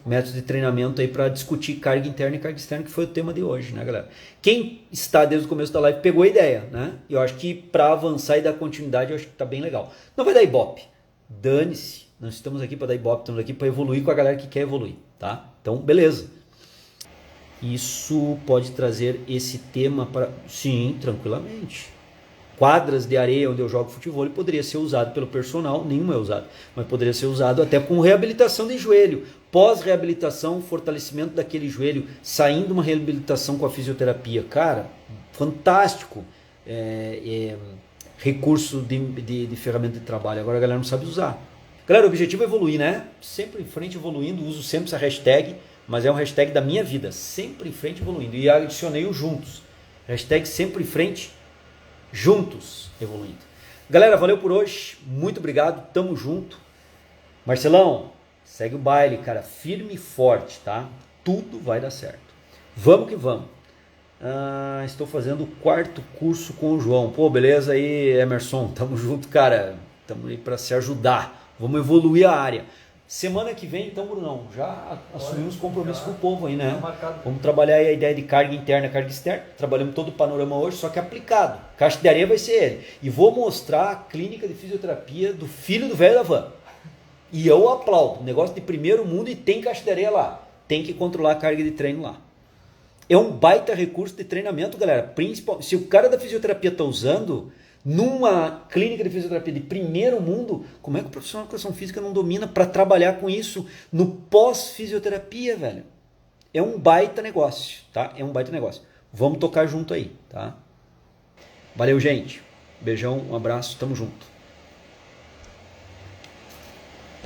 Métodos de treinamento aí para discutir carga interna e carga externa, que foi o tema de hoje, né, galera? Quem está desde o começo da live pegou a ideia, né? E eu acho que para avançar e dar continuidade, eu acho que tá bem legal. Não vai dar ibope. Dane-se. Nós estamos aqui para dar ibope, estamos aqui para evoluir com a galera que quer evoluir, tá? Então, beleza. Isso pode trazer esse tema para... Sim, tranquilamente. quadras de areia onde eu jogo futebol poderia ser usado pelo personal, nenhum é usado, mas poderia ser usado até com reabilitação de joelho, pós-reabilitação, fortalecimento daquele joelho, saindo uma reabilitação com a fisioterapia. Cara, fantástico recurso de ferramenta de trabalho. Agora a galera não sabe usar. Galera, o objetivo é evoluir, né? Sempre em frente evoluindo, uso sempre essa hashtag, mas é um hashtag da minha vida, sempre em frente evoluindo. E adicionei o juntos. Hashtag sempre em frente, juntos evoluindo. Galera, valeu por hoje, muito obrigado, tamo junto. Marcelão, segue o baile, cara, firme e forte, tá? Tudo vai dar certo. Vamos que vamos. Estou fazendo o 4º curso com o João. Pô, beleza aí, Emerson, tamo junto, cara. Tamo aí para se ajudar. Vamos evoluir a área. Semana que vem, então, Brunão, já assumimos compromisso com o povo aí, né? Vamos trabalhar aí a ideia de carga interna e carga externa. Trabalhamos todo o panorama hoje, só que aplicado. Caixa de areia vai ser ele. E vou mostrar a clínica de fisioterapia do filho do velho da van. E eu aplaudo. Negócio de primeiro mundo e tem caixa de areia lá. Tem que controlar a carga de treino lá. É um baita recurso de treinamento, galera. Principal, se o cara da fisioterapia está usando, numa clínica de fisioterapia de primeiro mundo, como é que o profissional de educação física não domina para trabalhar com isso no pós-fisioterapia, velho? É um baita negócio, tá? É um baita negócio. Vamos tocar junto aí, tá? Valeu, gente. Beijão, um abraço, tamo junto.